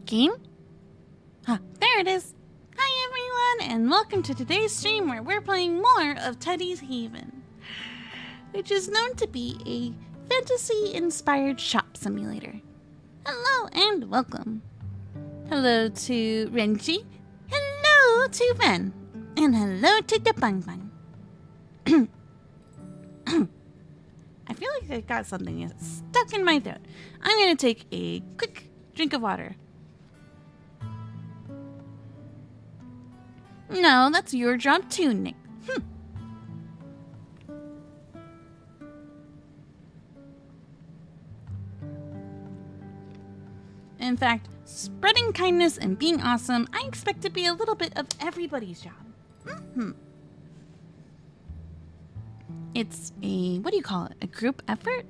Game? Huh, there it is. Hi everyone, and welcome to today's stream where we're playing more of TEDDYS Haven, which is known to be a fantasy-inspired shop simulator. Hello and welcome. Hello to Renji. Hello to Ven. And hello to the Bang Bang. I feel like I got something stuck in my throat. I'm going to take a quick drink of water. No, that's your job too, Nick. In fact, spreading kindness and being awesome, I expect to be a little bit of everybody's job. It's a, what do you call it? A group effort?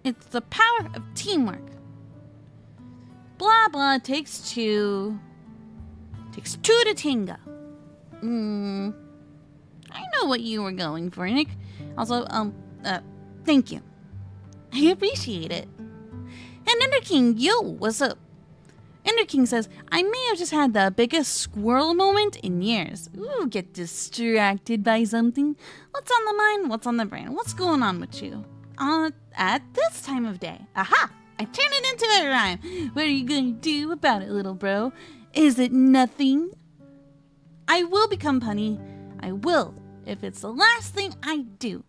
It's the power of teamwork. Blah blah takes two. Takes two to tango. I know what you were going for, Nick. Also, thank you. I appreciate it. And Ender King, yo, what's up? Ender King says, I may have just had the biggest squirrel moment in years. Ooh, get distracted by something. What's on the mind? What's on the brain? What's going on with you? At this time of day. Aha! I turned it into a rhyme. What are you gonna do about it, little bro? Is it nothing? I will become punny. I will, if it's the last thing I do.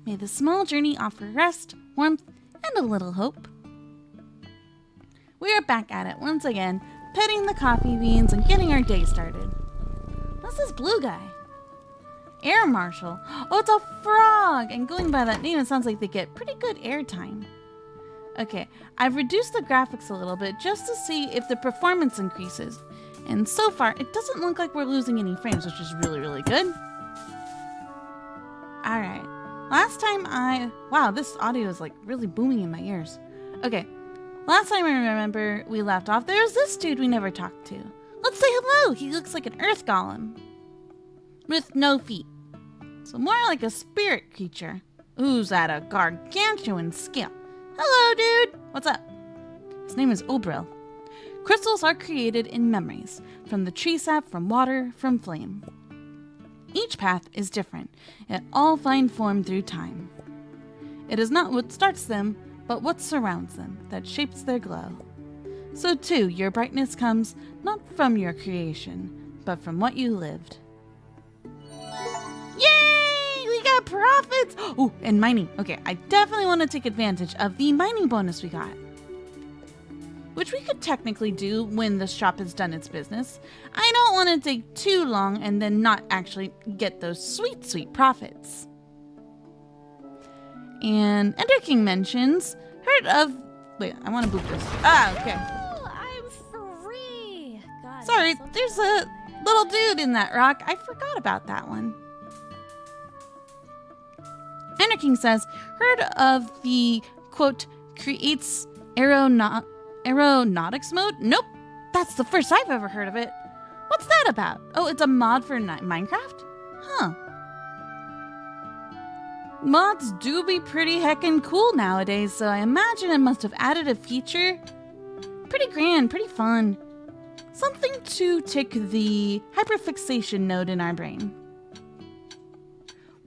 May the small journey offer rest, warmth, and a little hope. We are back at it once again, petting the coffee beans and getting our day started. What's this blue guy? Air Marshal. Oh, it's a frog! And going by that name, it sounds like they get pretty good airtime. Okay, I've reduced the graphics a little bit just to see if the performance increases. And so far, it doesn't look like we're losing any frames, which is really, really good. Alright, last time wow, this audio is like really booming in my ears. Okay, last time I remember we left off, there's this dude we never talked to. Let's say hello! He looks like an earth golem. With no feet. So more like a spirit creature. Who's at a gargantuan scale. Hello, dude! What's up? His name is Obril. Crystals are created in memories, from the tree sap, from water, from flame. Each path is different, yet all find form through time. It is not what starts them, but what surrounds them, that shapes their glow. So too, your brightness comes not from your creation, but from what you lived. Profits! Oh, and mining. Okay, I definitely want to take advantage of the mining bonus we got. Which we could technically do when the shop has done its business. I don't want to take too long and then not actually get those sweet, sweet profits. And Ender King mentions, heard of... Wait, I want to boop this. Ah, okay. Oh, I'm free! God, sorry, so there's a little dude in that rock. I forgot about that one. Ender King says, heard of the, quote, creates aeronautics mode? Nope, that's the first I've ever heard of it. What's that about? Oh, it's a mod for Minecraft? Huh. Mods do be pretty heckin' cool nowadays, so I imagine it must have added a feature. Pretty grand, pretty fun. Something to tick the hyperfixation node in our brain.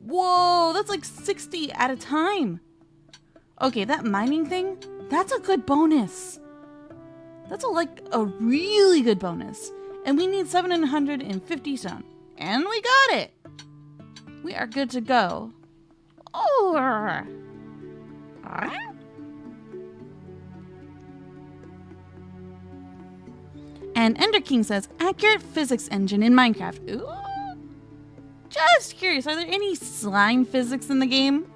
Whoa, that's like 60 at a time. Okay, that mining thing, that's a good bonus. That's like a really good bonus. And we need 750 stone. And we got it. We are good to go. Oh. And Ender King says, accurate physics engine in Minecraft. Ooh. Just curious, are there any slime physics in the game?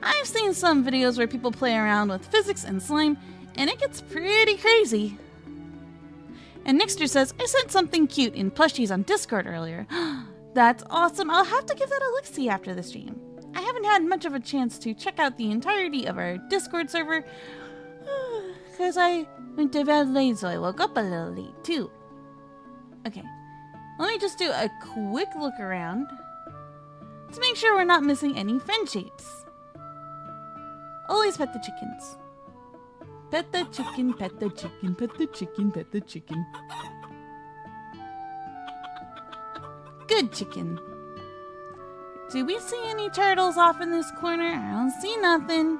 I've seen some videos where people play around with physics and slime, and it gets pretty crazy. And Nixter says, I sent something cute in plushies on Discord earlier. That's awesome. I'll have to give that a look-see after the stream. I haven't had much of a chance to check out the entirety of our Discord server, because I went to bed late, so I woke up a little late, too. Okay. Let me just do a quick look around to make sure we're not missing any friend shapes. Always pet the chickens. Pet the chicken, pet the chicken, pet the chicken, pet the chicken. Good chicken. Do we see any turtles off in this corner? I don't see nothing.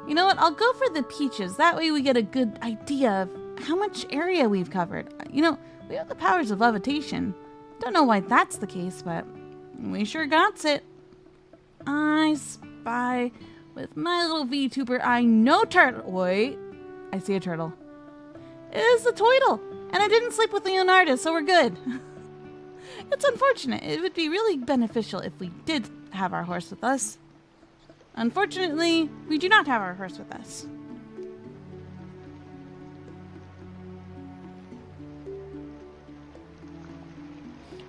You know what? I'll go for the peaches. That way we get a good idea of how much area we've covered. You know, we have the powers of levitation. Don't know why that's the case, but we sure got it. I spy with my little VTuber eye no turtle. Wait, I see a turtle. It is the Toidle, and I didn't sleep with Leonardo, so we're good. It's unfortunate. It would be really beneficial if we did have our horse with us. Unfortunately, we do not have our horse with us.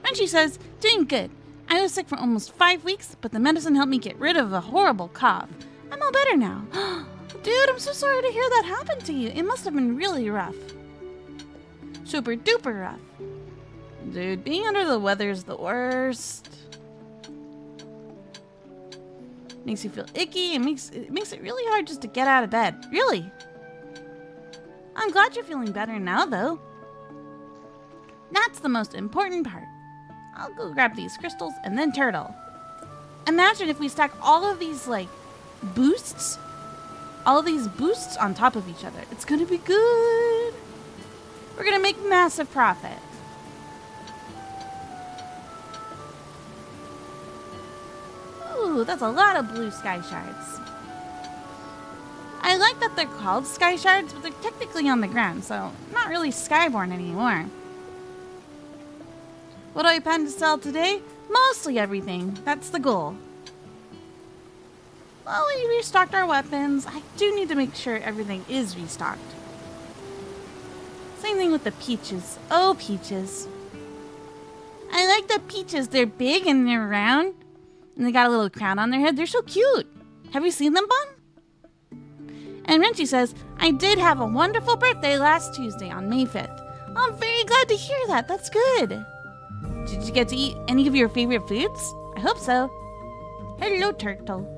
And she says, doing good. I was sick for almost 5 weeks, but the medicine helped me get rid of a horrible cough. I'm all better now. Dude, I'm so sorry to hear that happened to you. It must have been really rough. Super duper rough. Dude, being under the weather is the worst. Makes you feel icky. It makes it really hard just to get out of bed. Really. I'm glad you're feeling better now, though. That's the most important part. I'll go grab these crystals and then turtle. Imagine if we stack all of these, like, boosts. All of these boosts on top of each other. It's gonna be good. We're gonna make massive profit. Ooh, that's a lot of blue sky shards. I like that they're called sky shards, but they're technically on the ground, so not really skyborn anymore. What do I plan to sell today? Mostly everything. That's the goal. Well, we restocked our weapons. I do need to make sure everything is restocked. Same thing with the peaches. Oh, peaches. I like the peaches. They're big and they're round. And they got a little crown on their head. They're so cute. Have you seen them, Bun? And Renchi says, I did have a wonderful birthday last Tuesday on May 5th. I'm very glad to hear that. That's good. Did you get to eat any of your favorite foods? I hope so. Hello, turtle.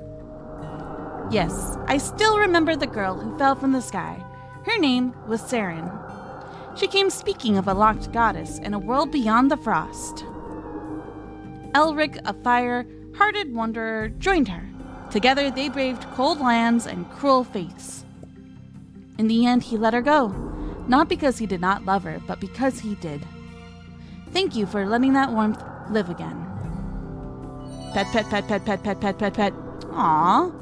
Yes, I still remember the girl who fell from the sky. Her name was Saren. She came speaking of a locked goddess in a world beyond the frost. Elric, a fire-hearted wanderer, joined her. Together they braved cold lands and cruel fates. In the end, he let her go. Not because he did not love her, but because he did. Thank you for letting that warmth live again. Pet, pet, pet, pet, pet, pet, pet, pet, pet. Aww.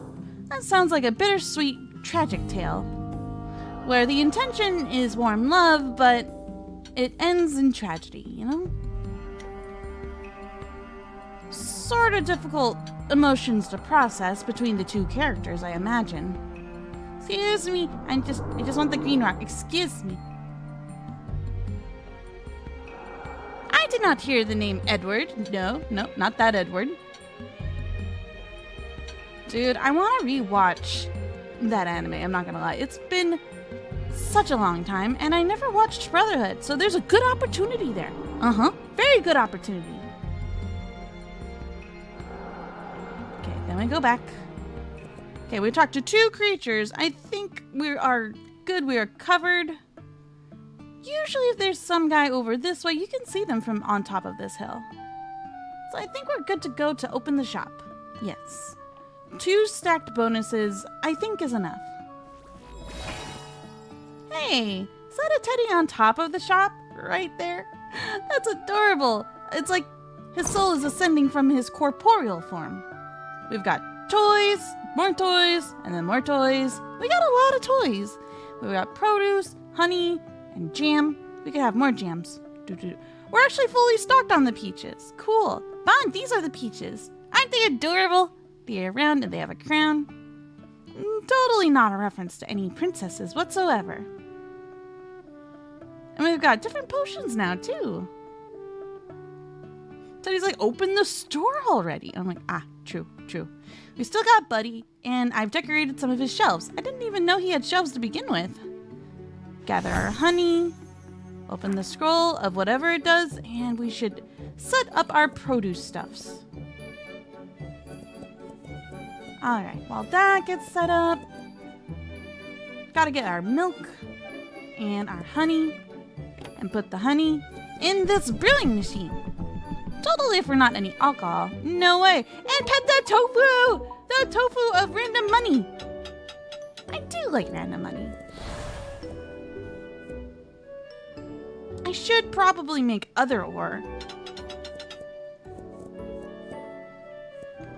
That sounds like a bittersweet, tragic tale. Where the intention is warm love, but it ends in tragedy, you know? Sort of difficult emotions to process between the two characters, I imagine. Excuse me, I just want the green rock. Excuse me. I did not hear the name Edward. No, not that Edward. Dude, I want to rewatch that anime, I'm not gonna lie. It's been such a long time, and I never watched Brotherhood, so there's a good opportunity there. Very good opportunity. Okay, then we go back. Okay, we talked to 2 creatures. I think we are good. We are covered. Usually if there's some guy over this way, you can see them from on top of this hill. So I think we're good to go to open the shop. Yes. 2 stacked bonuses, I think, is enough. Hey, is that a teddy on top of the shop? Right there? That's adorable. It's like his soul is ascending from his corporeal form. We've got toys, and then more toys. We got a lot of toys. We've got produce, honey, and jam. We could have more jams. We're actually fully stocked on the peaches. Cool. Bond, these are the peaches. Aren't they adorable? They're round and they have a crown. Totally not a reference to any princesses whatsoever. And we've got different potions now, too. Teddy's like, open the store already. I'm like, true. We still got Buddy, and I've decorated some of his shelves. I didn't even know he had shelves to begin with. Gather our honey, open the scroll of whatever it does, and we should set up our produce stuffs. Alright, while that gets set up, gotta get our milk and our honey and put the honey in this brewing machine. Totally if we're not any alcohol. No way. And pet the tofu! The tofu of random money. I do like random money. I should probably make other ore.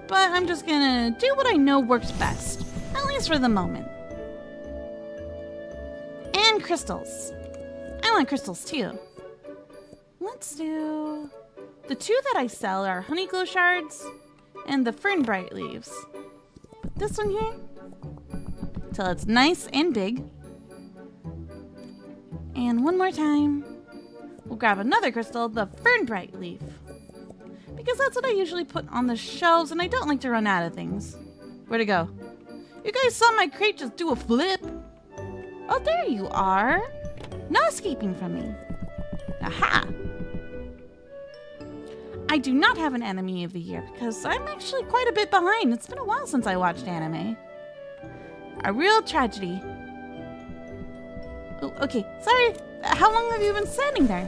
But I'm just gonna do what I know works best. At least for the moment. And crystals. I want crystals too. Let's do... The two that I sell are honey glow shards and the fern bright leaves. Put this one here till it's nice and big. And one more time, we'll grab another crystal, the fern bright leaf. Because that's what I usually put on the shelves and I don't like to run out of things. Where'd it go? You guys saw my crate just do a flip. Oh, there you are. Not escaping from me. Aha! I do not have an anime of the year because I'm actually quite a bit behind. It's been a while since I watched anime. A real tragedy. Oh, okay. Sorry. How long have you been standing there?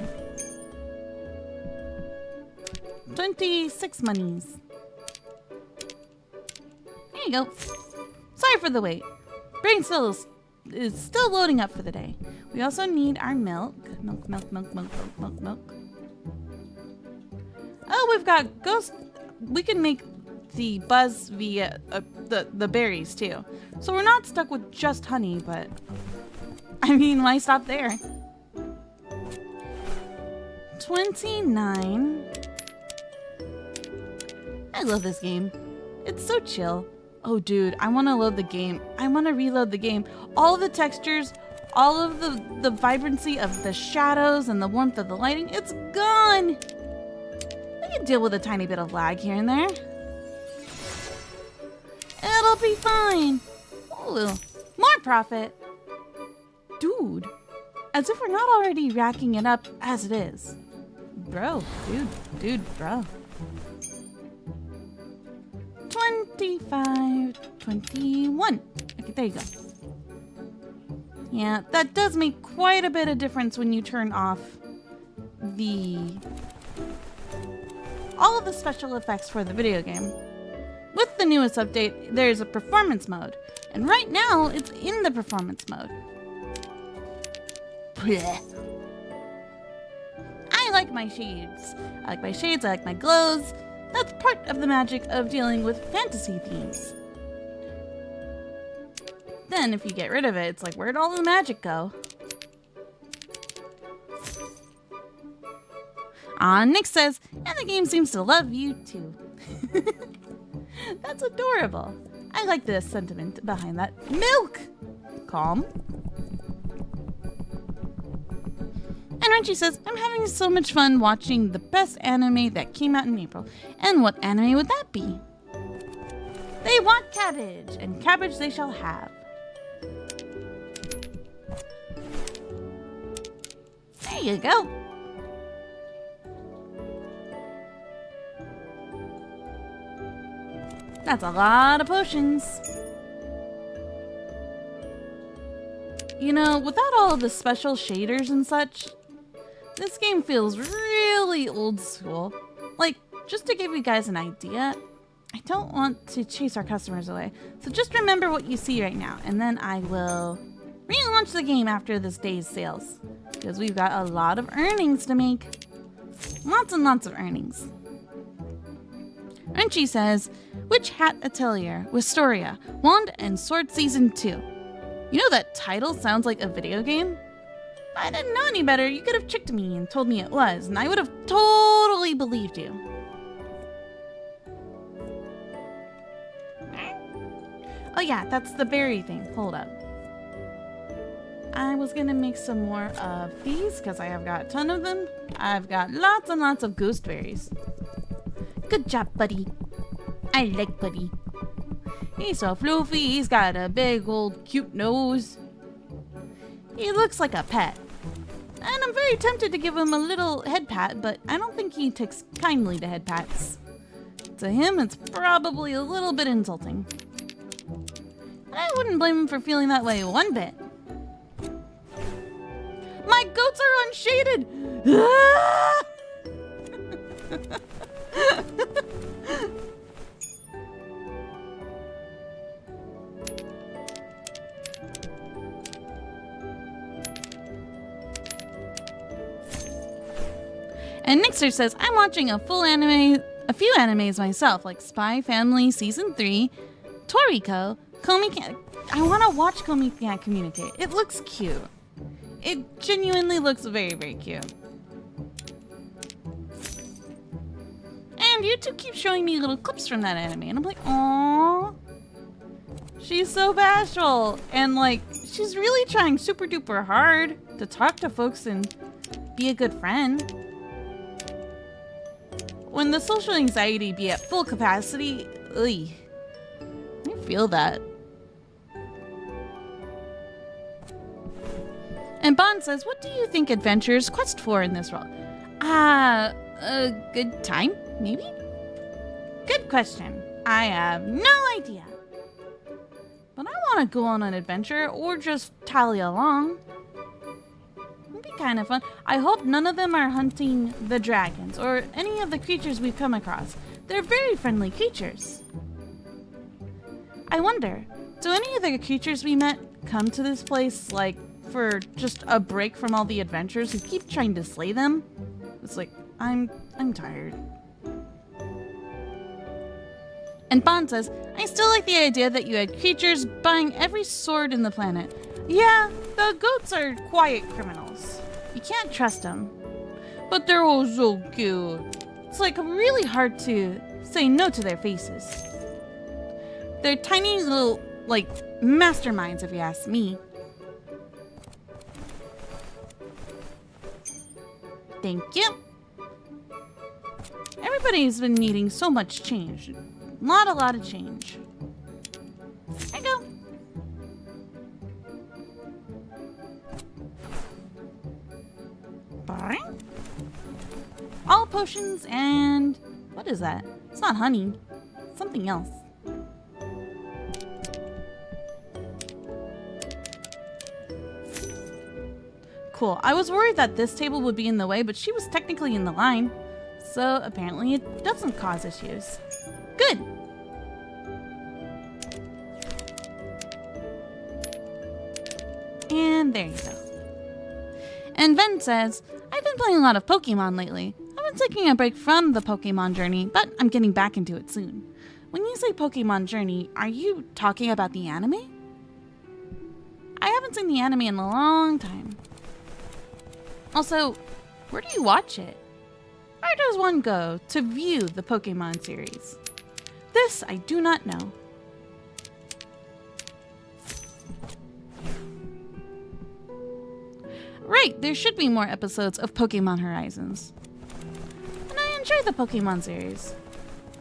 26 monies. There you go. Sorry for the wait. Brain cells is still loading up for the day. We also need our milk. Milk. Oh, we've got ghost. We can make the buzz via the berries too. So we're not stuck with just honey, but I mean, why stop there? 29. I love this game. It's so chill. Oh, dude, I want to load the game. I want to reload the game. All of the textures, all of the vibrancy of the shadows and the warmth of the lighting, it's gone. I can deal with a tiny bit of lag here and there. It'll be fine. Ooh, more profit. Dude, as if we're not already racking it up as it is. Bro, bro. 25, 21. Okay, there you go. Yeah, that does make quite a bit of difference when you turn off all of the special effects for the video game. With the newest update, there's a performance mode, and right now it's in the performance mode. Blech. I like my shades. I like my glows. That's part of the magic of dealing with fantasy themes. Then if you get rid of it, it's like, where'd all the magic go? Nick says, and the game seems to love you too. That's adorable. I like the sentiment behind that. Milk! Calm. And Renchi says, I'm having so much fun watching the best anime that came out in April. And what anime would that be? They want cabbage, and cabbage they shall have. There you go. That's a lot of potions. You know, without all of the special shaders and such, this game feels really old school. Like, just to give you guys an idea, I don't want to chase our customers away. So just remember what you see right now, and then I will relaunch the game after this day's sales. Because we've got a lot of earnings to make. Lots and lots of earnings. Renchi says, which hat atelier? Wistoria, Wand and Sword Season 2. You know that title sounds like a video game? If I didn't know any better, you could have tricked me and told me it was, and I would have totally believed you. Oh yeah, that's the berry thing. Hold up. I was gonna make some more of these because I have got a ton of them. I've got lots and lots of gooseberries. Good job, buddy. I like Buddy. He's so floofy. He's got a big old cute nose. He looks like a pet. And I'm very tempted to give him a little head pat, but I don't think he takes kindly to head pats. To him, it's probably a little bit insulting. And I wouldn't blame him for feeling that way one bit. My goats are unshaded! Ah! And Nixer says, I'm watching a few animes myself, like Spy Family Season 3, Toriko, Komi Can't... I want to watch Komi Can't Communicate. It looks cute. It genuinely looks very, very cute. And YouTube keeps showing me little clips from that anime, and I'm like, aww. She's so bashful. And like, she's really trying super duper hard to talk to folks and be a good friend. When the social anxiety be at full capacity, ugh, I feel that. And Bond says, what do you think adventurers quest for in this world? A good time, maybe? Good question. I have no idea. But I want to go on an adventure or just tally along. It'd be kind of fun. I hope none of them are hunting the dragons or any of the creatures we've come across. They're very friendly creatures. I wonder, do any of the creatures we met come to this place, like, for just a break from all the adventurers who keep trying to slay them? It's like, I'm tired. And Bond says, I still like the idea that you had creatures buying every sword in the planet. Yeah, the goats are quiet criminals. You can't trust them. But they're all so cute. It's like really hard to say no to their faces. They're tiny little, like, masterminds if you ask me. Thank you. Everybody's been needing so much change. A lot of change. There you go. Bye. All potions and... what is that? It's not honey. It's something else. Cool. I was worried that this table would be in the way, but she was technically in the line. So apparently it doesn't cause issues. Good. And there you go. And Ven says, I've been playing a lot of Pokemon lately. I've been taking a break from the Pokemon journey, but I'm getting back into it soon. When you say Pokemon journey, are you talking about the anime? I haven't seen the anime in a long time. Also, where do you watch it? Where does one go to view the Pokemon series? This I do not know. Right, there should be more episodes of Pokemon Horizons. And I enjoy the Pokemon series.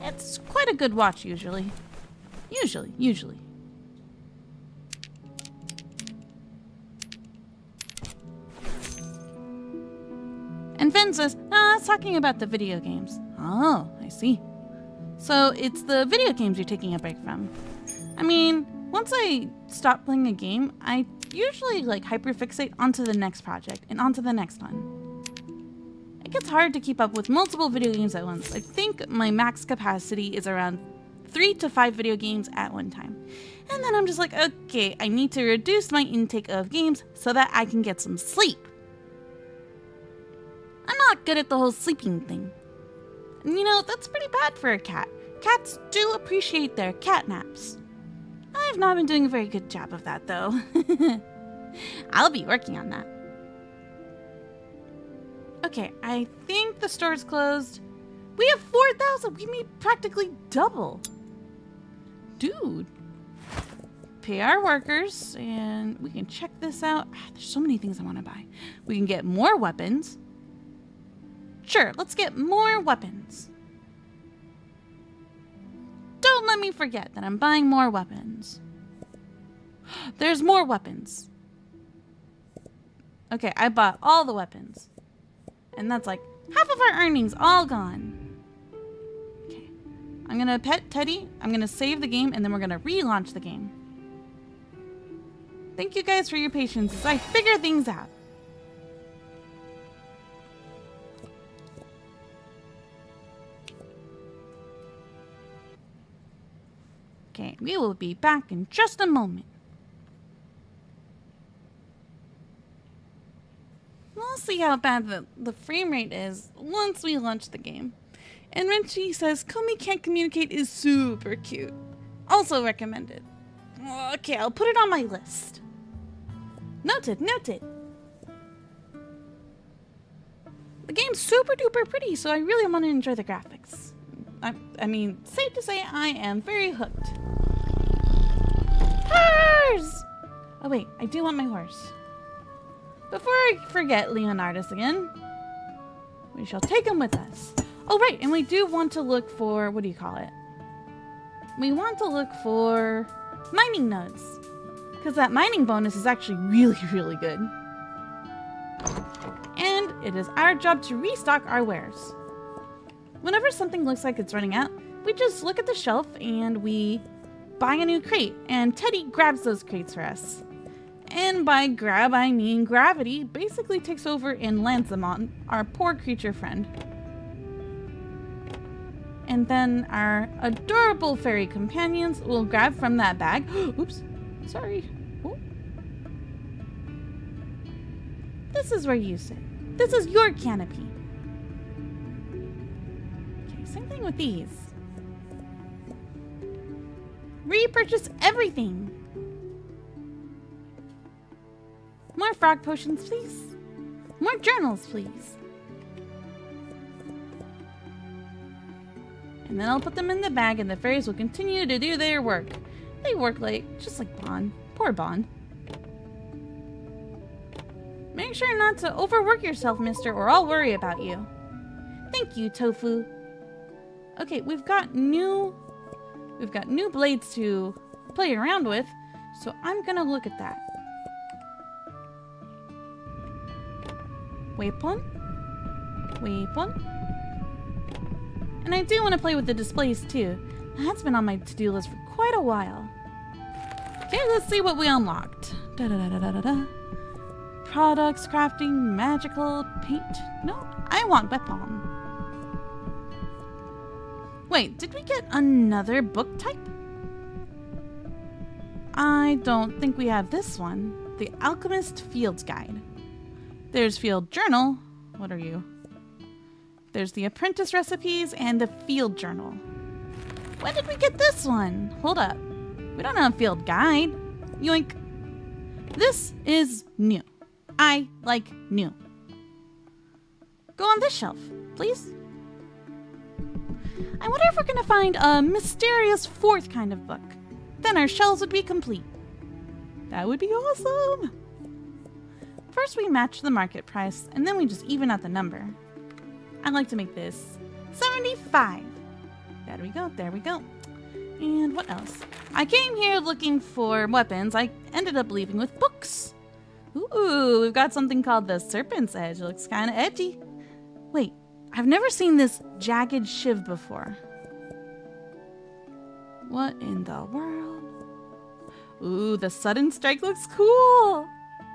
It's quite a good watch usually. Usually. And Finn says, I was talking about the video games. Oh, I see. So it's the video games you're taking a break from. I mean, once I stop playing a game, I usually like hyperfixate onto the next project and onto the next one. It gets hard to keep up with multiple video games at once. I think my max capacity is around 3 to 5 video games at one time. And then I'm just like, okay, I need to reduce my intake of games so that I can get some sleep. I'm not good at the whole sleeping thing. And you know, that's pretty bad for a cat. Cats do appreciate their cat naps. I've not been doing a very good job of that, though. I'll be working on that. Okay, I think the store's closed. We have 4,000. We made practically double. Dude. Pay our workers, and we can check this out. There's so many things I want to buy. We can get more weapons. Sure, let's get more weapons. Don't let me forget that I'm buying more weapons. There's more weapons. Okay, I bought all the weapons. And that's like half of our earnings all gone. Okay, I'm gonna pet Teddy. I'm gonna save the game, and then we're gonna relaunch the game. Thank you guys for your patience as I figure things out. Okay, we will be back in just a moment. We'll see how bad the frame rate is once we launch the game. And Renchi says Komi can't communicate is super cute. Also recommended. Okay, I'll put it on my list. Noted, noted. The game's super duper pretty, so I really want to enjoy the graphics. I mean, safe to say I am very hooked. Horse! Oh wait, I do want my horse. Before I forget Leonardus again, we shall take him with us. Oh right, and we do want to look for, what do you call it? We want to look for mining nodes. Because that mining bonus is actually really, really good. And it is our job to restock our wares. Whenever something looks like it's running out, we just look at the shelf and we buy a new crate. And Teddy grabs those crates for us. And by grab, I mean gravity basically takes over and lands them on our poor creature friend. And then our adorable fairy companions will grab from that bag. Oops, sorry. Ooh. This is where you sit. This is your canopy. Okay, same thing with these. Repurchase everything. More frog potions, please. More journals, please. And then I'll put them in the bag and the fairies will continue to do their work. They work late, just like Bon. Poor Bon. Make sure not to overwork yourself, mister, or I'll worry about you. Thank you, Tofu. Okay, we've got new blades to play around with, so I'm gonna look at that. Weapon. And I do want to play with the displays too. That's been on my to-do list for quite a while. Okay, let's see what we unlocked. Products, crafting, magical, paint. No, I want weapon. Wait, did we get another book type? I don't think we have this one. The Alchemist Fields Guide. There's Field Journal. What are you? There's the Apprentice Recipes and the Field Journal. When did we get this one? Hold up. We don't have Field Guide. Yoink. This is new. I like new. Go on this shelf, please. I wonder if we're going to find a mysterious fourth kind of book. Then our shelves would be complete. That would be awesome. First we match the market price, and then we just even out the number. I'd like to make this 75. There we go, there we go. And what else? I came here looking for weapons. I ended up leaving with books. Ooh, we've got something called the Serpent's Edge. It looks kind of edgy. Wait, I've never seen this jagged shiv before. What in the world? Ooh, the Sudden Strike looks cool.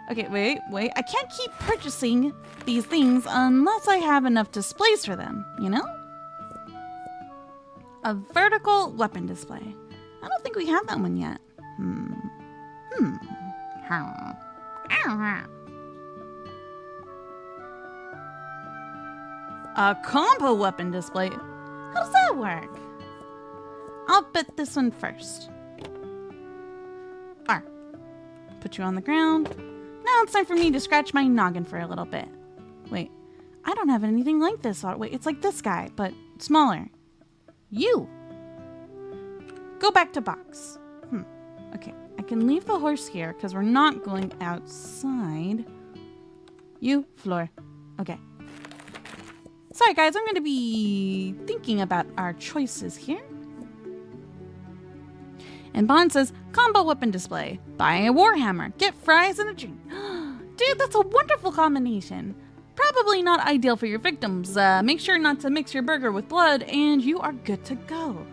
Okay, wait. I can't keep purchasing these things unless I have enough displays for them, you know? A vertical weapon display. I don't think we have that one yet. A combo weapon display? How does that work? I'll bet this one first. R. Put you on the ground. Now it's time for me to scratch my noggin for a little bit. Wait, I don't have anything like this. Wait, it's like this guy, but smaller. You! Go back to box. Okay, I can leave the horse here because we're not going outside. You, floor. Okay. Sorry guys, I'm going to be thinking about our choices here. And Bond says, combo weapon display. Buy a warhammer, get fries and a drink. Dude, that's a wonderful combination. Probably not ideal for your victims. Make sure not to mix your burger with blood and you are good to go.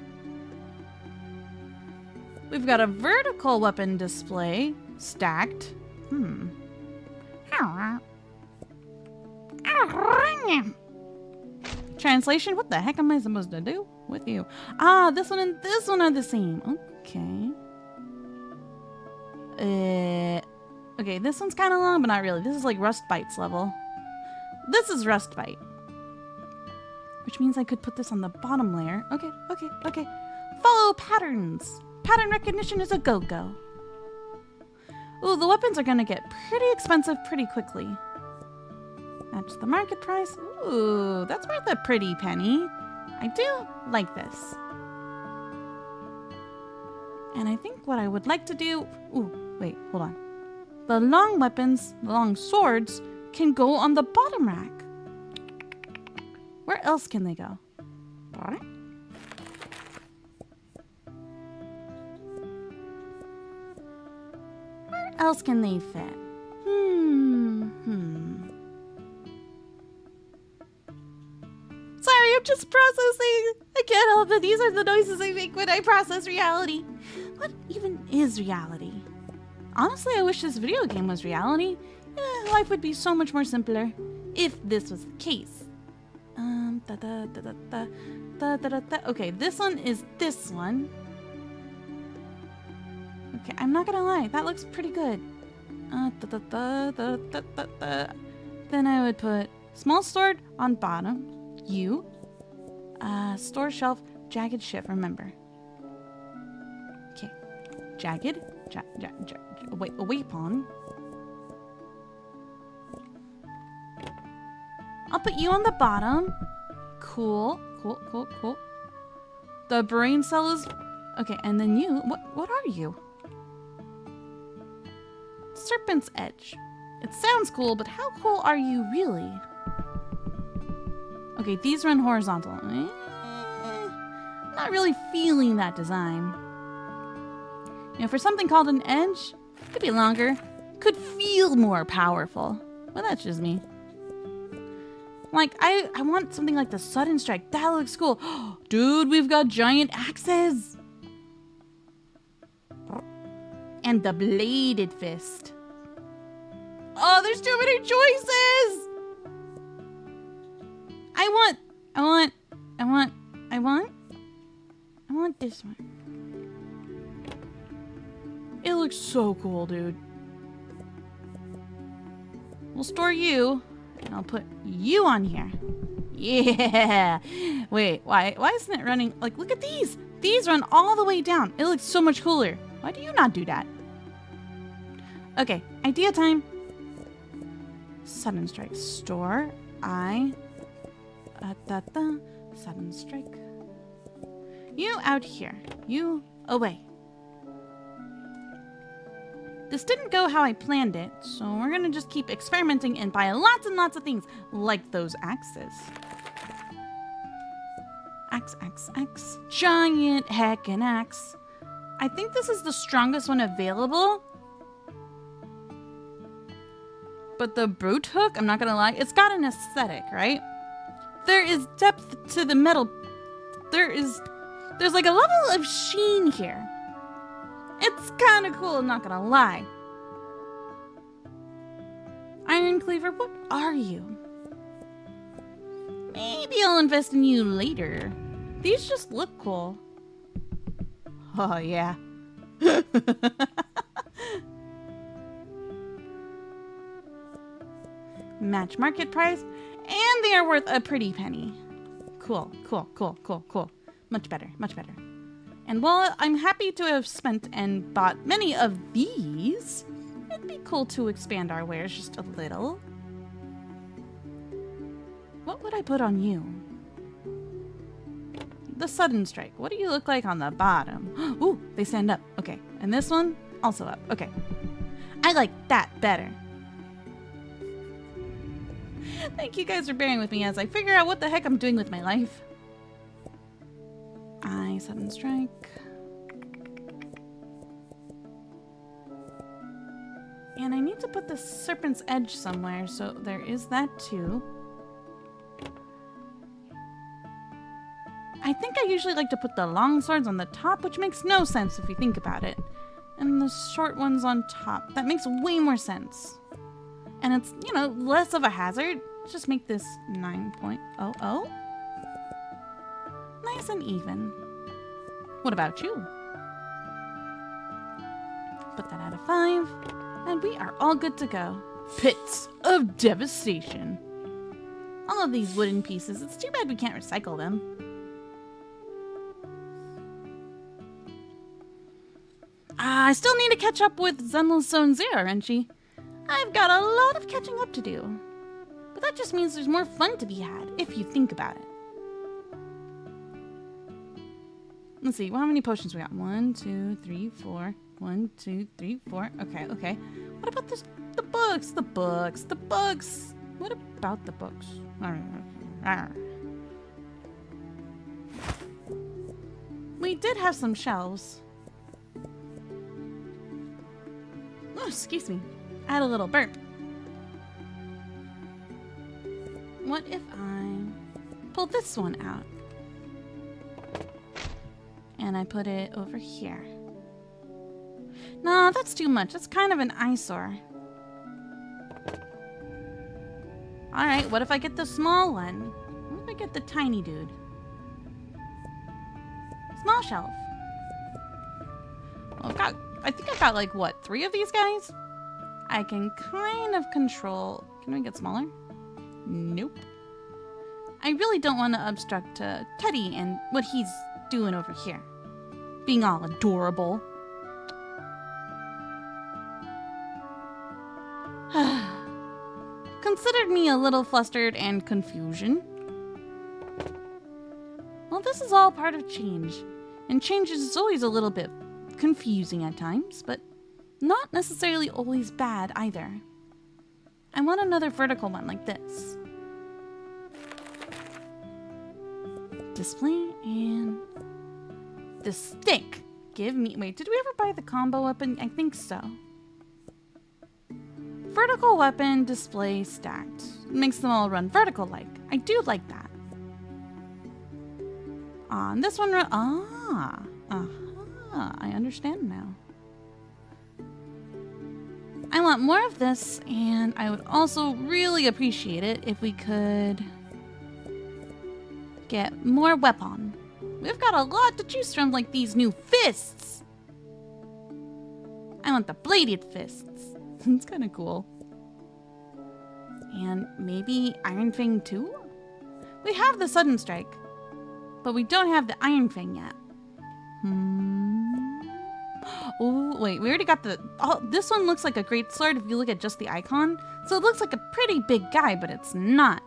We've got a vertical weapon display stacked. Trying translation. What the heck am I supposed to do with you? Ah, this one and this one are the same. Okay. Okay, this one's kind of long, but not really. This is like Rust Bite's level. This is Rust Bite. Which means I could put this on the bottom layer. Okay, okay, okay. Follow patterns. Pattern recognition is a go-go. Ooh, the weapons are gonna get pretty expensive pretty quickly. Match the market price. Ooh, that's worth a pretty penny. I do like this. And I think what I would like to do... Ooh, wait, hold on. The long weapons, the long swords, can go on the bottom rack. Where else can they go? Where else can they fit? Sorry, I'm just processing. I can't help it. These are the noises I make when I process reality. What even is reality? Honestly, I wish this video game was reality. Life would be so much more simpler if this was the case. Okay, this one is this one. Okay, I'm not gonna lie, that looks pretty good. Then I would put small sword on bottom. You. Store shelf, jagged shift, remember. Okay. Jagged. Away pawn. I'll put you on the bottom. Cool. The brain cell is... Okay, and then you... What are you? Serpent's Edge. It sounds cool, but how cool are you really? Okay, these run horizontal. Not really feeling that design. You know, for something called an edge, could be longer, could feel more powerful. Well, that's just me. Like, I want something like the Sudden Strike. That looks cool. Dude, we've got giant axes. And the Bladed Fist. Oh, there's too many choices. I want this one. It looks so cool, dude. We'll store you, and I'll put you on here. Yeah. Wait, why isn't it running? Like, look at these. These run all the way down. It looks so much cooler. Why do you not do that? Okay, idea time. Sudden Strike. Store. Sudden Strike. You out here. You away. This didn't go how I planned it, so we're gonna just keep experimenting and buy lots and lots of things, like those axes. Axe. Giant heckin' axe. I think this is the strongest one available. But the brute hook, I'm not gonna lie, it's got an aesthetic, right? There is depth to the metal. There's like a level of sheen here. It's kind of cool, I'm not gonna lie. Iron Cleaver, what are you? Maybe I'll invest in you later. These just look cool. Oh, yeah. Match market price, and they are worth a pretty penny. Cool. Much better. And while I'm happy to have spent and bought many of these, it'd be cool to expand our wares just a little. What would I put on you? The Sudden Strike. What do you look like on the bottom? Ooh, they stand up. Okay, and this one, also up. Okay. I like that better. Thank you guys for bearing with me as I figure out what the heck I'm doing with my life. Sudden Strike. And I need to put the Serpent's Edge somewhere, so there is that too. I think I usually like to put the long swords on the top, which makes no sense if you think about it. And the short ones on top. That makes way more sense. And it's, you know, less of a hazard. Just make this 9.00. Nice and even. What about you? Put that out of 5. And we are all good to go. Pits of devastation. All of these wooden pieces. It's too bad we can't recycle them. I still need to catch up with Zenless Zone Zero, Renchi. I've got a lot of catching up to do. But that just means there's more fun to be had, if you think about it. Let's see, well, how many potions we got? 1, 2, 3, 4. 1, 2, 3, 4. Okay, okay. What about this? The books, the books, the books. What about the books? We did have some shelves. Oh, excuse me. I had a little burp. What if I pull this one out? And I put it over here. No, that's too much. That's kind of an eyesore. Alright, what if I get the small one? What if I get the tiny dude? Small shelf. Well, I think I've got like, what, 3 of these guys? I can kind of control... Can we get smaller? Nope. I really don't want to obstruct Teddy and what he's doing over here. Being all adorable. Considered me a little flustered and confusion. Well, this is all part of change. And change is always a little bit confusing at times, but not necessarily always bad either. I want another vertical one like this. Display and the stick. Give me... Wait, did we ever buy the combo weapon? I think so. Vertical weapon, display, stacked. It makes them all run vertical-like. I do like that. On this one... I understand now. I want more of this, and I would also really appreciate it if we could get more weapon. We've got a lot to choose from, like these new fists. I want the bladed fists. It's kind of cool. And maybe Iron Fang too? We have the Sudden Strike, but we don't have the Iron Fang yet. Oh, wait, we already got the... Oh, this one looks like a great sword if you look at just the icon. So it looks like a pretty big guy, but it's not.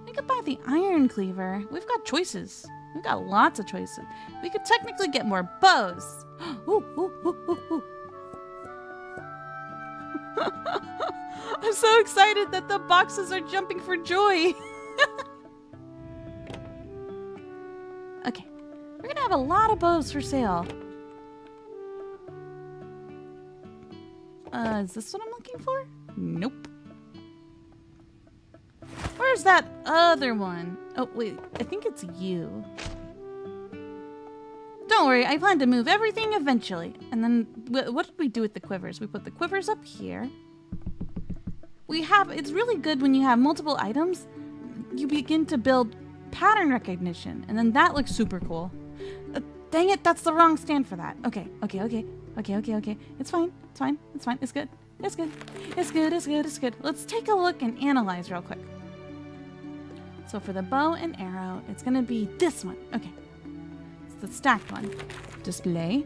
We could buy the Iron Cleaver. We've got choices. We've got lots of choices. We could technically get more bows. Ooh, ooh, ooh, ooh, ooh. I'm so excited that the boxes are jumping for joy. Okay, we're gonna have a lot of bows for sale. Is this what I'm looking for? Nope. Where's that other one? Oh, wait, I think it's you. Don't worry, I plan to move everything eventually. And then, what did we do with the quivers? We put the quivers up here. It's really good when you have multiple items, you begin to build pattern recognition, and then that looks super cool. Dang it, that's the wrong stand for that. Okay. It's fine, it's good. It's good. Let's take a look and analyze real quick. So for the bow and arrow, it's gonna be this one. Okay. It's the stacked one. Display.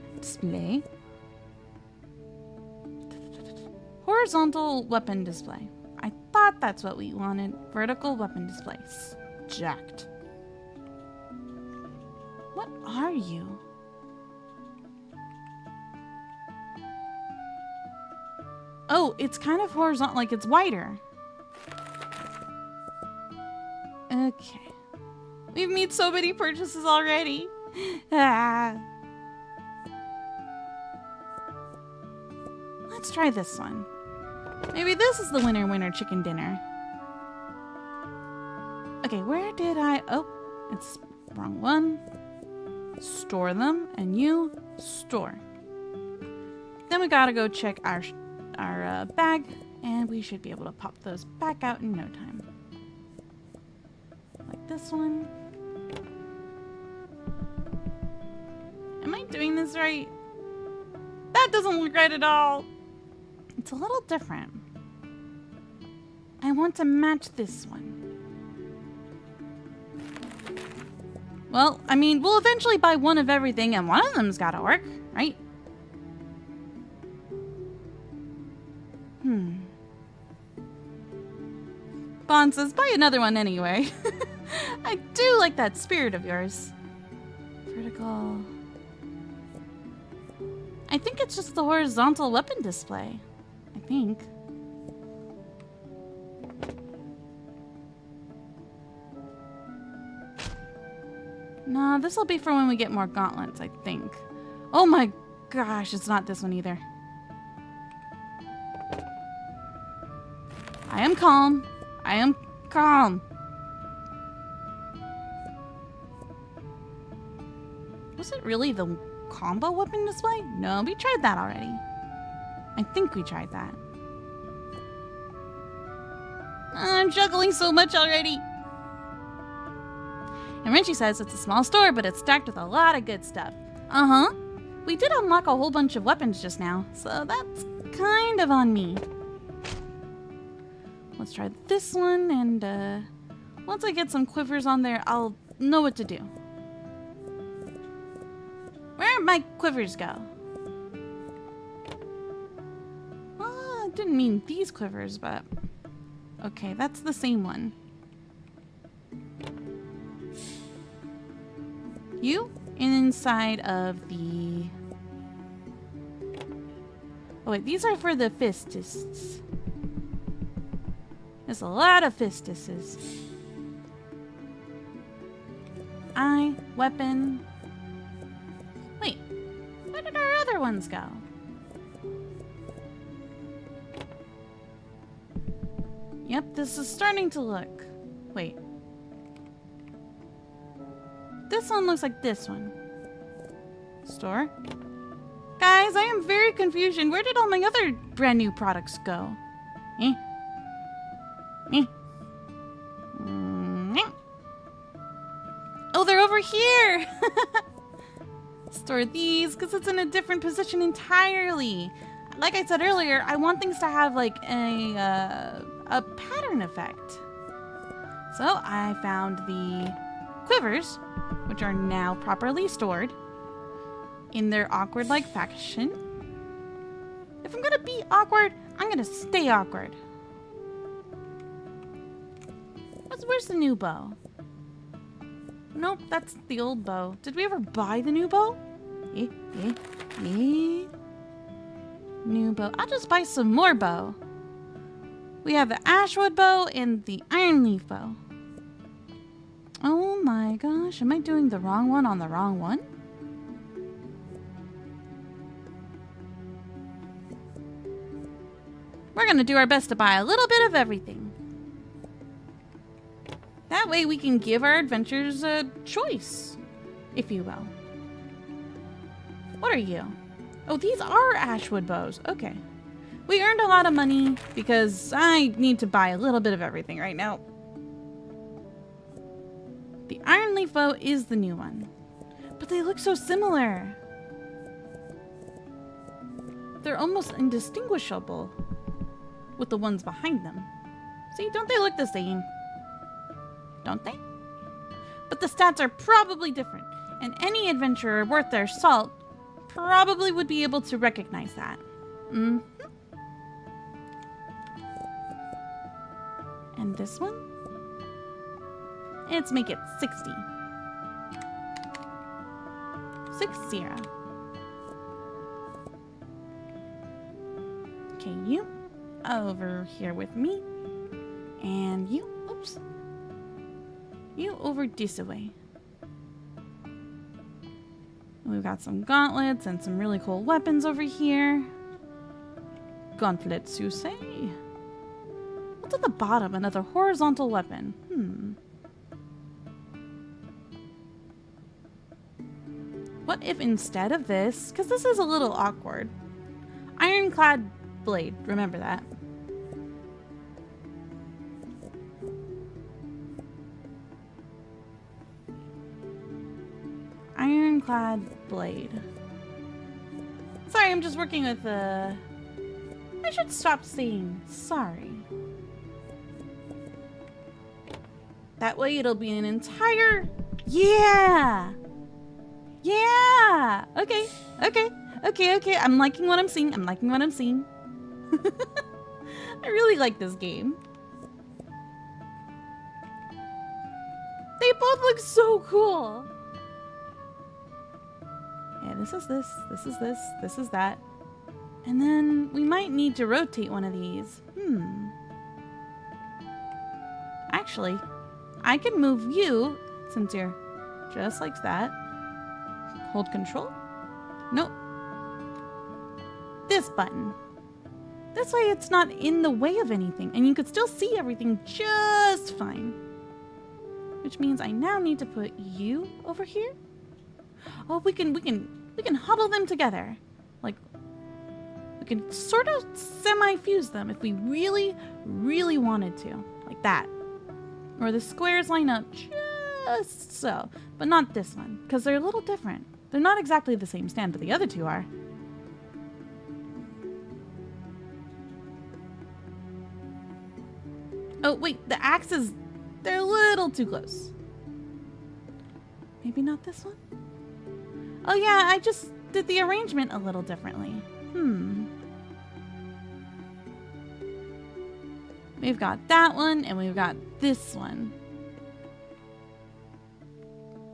Horizontal weapon display. I thought that's what we wanted. Vertical weapon display. Jacked. What are you? Oh, it's kind of horizontal, like it's wider. Okay. We've made so many purchases already. Let's try this one. Maybe this is the winner chicken dinner. Okay, where did I... Oh, it's wrong one. Store them, and you store. Then we gotta go check our bag, and we should be able to pop those back out in no time. Like this one. doing this right? That doesn't look right at all. It's a little different. I want to match this one. Well, I mean, we'll eventually buy one of everything, and one of them's gotta work, right? Bond says, buy another one anyway. I do like that spirit of yours. Vertical. I think it's just the horizontal weapon display. I think. No, this will be for when we get more gauntlets, I think. Oh my gosh, it's not this one either. I am calm. I am calm. Was it really the combo weapon display? No, we tried that already. I think we tried that. I'm juggling so much already. And Renchi says it's a small store, but it's stacked with a lot of good stuff. Uh-huh. We did unlock a whole bunch of weapons just now, so that's kind of on me. Let's try this one, and once I get some quivers on there, I'll know what to do. Where'd my quivers go? Oh, I didn't mean these quivers, but... Okay, that's the same one. You inside of the... Oh wait, these are for the fistists. There's a lot of fistists. Eye, weapon. Wait, where did our other ones go? Yep, this is starting to look. Wait. This one looks like this one. Store. Guys, I am very confused. Where did all my other brand new products go? Eh? Eh? Oh, they're over here! Store these, because it's in a different position entirely. Like I said earlier, I want things to have like a pattern effect. So I found the quivers, which are now properly stored in their awkward-like fashion. If I'm gonna be awkward, I'm gonna stay awkward. Where's the new bow? Nope, that's the old bow. Did we ever buy the new bow? New bow. I'll just buy some more bow. We have the ashwood bow and the iron leaf bow. Oh my gosh, am I doing the wrong one on the wrong one? We're gonna do our best to buy a little bit of everything. That way we can give our adventures a choice, if you will. What are you? Oh, these are ashwood bows. Okay. We earned a lot of money because I need to buy a little bit of everything right now. The iron leaf bow is the new one. But they look so similar. They're almost indistinguishable with the ones behind them. See, don't they look the same? Don't they? But the stats are probably different, and any adventurer worth their salt probably would be able to recognize that. Mm-hmm. And this one? Let's make it 60. 60. Okay, you over here with me. And you, oops. You over this way. We've got some gauntlets and some really cool weapons over here. Gauntlets, you say? What's at the bottom? Another horizontal weapon. What if instead of this, because this is a little awkward, ironclad blade, remember that. Ironclad blade. Sorry, I'm just working with I should stop saying sorry. That way it'll be an entire... Yeah! Yeah! Okay, okay, okay, okay. I'm liking what I'm seeing. I'm liking what I'm seeing. I really like this game. They both look so cool. Yeah, this is this, this is this, this is that. And then we might need to rotate one of these. Actually, I can move you, since you're just like that. Hold control. Nope. This button. This way it's not in the way of anything, and you could still see everything just fine. Which means I now need to put you over here. Oh, we can huddle them together. Like, we can sort of semi-fuse them if we really, really wanted to. Like that. Or the squares line up just so. But not this one, because they're a little different. They're not exactly the same stand, but the other two are. Oh, wait, the axes, they're a little too close. Maybe not this one? Oh yeah, I just did the arrangement a little differently. We've got that one, and we've got this one.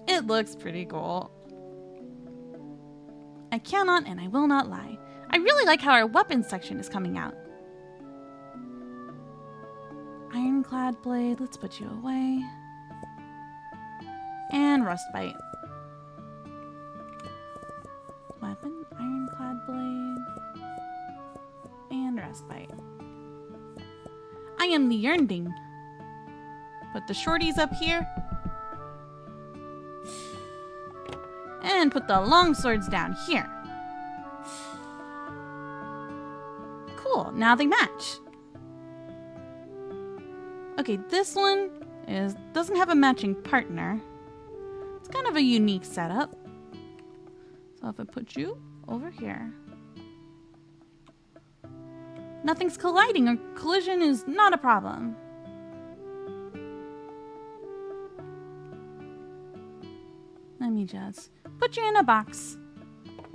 It looks pretty cool. I cannot and I will not lie. I really like how our weapons section is coming out. Ironclad blade, let's put you away. And rustbite. Weapon, ironclad blade, and rustbite. I am the Yernding. Put the shorties up here. And put the long swords down here. Cool, now they match. Okay, this one doesn't have a matching partner. It's kind of a unique setup. So if I put you over here, nothing's colliding, or collision is not a problem. Let me just put you in a box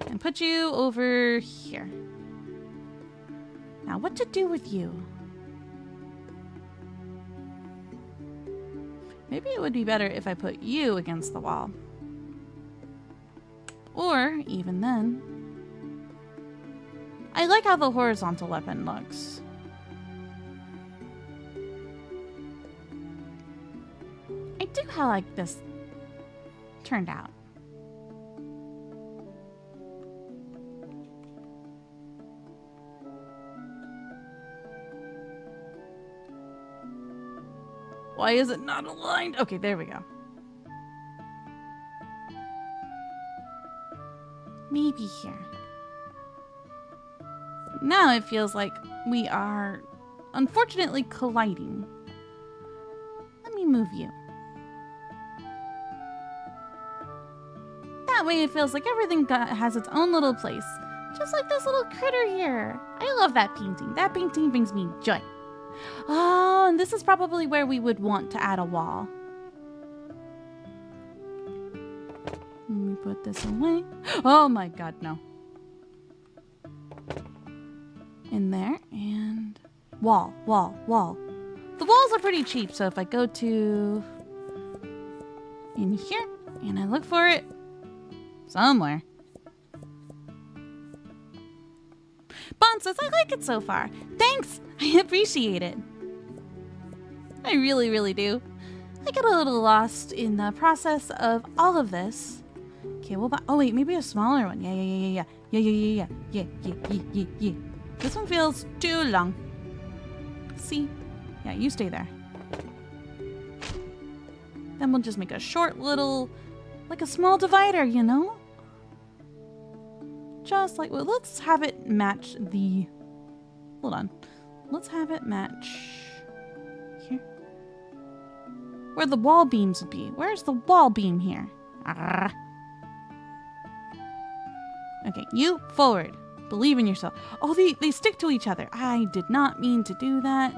and put you over here. Now what to do with you? Maybe it would be better if I put you against the wall. Or, even then, I like how the horizontal weapon looks. I do how like this turned out. Why is it not aligned? Okay, there we go. Maybe here. Now it feels like we are unfortunately colliding. Let me move you. That way it feels like everything has its own little place. Just like this little critter here. I love that painting. That painting brings me joy. Oh, and this is probably where we would want to add a wall. Let me put this away. Oh my god, no. In there, and wall, wall, wall. The walls are pretty cheap, so if I go to in here, and I look for it somewhere. Bon says, I like it so far. Thanks! I appreciate it. I really, really do. I get a little lost in the process of all of this. Okay, well, oh wait, maybe a smaller one. Yeah. This one feels too long. See? Yeah, you stay there. Then we'll just make a short little, like a small divider, you know? Just like, well, let's have it match the, hold on. Let's have it match here. Where the wall beams would be. Where's the wall beam here? Arrgh. Okay, you forward. Believe in yourself. Oh, they stick to each other. I did not mean to do that.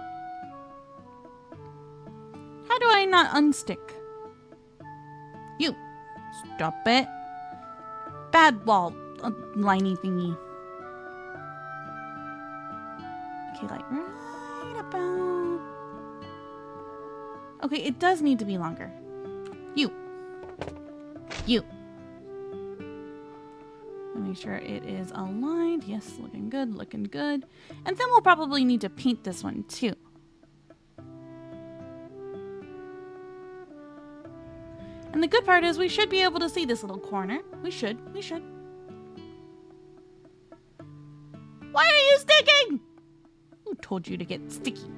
How do I not unstick? You. Stop it. Bad wall liney thingy. Okay, like right about... Okay, it does need to be longer. You. Make sure it is aligned. Yes, looking good, looking good. And then we'll probably need to paint this one too. And the good part is we should be able to see this little corner. We should. Why are you sticking? Who told you to get sticky?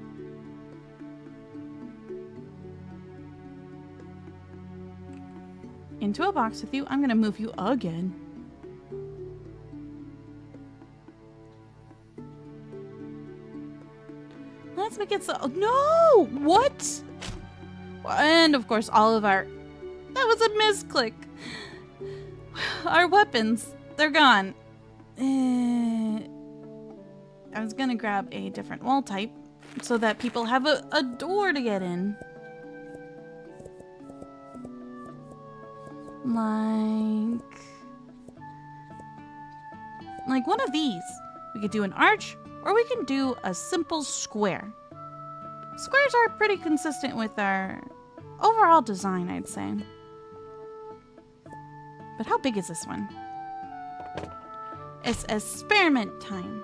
Into a box with you. I'm gonna move you again. Let's make it so... No! What? And of course all of our... That was a misclick. Our weapons, they're gone. I was gonna grab a different wall type so that people have a door to get in. Like one of these. We could do an arch, or we can do a simple square. Squares are pretty consistent with our overall design, I'd say. But how big is this one? It's experiment time.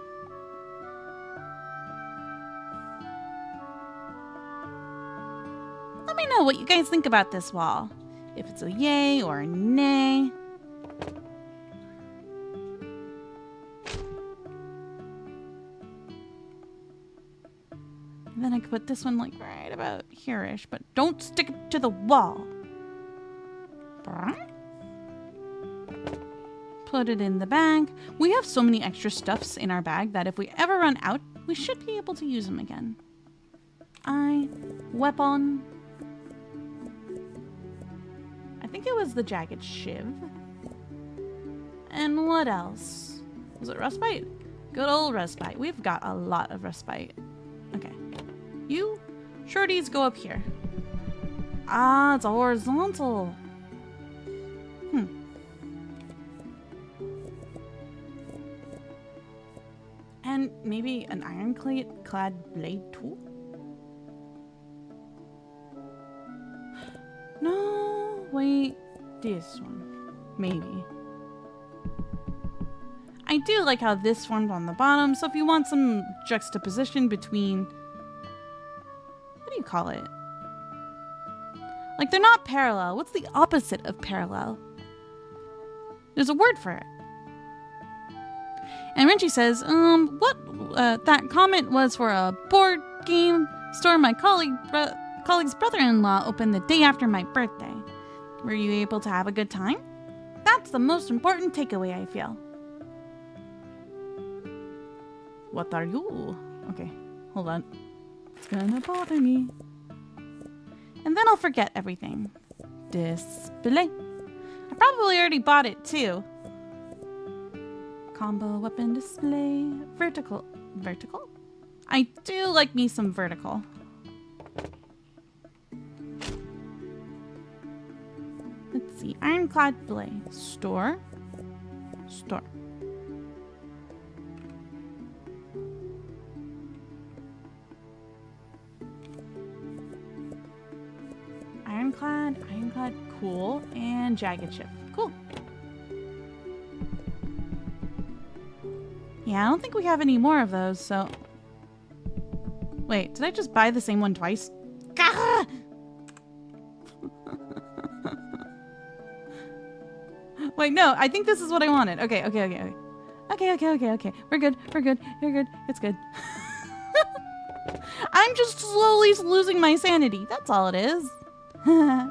Let me know what you guys think about this wall. If it's a yay or a nay. And then I could put this one like right about here-ish, but don't stick it to the wall. Put it in the bag. We have so many extra stuffs in our bag that if we ever run out, we should be able to use them again. Weapon. I think it was the jagged shiv. And what else? Was it respite? Good old respite. We've got a lot of respite. Okay. You shorties go up here. Ah, it's a horizontal. And maybe an ironclad blade tool? No, wait, this one. Maybe. I do like how this formed on the bottom, so if you want some juxtaposition between... What do you call it? Like, they're not parallel. What's the opposite of parallel? There's a word for it. And Renchi says, that comment was for a board game store my colleague's brother-in-law opened the day after my birthday. Were you able to have a good time? That's the most important takeaway, I feel. What are you? Okay, hold on. It's gonna bother me. And then I'll forget everything. Display. I probably already bought it too. Combo weapon display. Vertical. Vertical? I do like me some vertical. Let's see. Ironclad blade. Store. Store. Ironclad, cool, and jagged shift. Cool. Yeah, I don't think we have any more of those, so... Wait, did I just buy the same one twice? Gah! Wait, no, I think this is what I wanted. Okay. Okay. We're good. It's good. I'm just slowly losing my sanity. That's all it is. And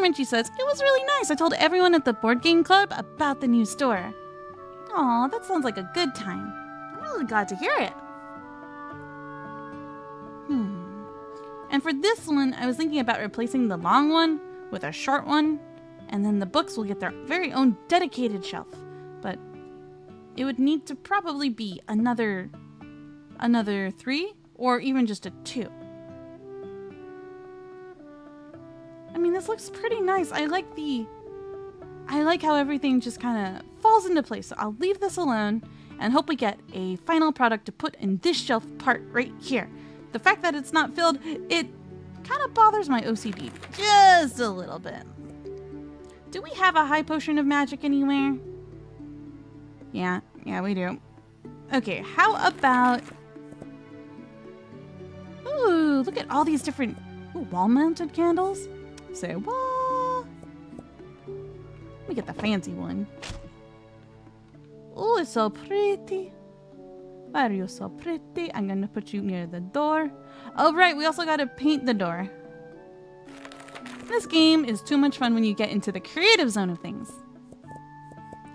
Renchi says, it was really nice. I told everyone at the board game club about the new store. Aw, that sounds like a good time. I'm really glad to hear it. And for this one, I was thinking about replacing the long one with a short one, and then the books will get their very own dedicated shelf. But it would need to probably be another 3 or even just a 2. I mean, this looks pretty nice. I like how everything just kind of falls into place. So I'll leave this alone and hope we get a final product to put in this shelf part right here. The fact that it's not filled, it kind of bothers my OCD just a little bit. Do we have a high potion of magic anywhere? Yeah, we do. Okay, how about... Ooh, look at all these different wall-mounted candles. Say what? Let me get the fancy one. Oh, it's so pretty. Why are you so pretty? I'm gonna put you near the door. Oh, right, we also gotta paint the door. This game is too much fun when you get into the creative zone of things.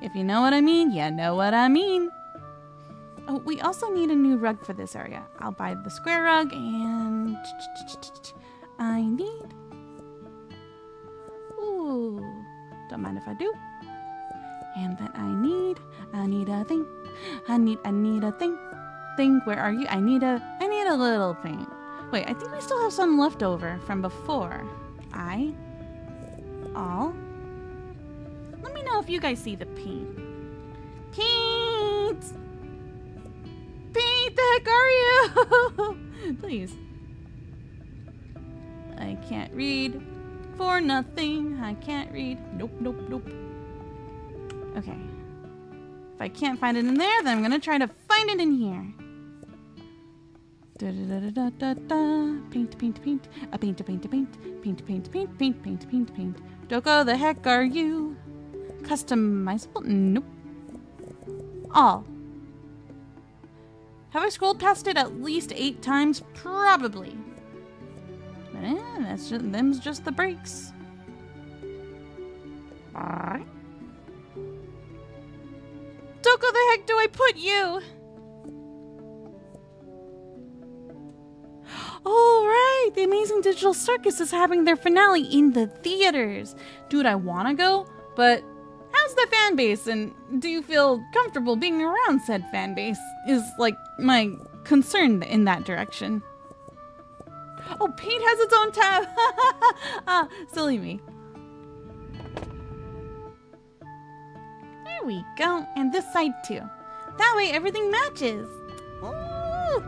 If you know what I mean, you know what I mean. Oh, we also need a new rug for this area. I'll buy the square rug and... I need... Ooh, don't mind if I do. And then I need a thing. I need a thing. Where are you? I need a little paint. Wait, I think we still have some left over from before. All. Let me know if you guys see the paint. Paint! Paint, the heck are you? Please. I can't read for nothing. I can't read. Nope. Okay. If I can't find it in there, then I'm gonna try to find it in here. Paint. A paint. Doko, the heck are you? Customizable? Nope. All. Have I scrolled past it at least 8 times? Probably. Them's just the breaks. Doko, the heck do I put you? Oh, right. The Amazing Digital Circus is having their finale in the theaters. Dude, I want to go, but how's the fan base? And do you feel comfortable being around said fan base? Is like my concern in that direction. Oh, paint has its own tab. Ah, silly me. There we go. And this side too. That way everything matches. Ooh.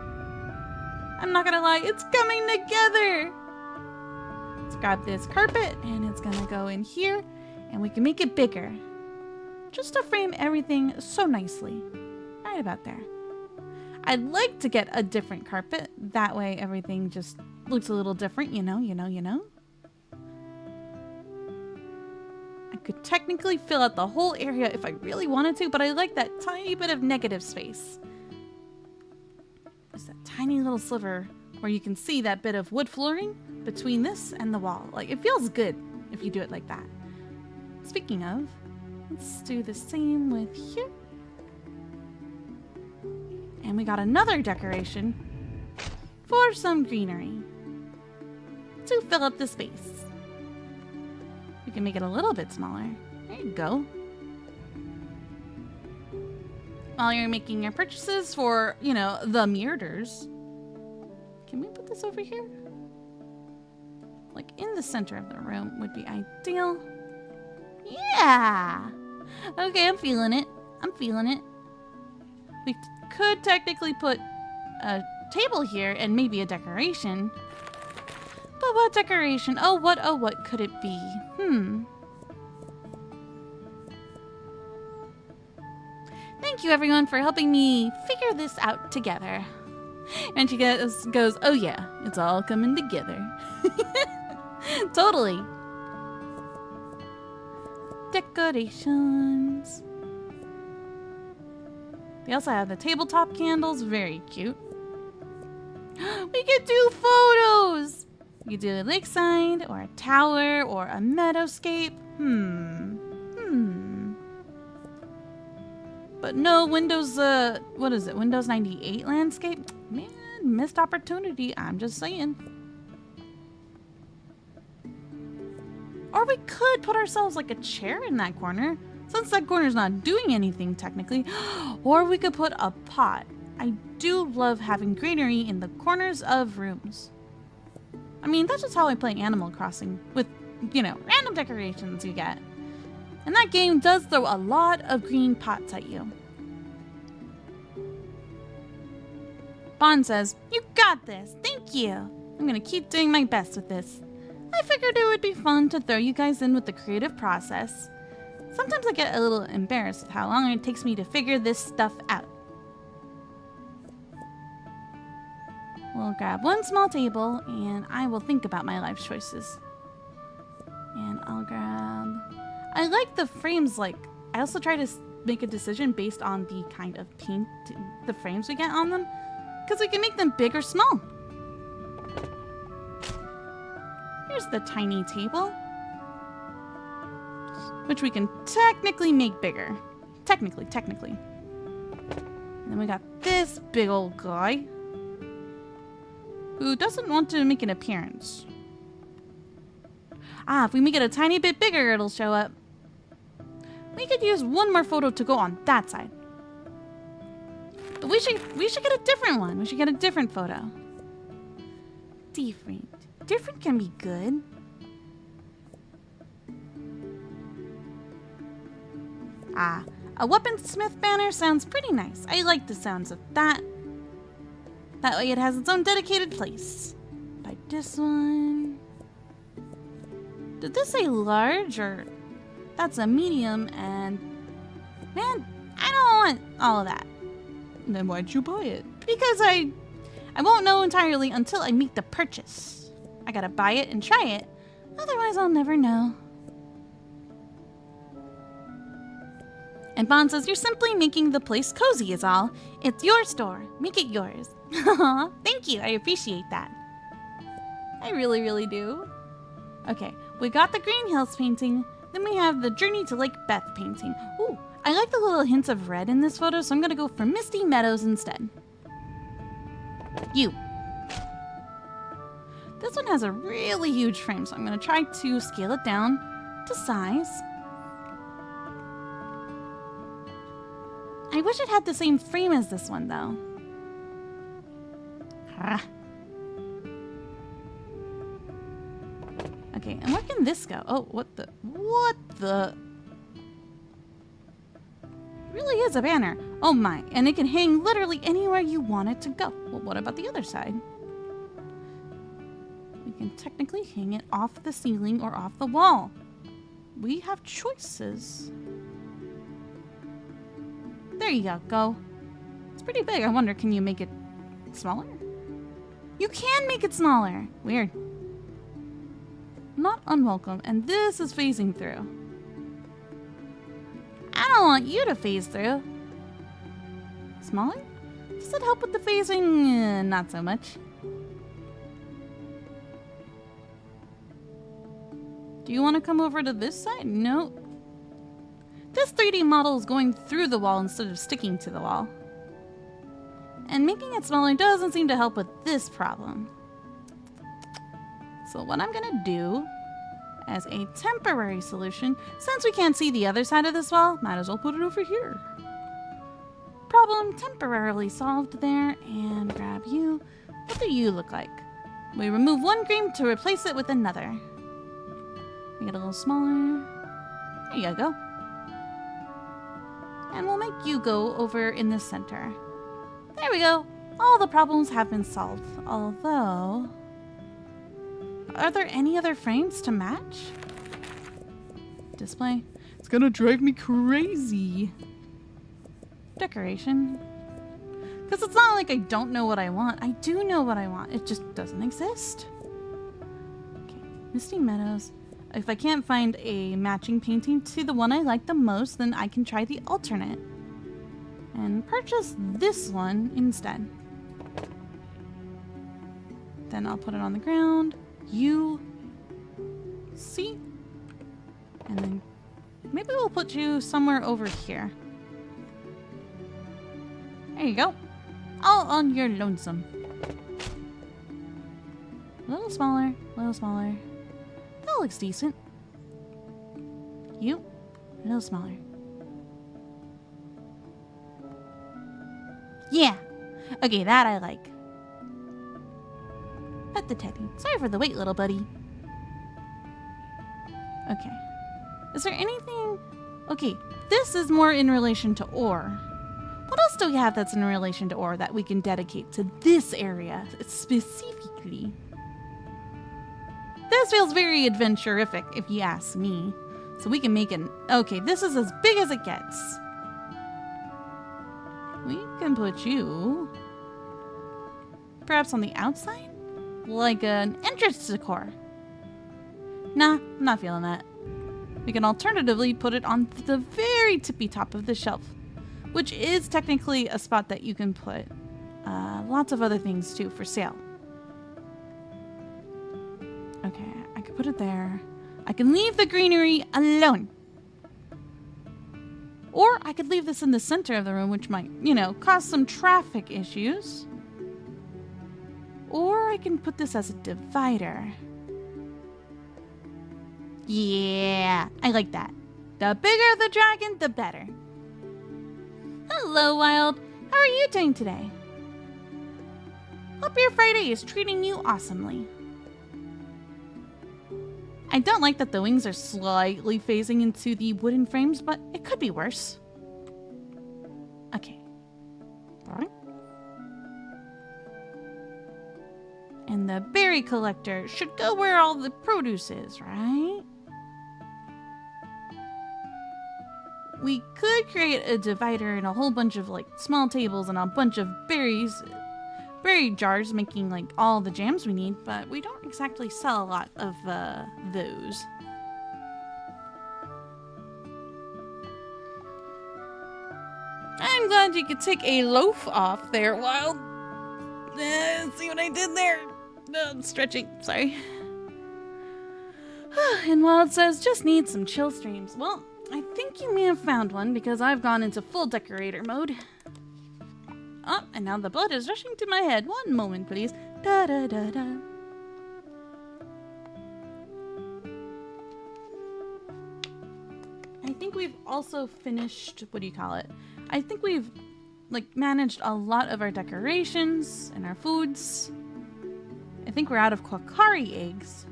I'm not gonna lie, it's coming together. Let's grab this carpet and it's gonna go in here and we can make it bigger. Just to frame everything so nicely. Right about there. I'd like to get a different carpet. That way everything just looks a little different, you know. I could technically fill out the whole area if I really wanted to, but I like that tiny bit of negative space. There's that tiny little sliver where you can see that bit of wood flooring between this and the wall. Like, it feels good if you do it like that. Speaking of, let's do the same with here. And we got another decoration for some greenery to fill up the space. We can make it a little bit smaller. There you go. While you're making your purchases for, you know, the Murders. Can we put this over here? Like in the center of the room would be ideal. Yeah! Okay, I'm feeling it. We could technically put a table here and maybe a decoration. But what decoration? Oh, what could it be? Thank you, everyone, for helping me figure this out together. And she goes, oh yeah, it's all coming together. Totally. Decorations. They also have the tabletop candles, very cute. We could do photos! You could do a lakeside, or a tower, or a meadowscape. But no Windows, what is it? Windows 98 landscape? Man, missed opportunity, I'm just saying. Or we could put ourselves like a chair in that corner, since that corner's not doing anything technically. Or we could put a pot. I do love having greenery in the corners of rooms. I mean, that's just how I play Animal Crossing, with, you know, random decorations you get. And that game does throw a lot of green pots at you. Bond says, "You got this. Thank you. I'm gonna keep doing my best with this. I figured it would be fun to throw you guys in with the creative process. Sometimes I get a little embarrassed with how long it takes me to figure this stuff out." We'll grab one small table and I will think about my life choices. And I'll grab... I like the frames, like, I also try to make a decision based on the kind of paint, the frames we get on them, because we can make them big or small. Here's the tiny table, which we can technically make bigger. Technically. And then we got this big old guy who doesn't want to make an appearance. Ah, if we make it a tiny bit bigger, it'll show up. We could use one more photo to go on that side. But we should get a different one. We should get a different photo. Different can be good. Ah, a weaponsmith banner sounds pretty nice. I like the sounds of that. That way it has its own dedicated place. Buy this one. Did this say large or... That's a medium and... Man, I don't want all of that. Then why'd you buy it? Because I won't know entirely until I make the purchase. I gotta buy it and try it. Otherwise I'll never know. And Bond says, "You're simply making the place cozy is all. It's your store. Make it yours." Thank you. I appreciate that. I really, really do. Okay, we got the Green Hills painting. Then we have the Journey to Lake Beth painting. Ooh, I like the little hints of red in this photo, so I'm gonna go for Misty Meadows instead. You. This one has a really huge frame, so I'm gonna try to scale it down to size. I wish it had the same frame as this one, though. Ah. Okay, and where can this go? Oh, what the? It really is a banner. Oh my, and it can hang literally anywhere you want it to go. Well, what about the other side? We can technically hang it off the ceiling or off the wall. We have choices. There you go. It's pretty big. I wonder, can you make it smaller? You can make it smaller. Weird. Not unwelcome. And this is phasing through. I don't want you to phase through. Smaller? Does it help with the phasing? Not so much. Do you want to come over to this side? No. This 3D model is going through the wall instead of sticking to the wall. And making it smaller doesn't seem to help with this problem. So what I'm gonna do as a temporary solution, since we can't see the other side of this wall, might as well put it over here. Problem temporarily solved there, and grab you. What do you look like? We remove one green to replace it with another. Make it a little smaller. There you go. And we'll make you go over in the center. There we go. All the problems have been solved. Although, are there any other frames to match? Display. It's gonna drive me crazy. Decoration. Because it's not like I don't know what I want. I do know what I want. It just doesn't exist. Okay, Misty Meadows. If I can't find a matching painting to the one I like the most, then I can try the alternate. And purchase this one instead. Then I'll put it on the ground. You see? And then maybe we'll put you somewhere over here. There you go. All on your lonesome. A little smaller, a little smaller. That looks decent. you. A little smaller. Yeah. Okay, that I like. Pet the teddy. Sorry for the wait, little buddy. Okay. Is there anything... Okay, this is more in relation to ore. What else do we have that's in relation to ore that we can dedicate to this area specifically? This feels very adventurific, if you ask me. So we can make an... Okay, this is as big as it gets. We can put you... perhaps on the outside? Like an entrance decor. Nah, I'm not feeling that. We can alternatively put it on the very tippy top of the shelf, which is technically a spot that you can put lots of other things too for sale. Okay, I could put it there. I can leave the greenery alone. Or I could leave this in the center of the room, which might, you know, cause some traffic issues. Or I can put this as a divider. Yeah, I like that. The bigger the dragon, the better. Hello, Wild. How are you doing today? Hope your Friday is treating you awesomely. I don't like that the wings are slightly phasing into the wooden frames, but it could be worse. Okay. And the berry collector should go where all the produce is, right? We could create a divider and a whole bunch of like small tables and a bunch of berry jars making like all the jams we need, but we don't exactly sell a lot of those. I'm glad you could take a loaf off there, Wild. See what I did there? I'm stretching, sorry. And Wild says, just need some chill streams. Well, I think you may have found one because I've gone into full decorator mode. Oh, and now the blood is rushing to my head. One moment, please. Da da da da. I think we've also finished, what do you call it? I think we've like managed a lot of our decorations and our foods. I think we're out of Quakari eggs.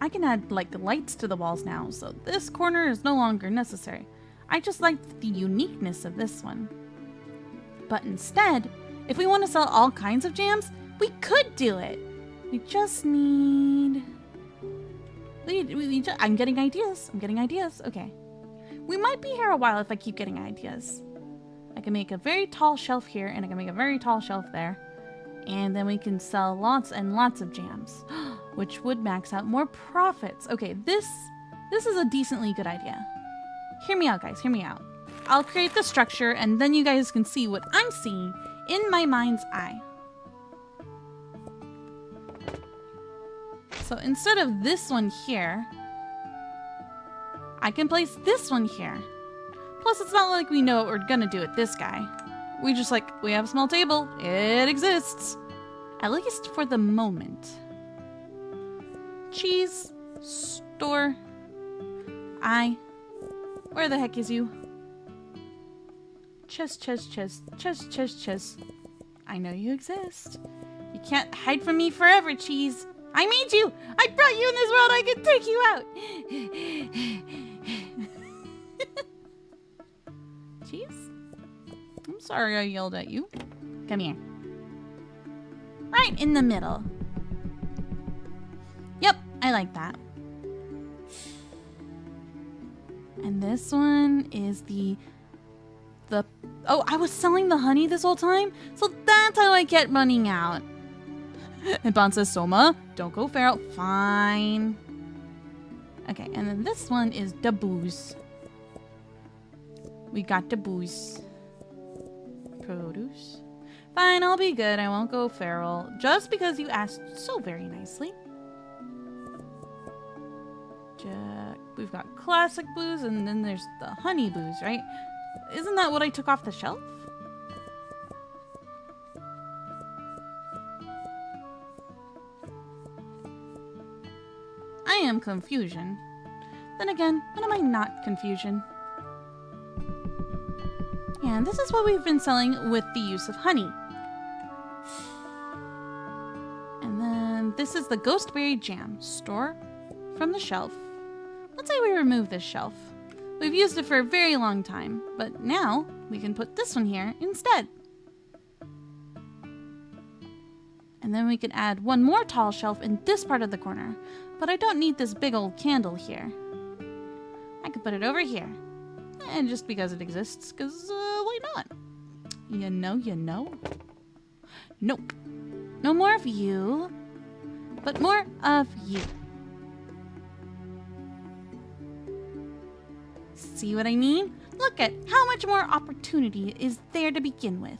I can add like lights to the walls now, so this corner is no longer necessary. I just liked the uniqueness of this one. But instead, if we want to sell all kinds of jams, we could do it. We just need... I'm getting ideas. Okay. We might be here a while if I keep getting ideas. I can make a very tall shelf here, and I can make a very tall shelf there. And then we can sell lots and lots of jams, which would max out more profits. Okay, this is a decently good idea. Hear me out, guys. Hear me out. I'll create the structure, and then you guys can see what I'm seeing in my mind's eye. So instead of this one here, I can place this one here. Plus, it's not like we know what we're gonna do with this guy. We just we have a small table. It exists. At least for the moment. Cheese. Store. Where the heck is you? Chest. I know you exist. You can't hide from me forever, Cheese. I made you! I brought you in this world! I can take you out! Cheese? I'm sorry I yelled at you. Come here. Right in the middle. Yep, I like that. And this one is the... Oh, I was selling the honey this whole time? So that's how I kept running out. And Bon says, Sohma, don't go feral. Fine. Okay, and then this one is the booze. We got the booze. Produce. Fine, I'll be good. I won't go feral. Just because you asked so very nicely. We've got classic booze, and then there's the honey booze, right? Isn't that what I took off the shelf? I am confusion. Then again, when am I not confusion? And this is what we've been selling with the use of honey. And then this is the Ghostberry Jam. Store from the shelf. Let's say we remove this shelf. We've used it for a very long time, but now we can put this one here instead. And then we can add one more tall shelf in this part of the corner, but I don't need this big old candle here. I could put it over here. And just because it exists, because why not? You know. Nope. No more of you, but more of you. See what I mean? Look at how much more opportunity is there to begin with.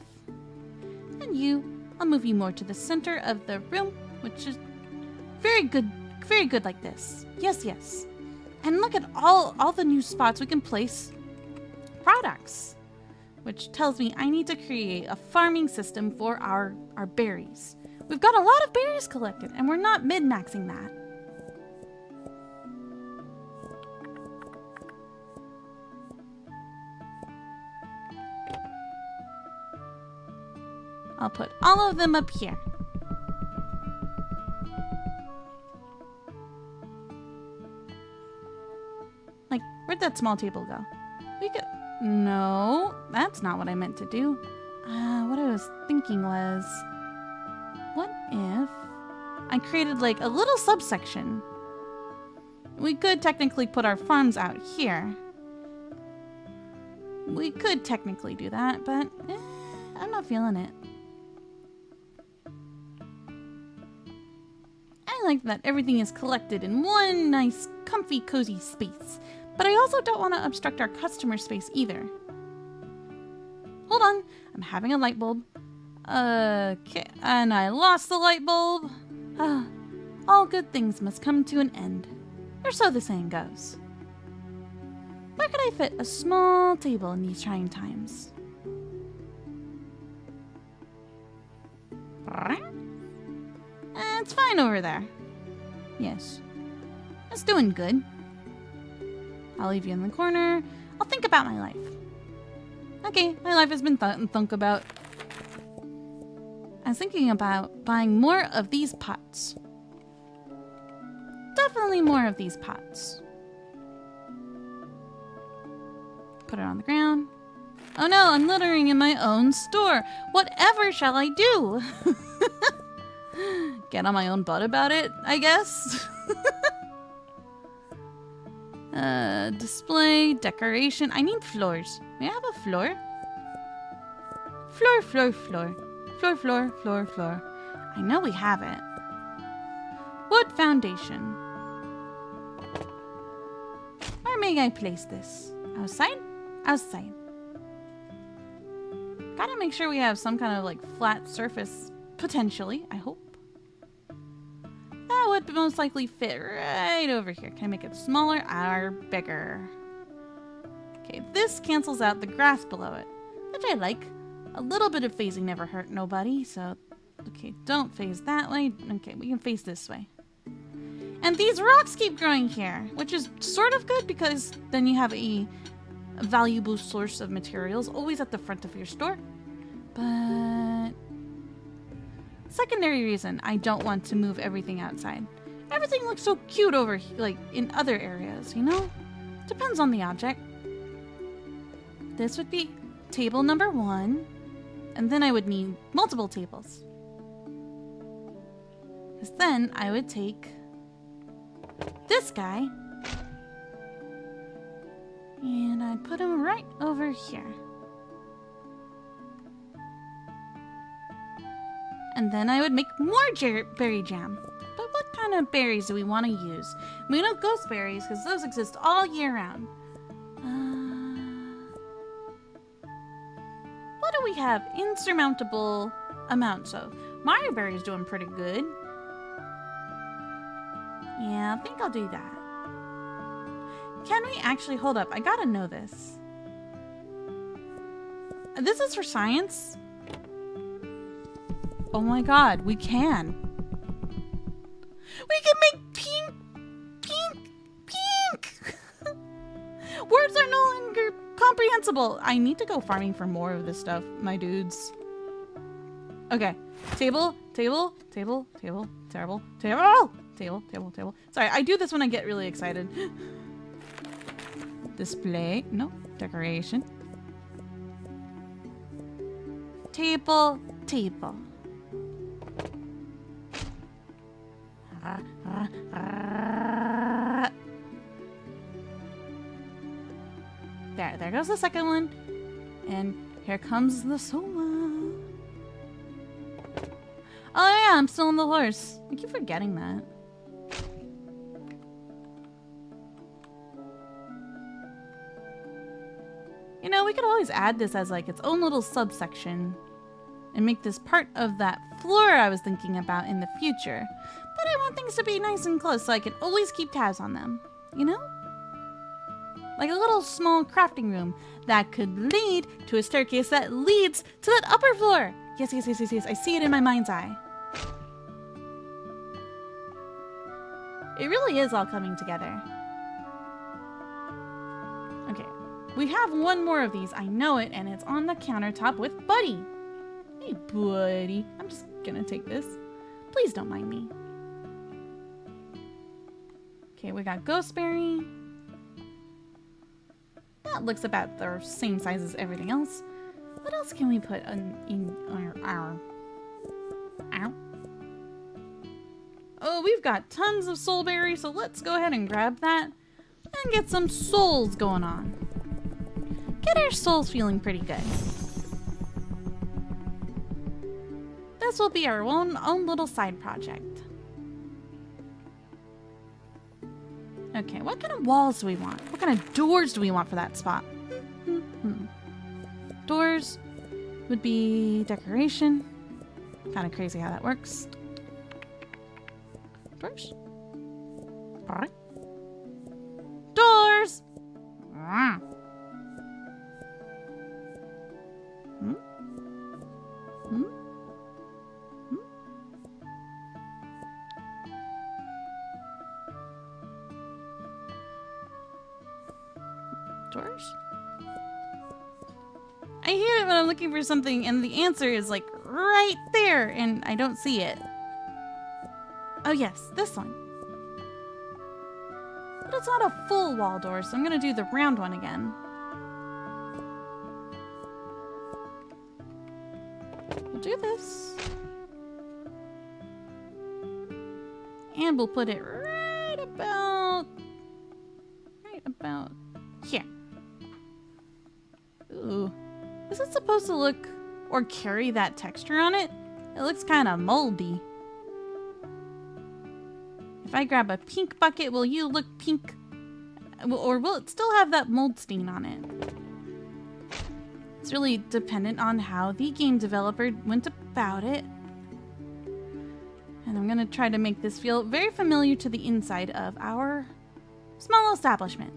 And you, I'll move you more to the center of the room, which is very good like this. Yes. And look at all the new spots we can place products, which tells me I need to create a farming system for our berries. We've got a lot of berries collected, and we're not min-maxing that. I'll put all of them up here. Like, where'd that small table go? We could... No, that's not what I meant to do. What I was thinking was... What if I created, like, a little subsection? We could technically put our farms out here. We could technically do that, but I'm not feeling it. I like that everything is collected in one nice, comfy, cozy space. But I also don't want to obstruct our customer space either. Hold on, I'm having a light bulb. Okay, and I lost the light bulb. All good things must come to an end. Or so the saying goes. Where could I fit a small table in these trying times? It's fine over there. Yes. It's doing good. I'll leave you in the corner. I'll think about my life. Okay, my life has been thunk about. I was thinking about buying more of these pots. Definitely more of these pots. Put it on the ground. Oh no, I'm littering in my own store. Whatever shall I do? Get on my own butt about it, I guess. Display, decoration. I need floors. May I have a floor? Floor. Floor. I know we have it. Wood foundation. Where may I place this? Outside? Outside. Gotta make sure we have some kind of like flat surface, potentially, I hope. That would most likely fit right over here. Can I make it smaller or bigger? Okay, this cancels out the grass below it, which I like. A little bit of phasing never hurt nobody, so... Okay, don't phase that way. Okay, we can phase this way. And these rocks keep growing here, which is sort of good because then you have a valuable source of materials always at the front of your store. But... secondary reason, I don't want to move everything outside. Everything looks so cute over here, like in other areas, you know? Depends on the object. This would be table number 1, and then I would need multiple tables. Because then I would take this guy and I'd put him right over here. And then I would make more berry jam. But what kind of berries do we want to use? We know ghost berries because those exist all year round. What do we have? Insurmountable amounts of. Mario berry's doing pretty good. Yeah, I think I'll do that. Can we actually, hold up, I gotta know this. This is for science? Oh my god, we can. We can make incomprehensible. I need to go farming for more of this stuff, my dudes. Okay. Table, table, table, table, table, table, table, table, table. Sorry, I do this when I get really excited. Display. No. Decoration. Table, table. There goes the second one. And here comes the Sohma. Oh yeah, I'm still on the horse. I keep forgetting that. You know, we could always add this as like its own little subsection and make this part of that floor I was thinking about in the future. But I want things to be nice and close so I can always keep tabs on them, you know? Like a little small crafting room that could lead to a staircase that leads to that upper floor. Yes, yes, yes, yes, yes. I see it in my mind's eye. It really is all coming together. Okay, we have one more of these. I know it, and it's on the countertop with Buddy. Hey, Buddy. I'm just gonna take this. Please don't mind me. Okay, we got Ghostberry. That looks about the same size as everything else. What else can we put in our... Ow. Oh, we've got tons of soulberry, so let's go ahead and grab that and get some souls going on. Get our souls feeling pretty good. This will be our own little side project. Okay, what kind of walls do we want? What kind of doors do we want for that spot? Doors would be decoration. Kind of crazy how that works. Doors. Alright. Doors! Doors? I hear it when I'm looking for something and the answer is like right there and I don't see it. Oh yes, this one. But it's not a full wall door, so I'm gonna do the round one again. We'll do this. And we'll put it right about here. Ooh. Is it supposed to look or carry that texture on it? It looks kind of moldy. If I grab a pink bucket, will you look pink? Or will it still have that mold stain on it? It's really dependent on how the game developer went about it. And I'm gonna try to make this feel very familiar to the inside of our small establishment.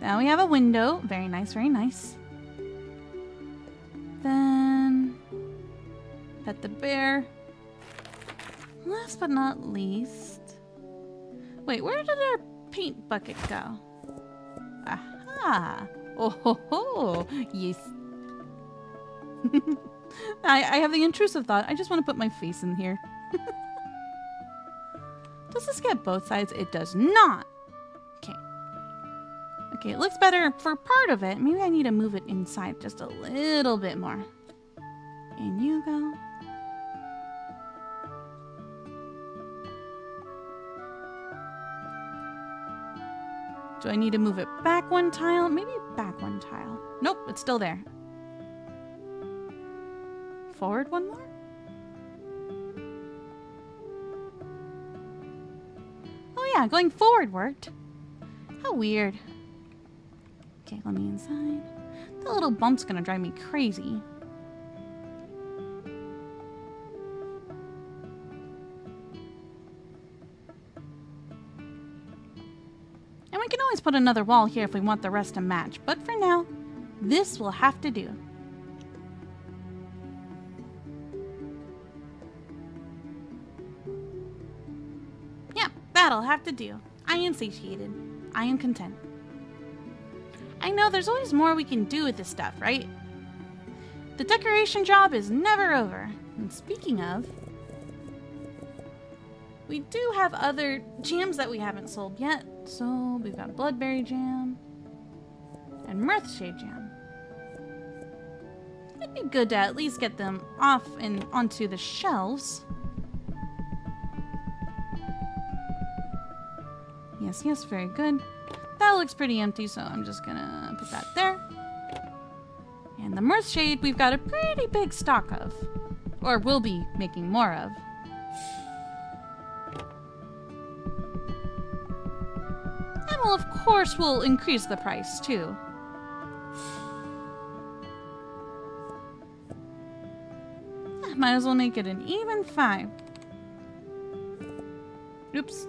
Now we have a window. Very nice, very nice. Then pet the bear. Last but not least. Wait, where did our paint bucket go? Aha! Oh ho ho! Yes. I have the intrusive thought. I just want to put my face in here. Does this get both sides? It does not. Okay. Okay, it looks better for part of it. Maybe I need to move it inside just a little bit more. In you go. Do I need to move it back one tile? Maybe back one tile. Nope, it's still there. Forward one more? Oh yeah, going forward worked. How weird. Okay, let me inside. That little bump's gonna drive me crazy. And we can always put another wall here if we want the rest to match. But for now, this will have to do. Yep, that'll have to do. I am satiated. I am content. I know there's always more we can do with this stuff, right? The decoration job is never over. And speaking of, we do have other jams that we haven't sold yet. So we've got Bloodberry Jam and Mirthshade Jam. It'd be good to at least get them off and onto the shelves. Yes, yes, very good. That looks pretty empty, so I'm just gonna put that there. And the Mirthshade, we've got a pretty big stock of. Or will be making more of. And well, of course, we'll increase the price, too. Might as well make it an even 5. Oops.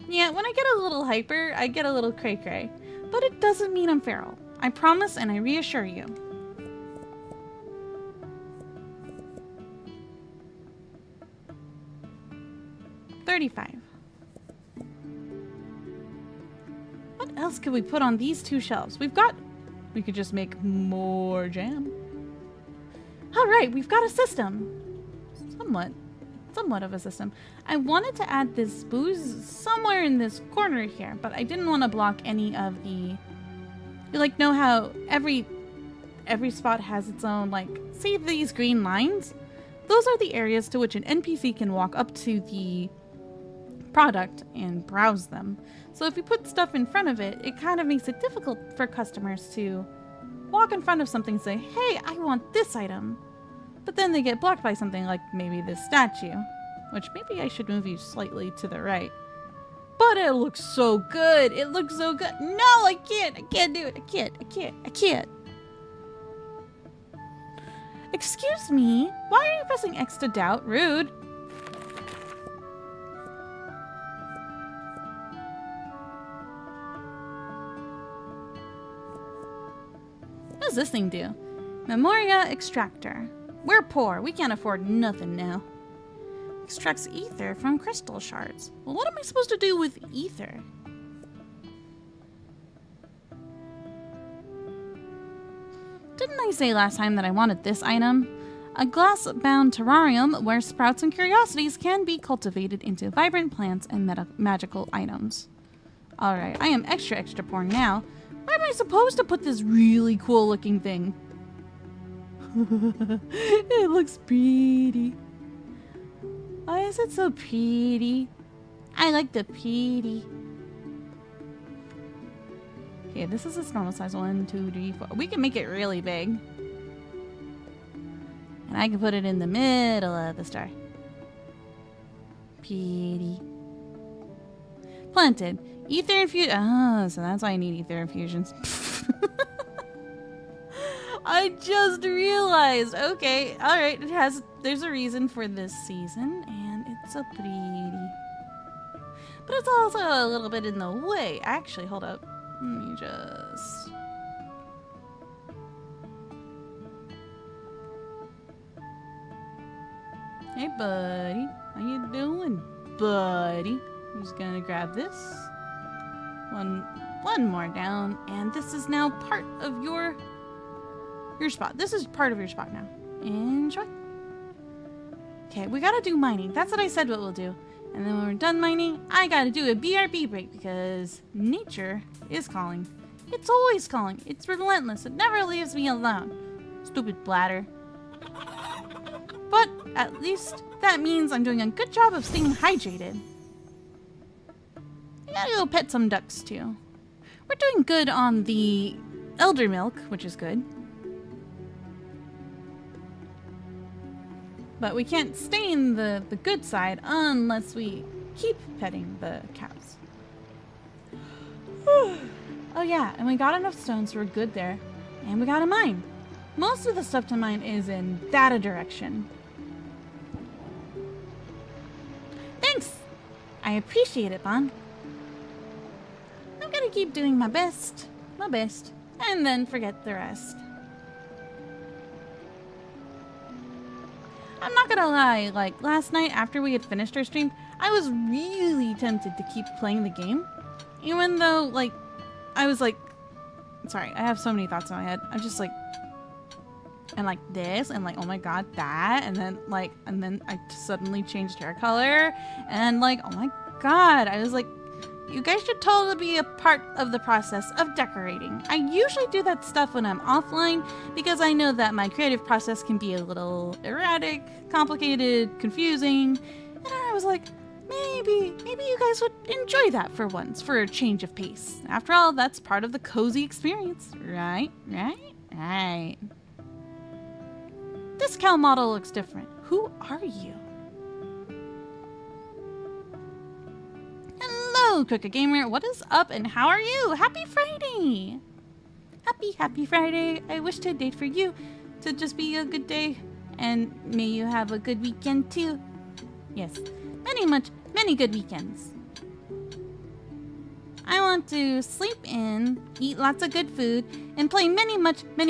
Yeah, when I get a little hyper, I get a little cray-cray. But it doesn't mean I'm feral. I promise and I reassure you. $35. What else could we put on these two shelves? We could just make more jam. Alright, we've got a system. Somewhat of a system. I wanted to add this booze somewhere in this corner here, but I didn't want to block any of the... You like know how every spot has its own, like, see these green lines? Those are the areas to which an NPC can walk up to the product and browse them. So if you put stuff in front of it, it kind of makes it difficult for customers to walk in front of something and say, hey, I want this item. But then they get blocked by something like maybe this statue, which maybe I should move you slightly to the right. But it looks so good. It looks so good. No, I can't do it. I can't. Excuse me. Why are you pressing X to doubt? Rude. What does this thing do? Memoria Extractor. We're poor. We can't afford nothing now. Extracts ether from crystal shards. Well, what am I supposed to do with ether? Didn't I say last time that I wanted this item? A glass-bound terrarium where sprouts and curiosities can be cultivated into vibrant plants and magical items. Alright, I am extra poor now. Where am I supposed to put this really cool looking thing? It looks pretty. Why is it so pretty? I like the pretty. Okay, this is a normal size. 1, 2, 3, 4. We can make it really big. And I can put it in the middle of the star. Pretty. Planted. Ether infusion. Oh, so that's why I need ether infusions. I just realized. Okay, alright. There's a reason for this season, and it's so pretty. But it's also a little bit in the way. Actually, hold up. Let me just... Hey, buddy. How you doing, buddy? I'm just gonna grab this. One more down, and this is now part of your spot. This is part of your spot now. Enjoy. Okay, we gotta do mining. That's what I said what we'll do. And then when we're done mining, I gotta do a BRB break because nature is calling. It's always calling. It's relentless. It never leaves me alone. Stupid bladder. But at least that means I'm doing a good job of staying hydrated. I gotta go pet some ducks too. We're doing good on the elder milk, which is good. But we can't stain the good side unless we keep petting the cows. Oh yeah, and we got enough stones, so we're good there. And we got a mine. Most of the stuff to mine is in that direction. Thanks! I appreciate it, Bon. I'm gonna keep doing my best, and then forget the rest. I'm not gonna lie, like last night after we had finished our stream, I was really tempted to keep playing the game. Even though, like, I was like, sorry, I have so many thoughts in my head. I'm just like, and like this, and like, oh my god, that, and then I suddenly changed hair color, and like, oh my god, I was like, you guys should totally be a part of the process of decorating. I usually do that stuff when I'm offline because I know that my creative process can be a little erratic, complicated, confusing, and I was like, maybe you guys would enjoy that for once, for a change of pace. After all, that's part of the cozy experience, right? This cow model looks different. Who are you? Hello, Crooked Gamer. What is up and how are you? Happy Friday! Happy Friday. I wish today for you to just be a good day, and may you have a good weekend too. Yes, many good weekends. I want to sleep in, eat lots of good food, and play many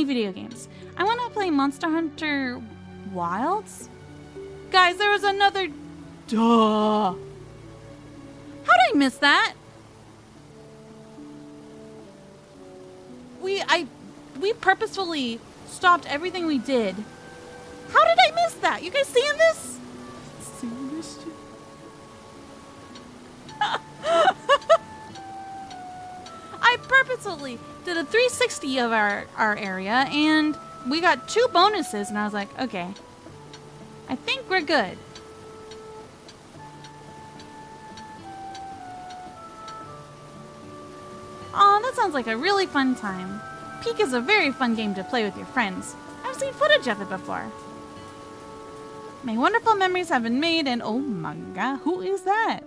video games. I want to play Monster Hunter Wilds. Guys, there was another... Duh! How did I miss that? We purposefully stopped everything we did. How did I miss that? You guys seeing this? Seeing this shit? I purposefully did a 360 of our area, and we got 2 bonuses, and I was like, okay, I think we're good. Aw, that sounds like a really fun time. Peak is a very fun game to play with your friends. I've seen footage of it before. My wonderful memories have been made, and oh my god, who is that?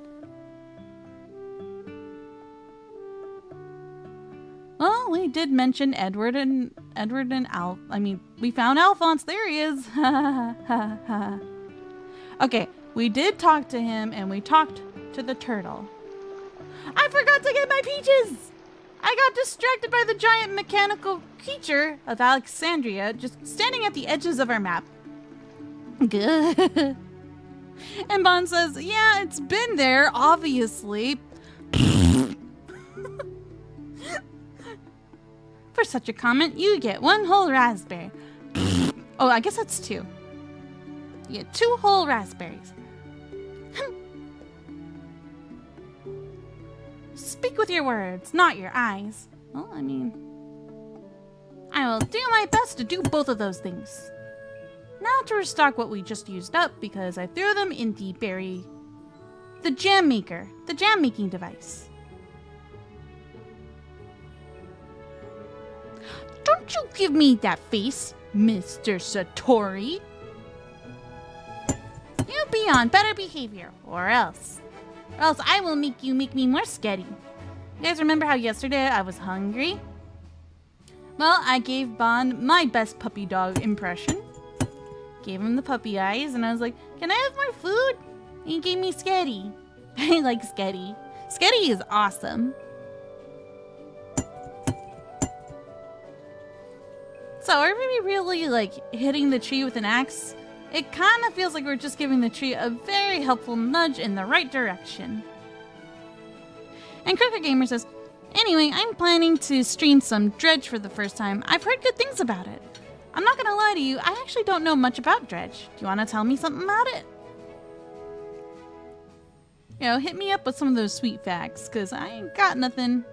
Well, we did mention Edward and Al. I mean, we found Alphonse. There he is. Okay, we did talk to him, and we talked to the turtle. I forgot to get my peaches! I got distracted by the giant mechanical creature of Alexandria just standing at the edges of our map. Good. And Bond says, yeah, it's been there, obviously. For such a comment, you get 1 whole raspberry. Oh, I guess that's 2. You get 2 whole raspberries. Speak with your words, not your eyes. Well, I mean, I will do my best to do both of those things. Now to restock what we just used up, because I threw them in the jam maker, the jam making device. Don't you give me that face, Mr. Satori. You be on better behavior, or else I will make me more sketty. You guys remember how yesterday I was hungry? Well, I gave Bond my best puppy dog impression. Gave him the puppy eyes, and I was like, can I have more food? And he gave me sketty. I like sketty. Sketty is awesome. So are we really like hitting the tree with an axe? It kind of feels like we're just giving the tree a very helpful nudge in the right direction. And Crooked Gamer says, anyway, I'm planning to stream some Dredge for the first time. I've heard good things about it. I'm not gonna lie to you, I actually don't know much about Dredge. Do you want to tell me something about it? You know, hit me up with some of those sweet facts, because I ain't got nothing.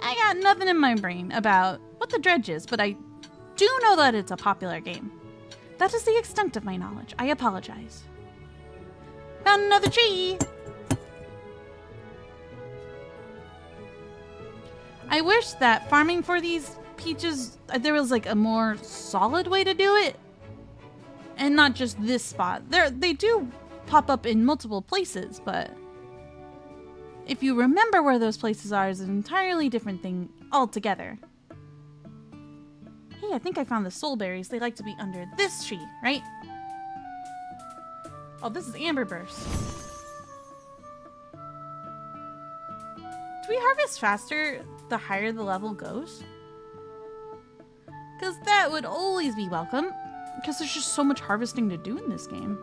I got nothing in my brain about what the Dredge is, but I do know that it's a popular game. That is the extent of my knowledge. I apologize. Found another tree! I wish that farming for these peaches, there was like a more solid way to do it. And not just this spot. They do pop up in multiple places, but if you remember where those places are, is an entirely different thing altogether. Hey, I think I found the soul berries. They like to be under this tree, right? Oh, this is Amber Burst. Do we harvest faster the higher the level goes? Because that would always be welcome. because there's just so much harvesting to do in this game.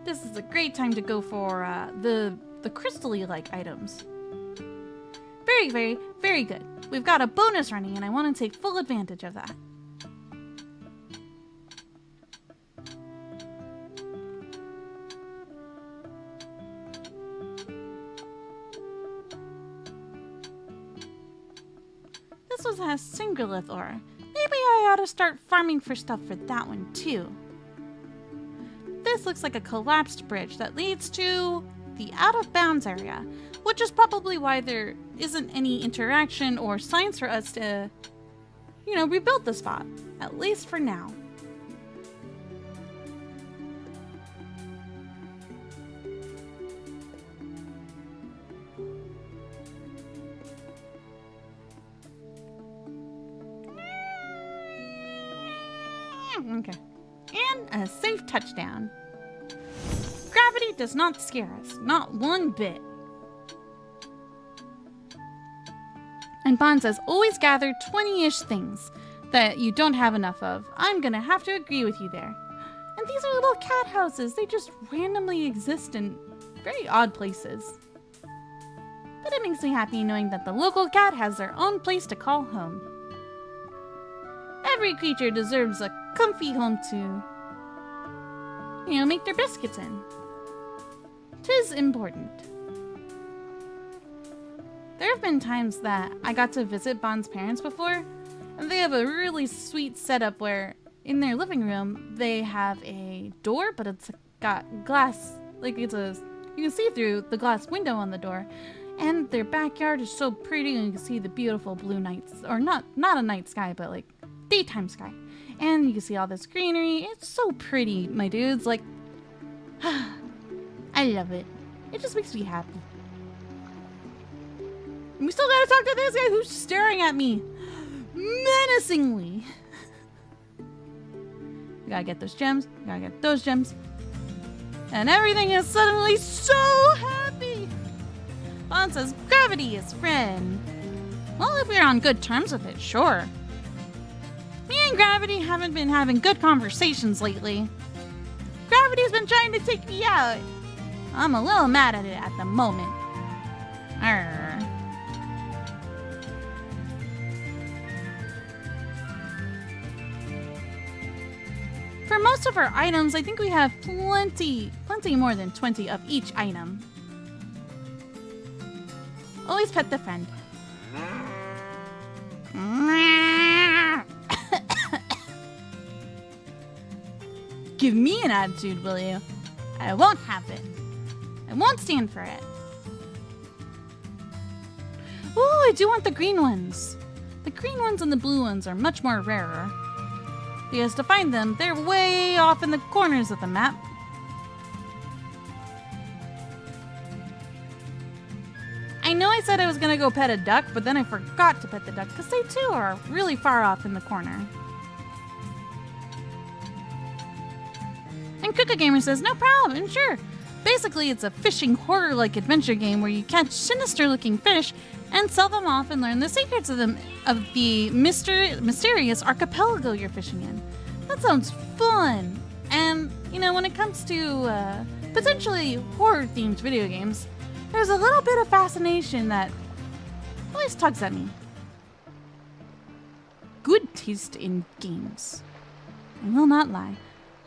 This is a great time to go for the crystally-like items. Very, very, very good. We've got a bonus running, and I want to take full advantage of that. This was a Singlith ore. Maybe I ought to start farming for stuff for that one too. This looks like a collapsed bridge that leads to the out of bounds area, which is probably why there isn't any interaction or signs for us to, you know, rebuild the spot, at least for now. Okay. And a safe touchdown. Gravity does not scare us, not one bit. And Bond says, always gather 20-ish things that you don't have enough of. I'm gonna have to agree with you there. And these are little cat houses. They just randomly exist in very odd places. But it makes me happy knowing that the local cat has their own place to call home. Every creature deserves a comfy home to, you know, make their biscuits in. 'Tis important. There have been times that I got to visit Bond's parents before, and they have a really sweet setup where in their living room they have a door, but it's got glass, like you can see through the glass window on the door, and their backyard is so pretty, and you can see the beautiful blue nights, or not a night sky, but like daytime sky. And you can see all this greenery. It's so pretty, my dudes. Like, I love it. It just makes me happy. And we still gotta talk to this guy who's staring at me menacingly. We gotta get those gems. We gotta get those gems. And everything is suddenly so happy. Bond says, gravity is friend. Well, if we're on good terms with it, sure. Me and Gravity haven't been having good conversations lately. Gravity's been trying to take me out. I'm a little mad at it at the moment. Arr. For most of our items, I think we have plenty more than 20 of each item. Always pet the friend. Give me an attitude, will you? I won't have it. I won't stand for it. Ooh, I do want the green ones. The green ones and the blue ones are much more rarer. Because to find them, they're way off in the corners of the map. I know I said I was gonna go pet a duck, but then I forgot to pet the duck because they too are really far off in the corner. And Kuka Gamer says, no problem, sure. Basically, it's a fishing horror-like adventure game where you catch sinister-looking fish and sell them off and learn the secrets of the mysterious archipelago you're fishing in. That sounds fun. And, you know, when it comes to potentially horror-themed video games, there's a little bit of fascination that always tugs at me. Good taste in games. I will not lie.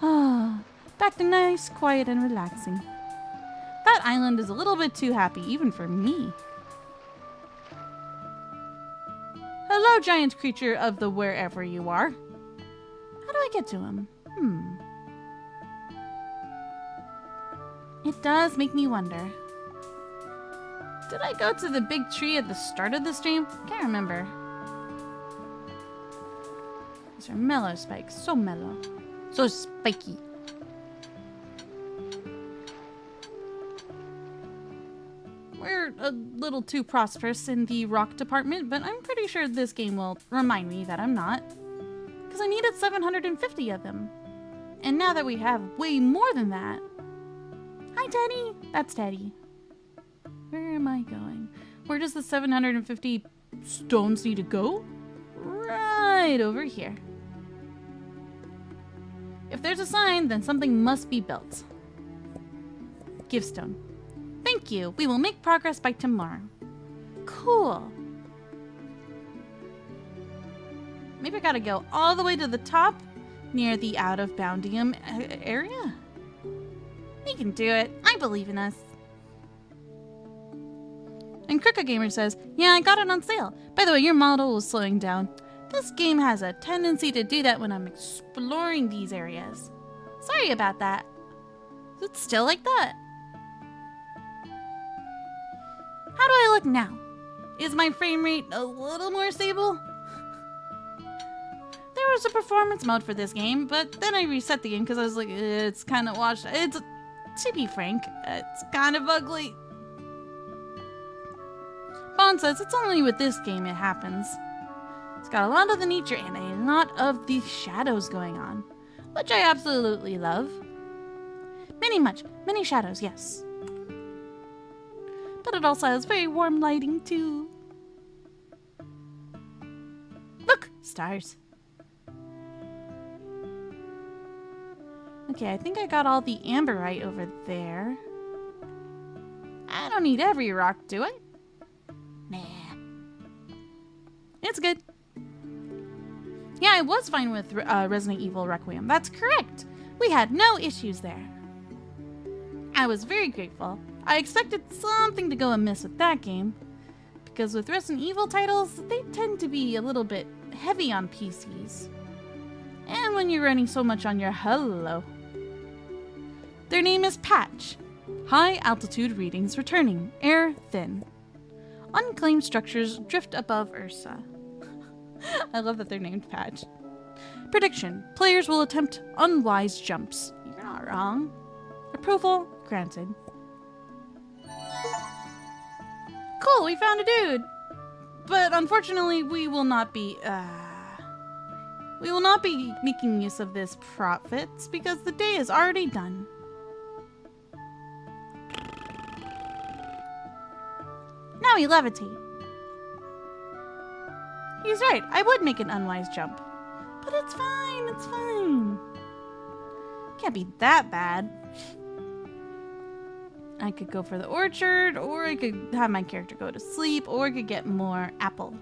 Ah. Back to nice, quiet, and relaxing. That island is a little bit too happy, even for me. Hello, giant creature of the wherever you are. How do I get to him? It does make me wonder. Did I go to the big tree at the start of the stream? Can't remember. These are mellow spikes. So mellow. So spiky. We're a little too prosperous in the rock department, but I'm pretty sure this game will remind me that I'm not. Because I needed 750 of them. And now that we have way more than that... Hi, Teddy! That's Teddy. Where am I going? Where does the 750 stones need to go? Right over here. If there's a sign, then something must be built. Give stone. Thank you. We will make progress by tomorrow. Cool. Maybe I gotta go all the way to the top near the out of boundium area. We can do it. I believe in us. And Crooked Gamer says, yeah, I got it on sale. By the way, your model was slowing down. This game has a tendency to do that when I'm exploring these areas. Sorry about that. Is it still like that? How do I look now? Is my frame rate a little more stable? There was a performance mode for this game, but then I reset the game because I was like, it's kind of washed. To be frank, it's kind of ugly. Bond says it's only with this game it happens. It's got a lot of the nature and a lot of the shadows going on, which I absolutely love. Many shadows, yes. But it also has very warm lighting too. Look, stars. Okay, I think I got all the amberite over there. I don't need every rock, do I? Nah. It's good. Yeah, I was fine with Resident Evil Requiem. That's correct. We had no issues there. I was very grateful. I expected something to go amiss with that game, because with Resident Evil titles, they tend to be a little bit heavy on PCs. And when you're running so much on your Henlo. Their name is Patch. High altitude readings returning. Air thin. Unclaimed structures drift above Ursa. I love that they're named Patch. Prediction. Players will attempt unwise jumps. You're not wrong. Approval granted. Cool, we found a dude. But unfortunately, we will not be making use of this profits because the day is already done. Now we levitate. He's right, I would make an unwise jump. But it's fine, it's fine. Can't be that bad. I could go for the orchard, or I could have my character go to sleep, or I could get more apple.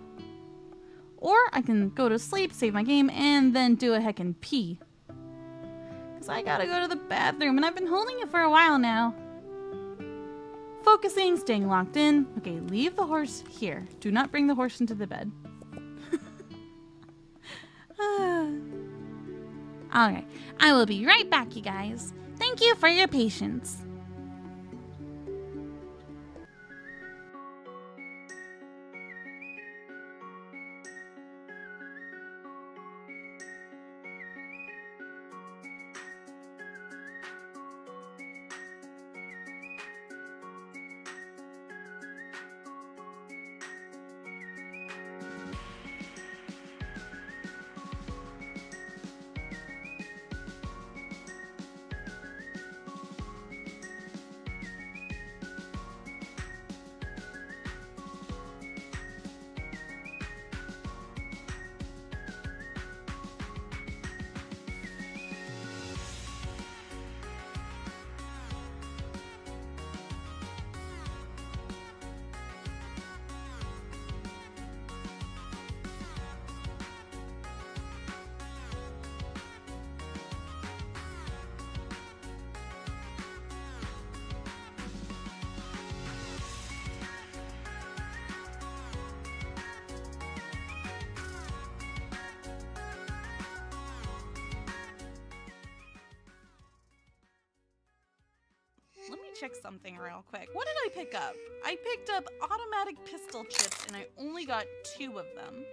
Or I can go to sleep, save my game, and then do a heckin' pee. Because I gotta go to the bathroom, and I've been holding it for a while now. Focusing, staying locked in. Okay, leave the horse here. Do not bring the horse into the bed. Alright, I will be right back, you guys. Thank you for your patience. Let me check something real quick. What did I pick up? I picked up automatic pistol chips and I only got 2 of them.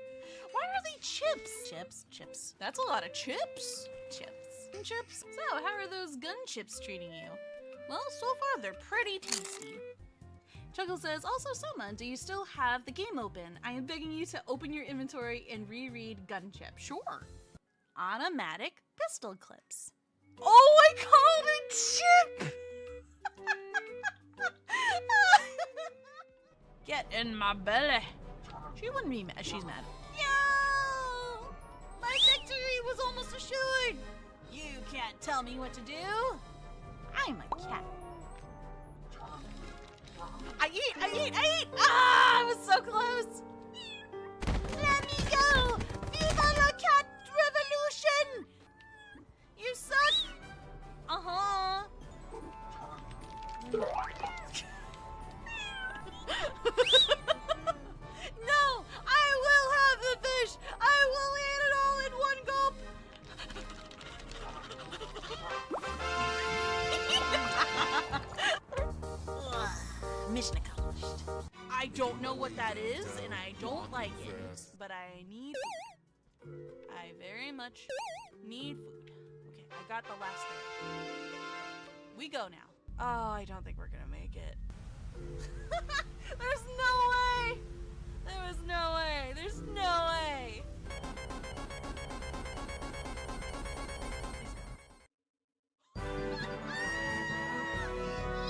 Why are they chips? Chips. That's a lot of chips. Chips. So, how are those gun chips treating you? Well, so far they're pretty tasty. Chuckle says, also Sohma, do you still have the game open? I am begging you to open your inventory and reread gun chip. Sure. Automatic pistol clips. Oh, I called it chip! in my belly. She wouldn't be mad. She's mad. Yo! My victory was almost assured! You can't tell me what to do! I'm a cat. I eat! Ah! I was so close! Let me go! Viva la cat revolution! You suck! Uh-huh. No! I will have the fish! I will eat it all in one gulp! Mission accomplished. I don't know what that is, and I don't like it, but I very much need food. Okay, I got the last thing. We go now. Oh, I don't think we're gonna make it. There's no way! There is no way! There's no way!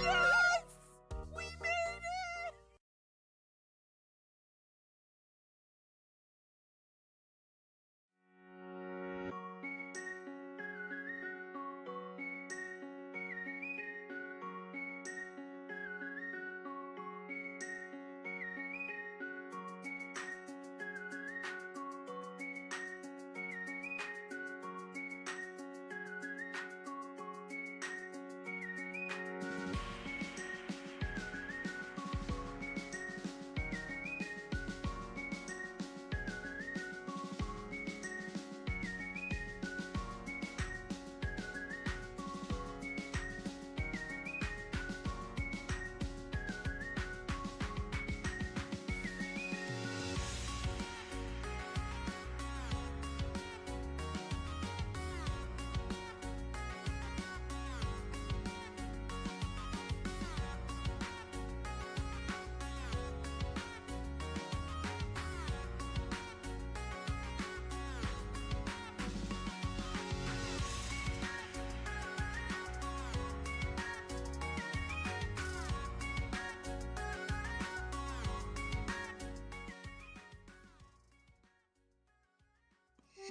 Yes! We made it!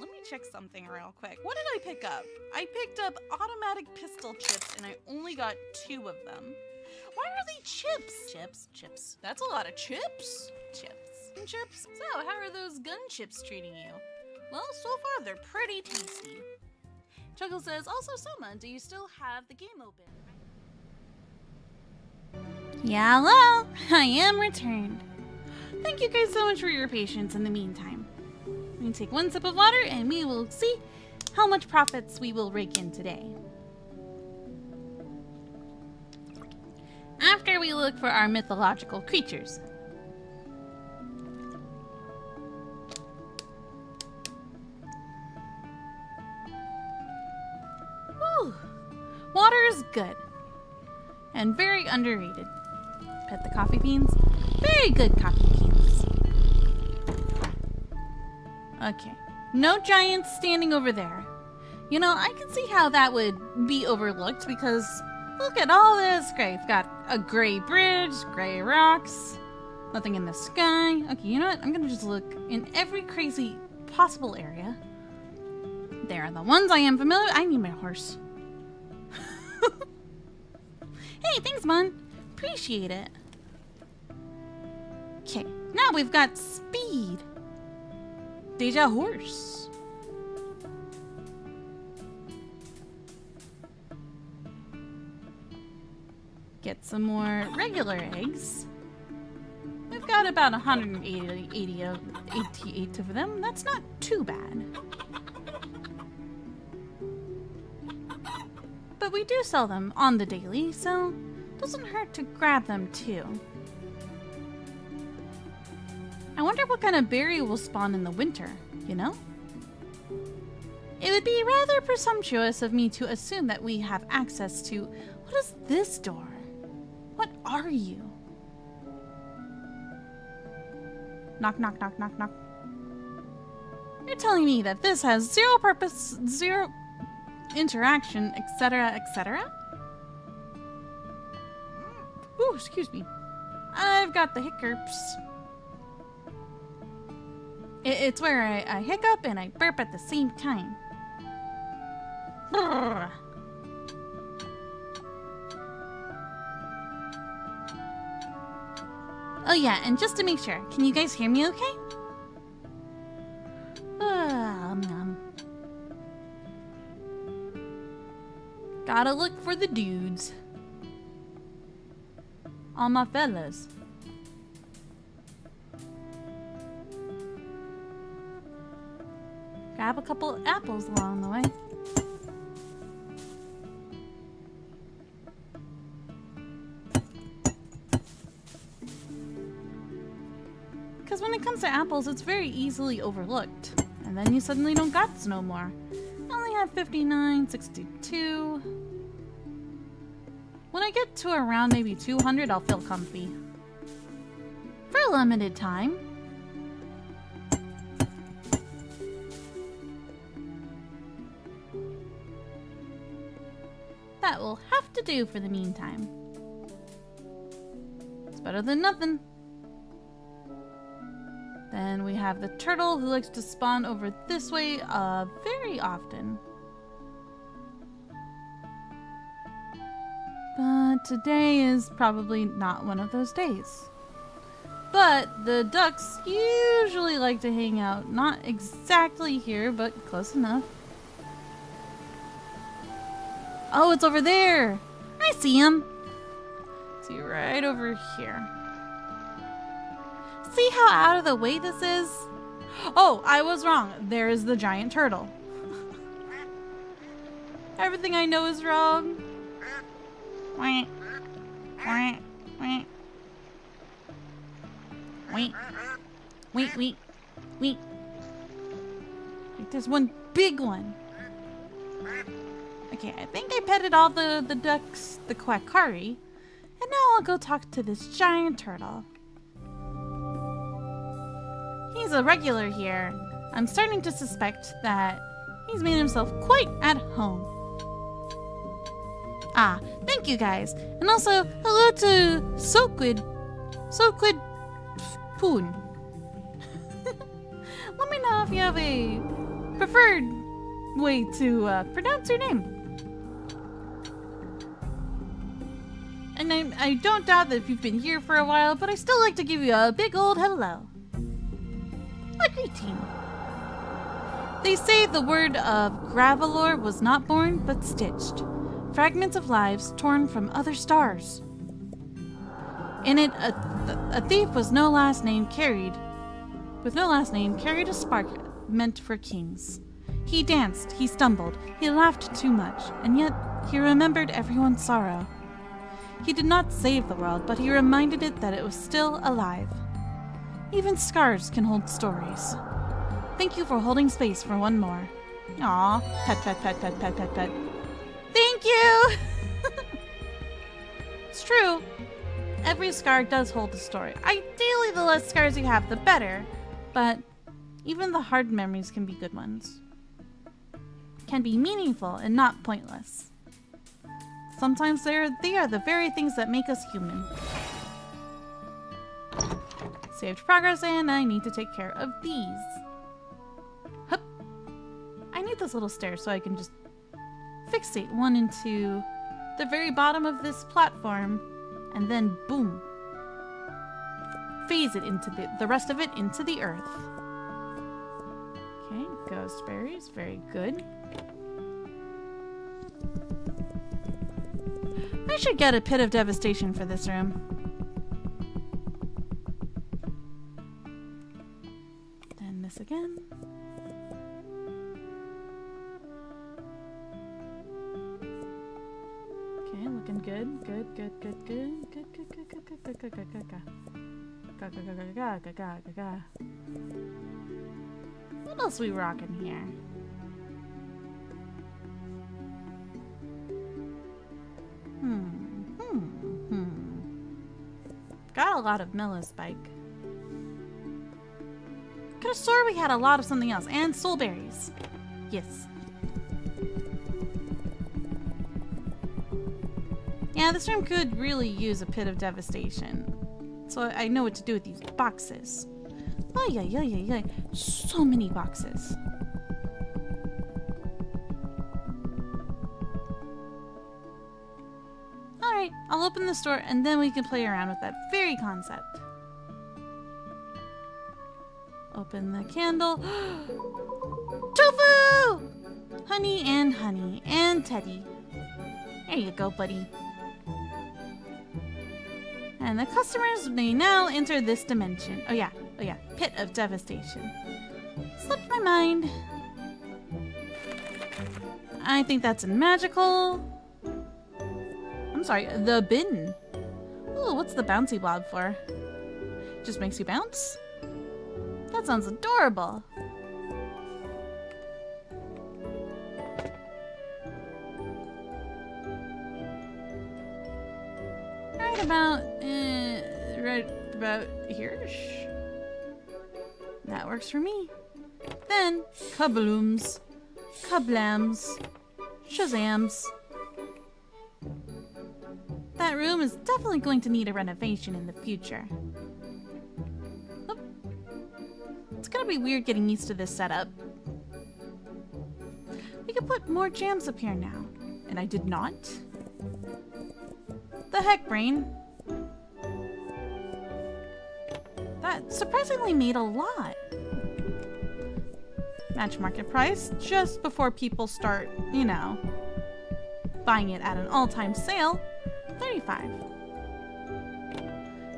Let me check something real quick. What did I pick up? I picked up automatic pistol chips and I only got 2 of them. Why are they chips? Chips. That's a lot of chips. Chips. So, how are those gun chips treating you? Well, so far they're pretty tasty. Chuckle says, also Sohma, do you still have the game open? Yeah, hello. I am returned. Thank you guys so much for your patience in the meantime. We can take 1 sip of water and we will see how much profits we will rake in today. After we look for our mythological creatures. Whew. Water is good and very underrated. Pet the coffee beans. Very good coffee beans. Okay, no giants standing over there. You know, I can see how that would be overlooked because look at all this gray. We've got a gray bridge, gray rocks, nothing in the sky. Okay, you know what? I'm gonna just look in every crazy possible area. There are the ones I am familiar with. I need my horse. Hey, thanks, Mon. Appreciate it. Okay, now we've got speed. Deja horse. Get some more regular eggs. We've got about 188 of them. That's not too bad. But we do sell them on the daily, so it doesn't hurt to grab them too. I wonder what kind of berry will spawn in the winter, you know? It would be rather presumptuous of me to assume that we have access to... What is this door? What are you? Knock, knock, knock, knock, knock. You're telling me that this has zero purpose, zero interaction, etc., etc.? Ooh, excuse me. I've got the hiccups. It's where I hiccup and I burp at the same time. Brrr. Oh yeah, and just to make sure, can you guys hear me okay? Gotta look for the dudes. All my fellas. Grab a couple apples along the way. Because when it comes to apples, it's very easily overlooked. And then you suddenly don't got no more. I only have 59, 62. When I get to around maybe 200, I'll feel comfy. For a limited time. That will have to do for the meantime. It's better than nothing. Then we have the turtle who likes to spawn over this way very often. But today is probably not one of those days. But the ducks usually like to hang out, not exactly here, but close enough. Oh, it's over there! I see him! See, right over here. See how out of the way this is? Oh, I was wrong. There is the giant turtle. Everything I know is wrong. Wait. Wait. Wait. Wait. Wait, wait. Wait. There's one big one. Okay, I think I petted all the ducks, the quackari. And now I'll go talk to this giant turtle. He's a regular here. I'm starting to suspect that he's made himself quite at home. Ah, thank you guys. And also, hello to Soquid Poon. Let me know if you have a preferred way to pronounce your name. And I don't doubt that if you've been here for a while, but I still like to give you a big old hello. A greeting. They say the word of Gravelor was not born, but stitched. Fragments of lives torn from other stars. In it, a thief with no last name carried a spark meant for kings. He danced, he stumbled, he laughed too much, and yet he remembered everyone's sorrow. He did not save the world, but he reminded it that it was still alive. Even scars can hold stories. Thank you for holding space for one more. Aw, pet, pet, pet, pet, pet, pet, pet. Thank you! It's true. Every scar does hold a story. Ideally, the less scars you have, the better. But even the hard memories can be good ones. Can be meaningful and not pointless. Sometimes they are the very things that make us human. Saved progress, and I need to take care of these. Hup. I need this little stair so I can just fixate one into the very bottom of this platform, and then boom. Phase it into the rest of it into the earth. Okay, ghost berries, very good. I should get a pit of devastation for this room. Then this again. Okay, looking good. Good. What else we rocking here? Got a lot of Millispike. Could have swore we had a lot of something else. And soulberries. Yes. Yeah, this room could really use a pit of devastation. so I know what to do with these boxes. Oh yeah. So many boxes. Alright, I'll open the store and then we can play around with that very concept. Open the candle. Tofu! Honey and Teddy. There you go, buddy. And the customers may now enter this dimension. Oh yeah. Pit of devastation. Slipped my mind. I think that's in magical. I'm sorry, the bin. Ooh, what's the bouncy blob for? Just makes you bounce? That sounds adorable. Right about here-ish. That works for me. Then, kablooms, kablams, shazams. That room is definitely going to need a renovation in the future. Oop. It's gonna be weird getting used to this setup. We could put more jams up here now. And I did not. The heck, brain? That surprisingly made a lot. Match market price just before people start, you know, buying it at an all-time sale. 35.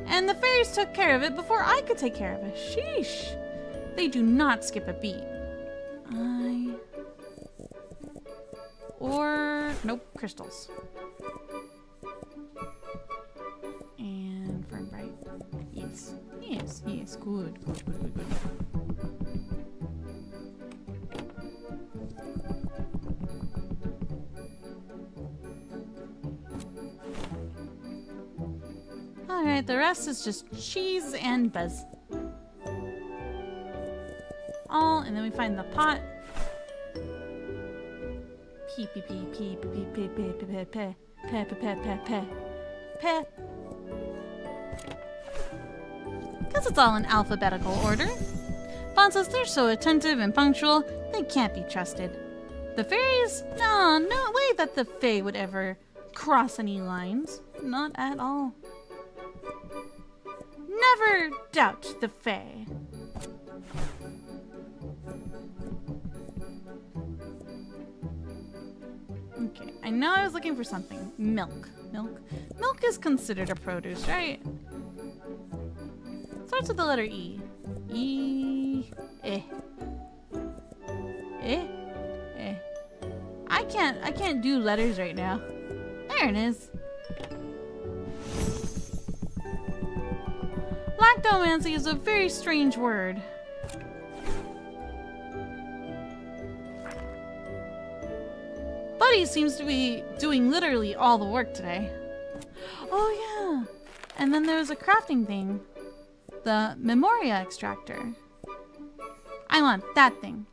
And the fairies took care of it before I could take care of it. Sheesh. They do not skip a beat. Nope, crystals. And firm bright. Yes. Good. Alright, the rest is just cheese and buzz. And then we find the pot. Guess it's all in alphabetical order. Fawn says they're so attentive and punctual, they can't be trusted. The fairies? No way that the fae would ever cross any lines. Not at all. Never doubt the fae. Okay, I know I was looking for something. Milk is considered a produce, right? Starts with the letter E. I can't do letters right now. There it is. Lactomancy is a very strange word. Buddy seems to be doing literally all the work today. Oh yeah. And then there's a crafting thing. The Memoria extractor. I want that thing.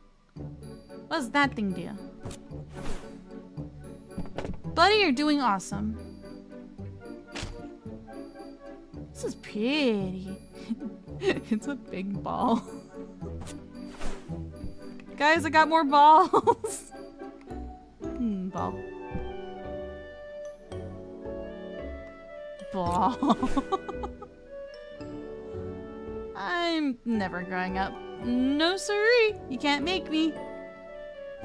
What does that thing do? Buddy, you're doing awesome. This is pretty. It's a big ball. Guys, I got more balls. Ball. I'm never growing up. No siree, you can't make me.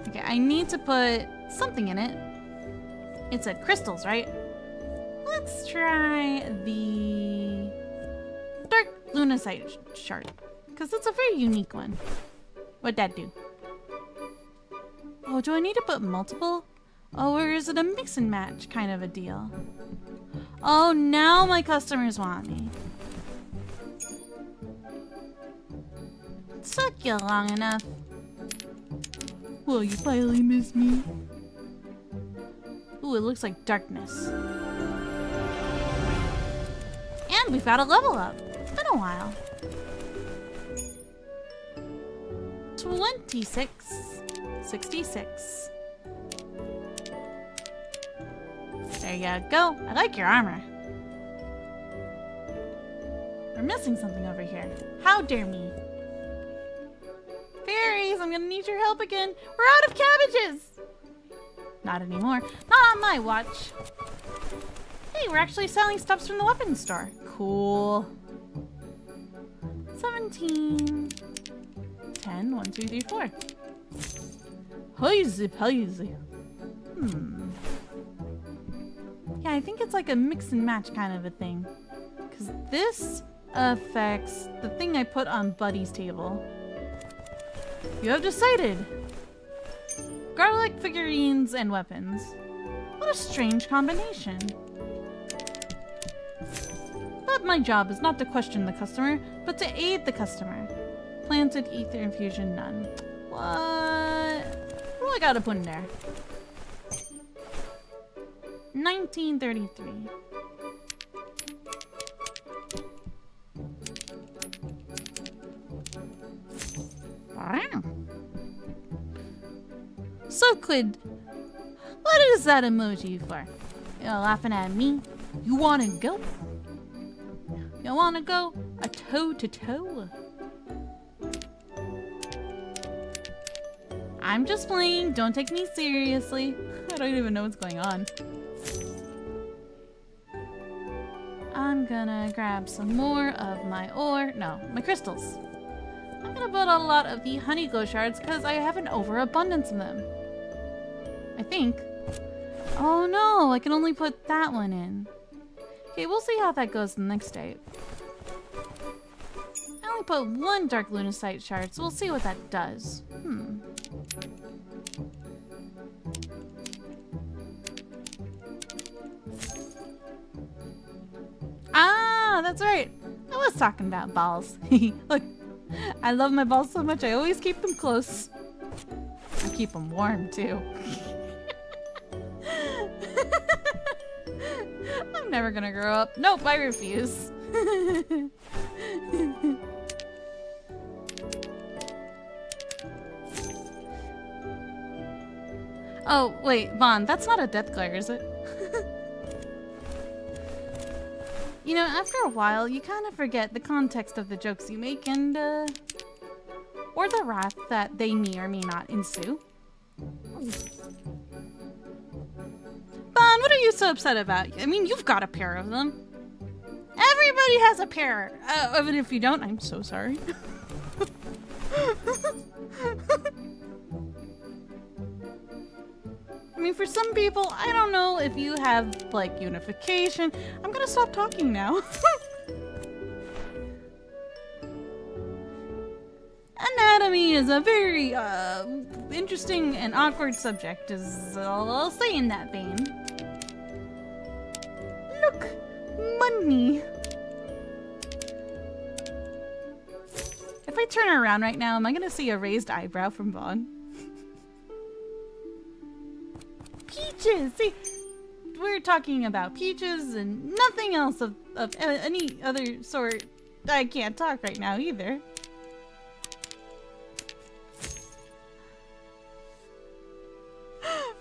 Okay, I need to put something in it. It said crystals, right? Let's try the dark lunacite shard, because it's a very unique one. What'd that do? Oh, do I need to put multiple? Oh, or is it a mix and match kind of a deal? Oh, now my customers want me. Took you long enough. Will you finally miss me? Ooh, it looks like darkness. And we've got a level up. It's been a while. 26. 66. There you go. I like your armor. We're missing something over here. How dare me? Fairies, I'm gonna need your help again. We're out of cabbages! Not anymore. Not on my watch. Hey, we're actually selling stuffs from the weapons store. Cool. 17. 10. 1, 2, 3, 4. Hazy, hazy. Yeah, I think it's like a mix and match kind of a thing. Because this affects the thing I put on Buddy's table. You have decided. Garlic, figurines, and weapons. What a strange combination. But my job is not to question the customer, but to aid the customer. Planted ether infusion, none. What do I gotta put in there? 1933. Wow. So, Quid, what is that emoji for? You're laughing at me? You wanna go? You wanna go a toe-to-toe? I'm just playing, don't take me seriously. I don't even know what's going on. I'm gonna grab some more of my my crystals. I'm gonna build a lot of the honey glow shards because I have an overabundance of them. I think. Oh no, I can only put that one in. Okay, we'll see how that goes the next day. I only put one dark lunacite shard, so we'll see what that does. Ah, that's right. I was talking about balls. Look, I love my balls so much, I always keep them close. I keep them warm, too. I'm never gonna grow up. Nope, I refuse. Oh, wait, Vaughn, that's not a death glare, is it? You know, after a while, you kind of forget the context of the jokes you make and, or the wrath that they may or may not ensue. Bon, what are you so upset about? I mean, you've got a pair of them. Everybody has a pair. Even if you don't, I'm so sorry. I mean, for some people, I don't know if you have, like, unification. I'm gonna stop talking now. Anatomy is a very, interesting and awkward subject, as I'll say in that vein. Look! Money! If I turn around right now, am I gonna see a raised eyebrow from Vaughn? Peaches! See, we're talking about peaches and nothing else of any other sort. I can't talk right now either.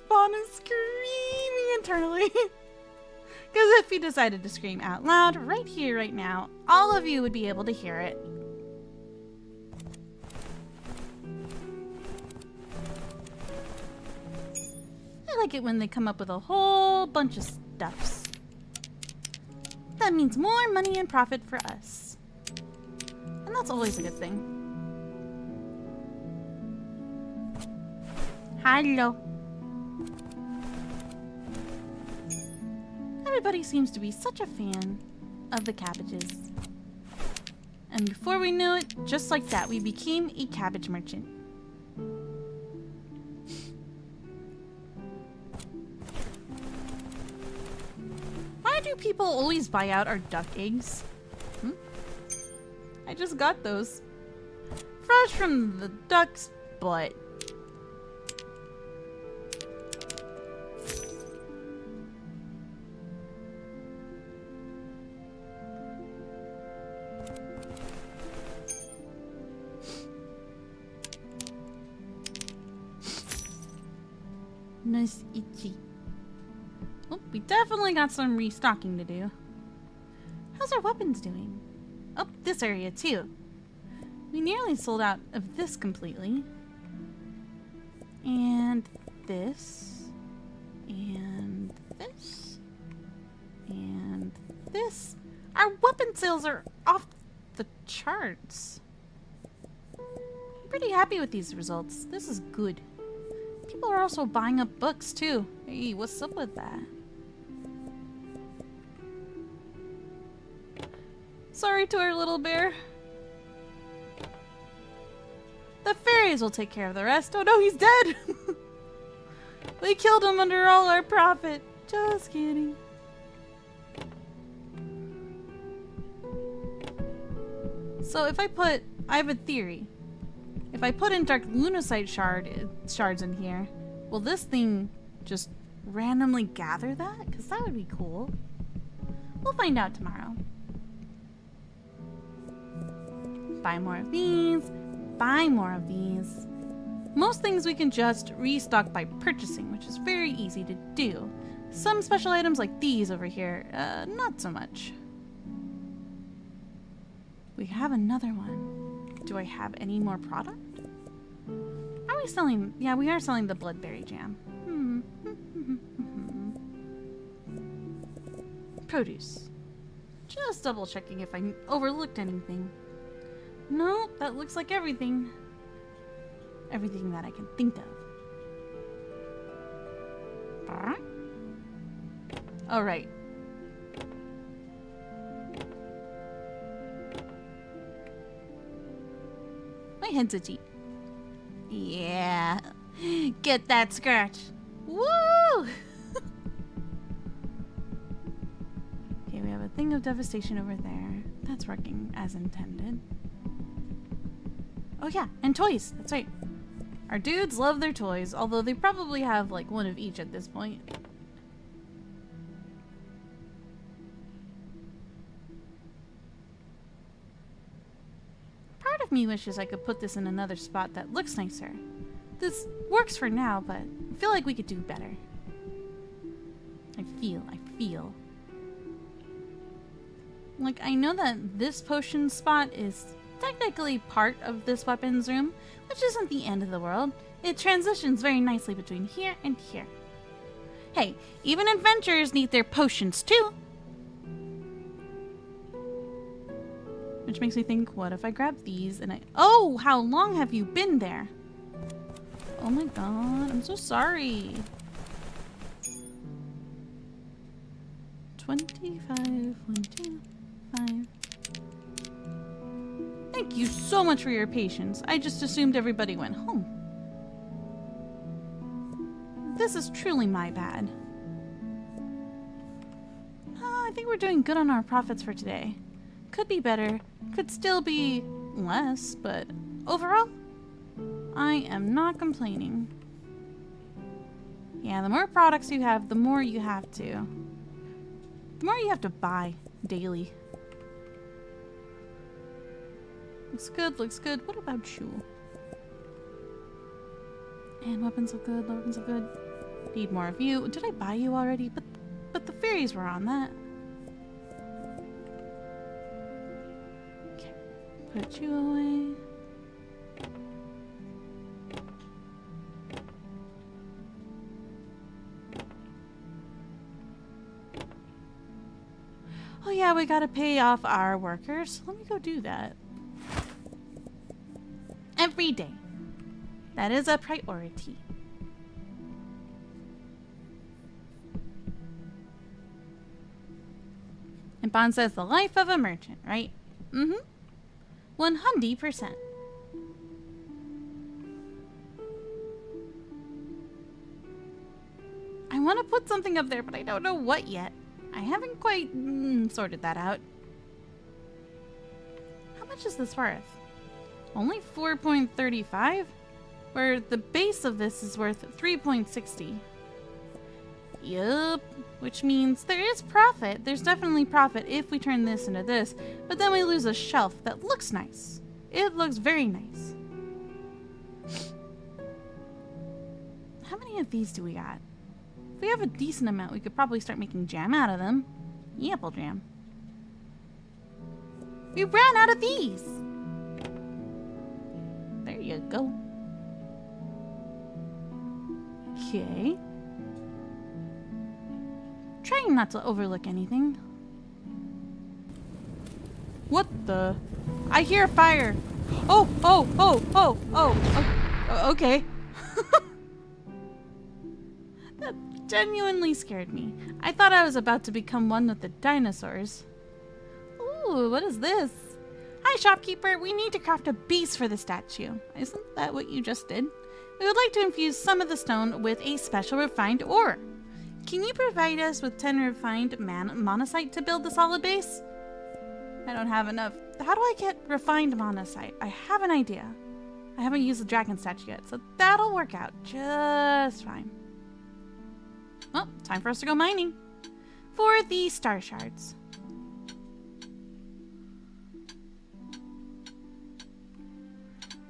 Vaughn is screaming internally. Because if he decided to scream out loud right here, right now, all of you would be able to hear it. I like it when they come up with a whole bunch of stuffs. That means more money and profit for us. And that's always a good thing. Hello. Everybody seems to be such a fan of the cabbages. And before we knew it, just like that, we became a cabbage merchant. Why do people always buy out our duck eggs? I just got those. Fresh from the duck's butt. Nice itchy. Oh, we definitely got some restocking to do. How's our weapons doing? Oh, this area too. We nearly sold out of this completely. And this. And this. And this. Our weapon sales are off the charts. I'm pretty happy with these results. This is good. People are also buying up books too. Hey, what's up with that? Sorry to our little bear. The fairies will take care of the rest. Oh no, he's dead! We killed him under all our profit. Just kidding. So if I have a theory. If I put in Dark Lunacite shards in here, will this thing just randomly gather that? Because that would be cool. We'll find out tomorrow. Buy more of these. Buy more of these. Most things we can just restock by purchasing, which is very easy to do. Some special items like these over here, not so much. We have another one. Do I have any more product? Are we selling? Yeah, we are selling the bloodberry jam. Produce. Just double checking if I overlooked anything. No, that looks like everything. Everything that I can think of. All right. My head's itchy. Yeah. Get that scratch. Woo! Okay, we have a thing of devastation over there. That's working as intended. Oh yeah, and toys. That's right. Our dudes love their toys, although they probably have like one of each at this point. Part of me wishes I could put this in another spot that looks nicer. This works for now, but I feel like we could do better. I feel. Like, I know that this potion spot is technically part of this weapons room, which isn't the end of the world. It transitions very nicely between here and here. Hey, even adventurers need their potions too! Which makes me think, what if I grab these and Oh, how long have you been there? Oh my god, I'm so sorry. 25, 25. Thank you so much for your patience. I just assumed everybody went home. This is truly my bad. I think we're doing good on our profits for today. Could be better, could still be less, but overall, I am not complaining. Yeah, the more products you have, the more you have to. The more you have to buy daily. Looks good, looks good. What about you? And weapons look good, weapons look good. Need more of you. Did I buy you already? But the fairies were on that. Okay, put you away. Oh yeah, we gotta pay off our workers. Let me go do that. Every day. That is a priority. And Bond says the life of a merchant, right? Mm-hmm. 100%. I want to put something up there, but I don't know what yet. I haven't quite sorted that out. How much is this worth? Only 4.35? Where the base of this is worth 3.60. Yup. Which means there is profit. There's definitely profit if we turn this into this. But then we lose a shelf that looks nice. It looks very nice. How many of these do we got? If we have a decent amount, we could probably start making jam out of them. Apple jam. We ran out of these. There you go. Okay. Trying not to overlook anything. What the? I hear fire. Oh, okay. That genuinely scared me. I thought I was about to become one with the dinosaurs. Ooh, what is this? Hi, shopkeeper. We need to craft a base for the statue. Isn't that what you just did? We would like to infuse some of the stone with a special refined ore. Can you provide us with 10 refined monosite to build the solid base? I don't have enough. How do I get refined monosite? I have an idea. I haven't used the dragon statue yet, so that'll work out just fine. Well, time for us to go mining for the star shards.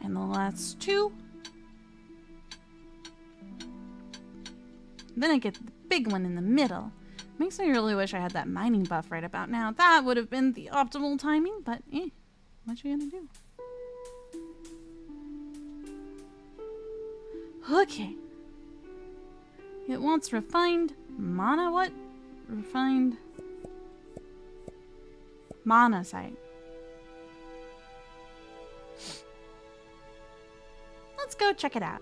And the last 2. Then I get the big one in the middle. Makes me really wish I had that mining buff right about now. That would have been the optimal timing, but what you gonna do? Okay. It wants refined what? Refined monosite. Let's go check it out.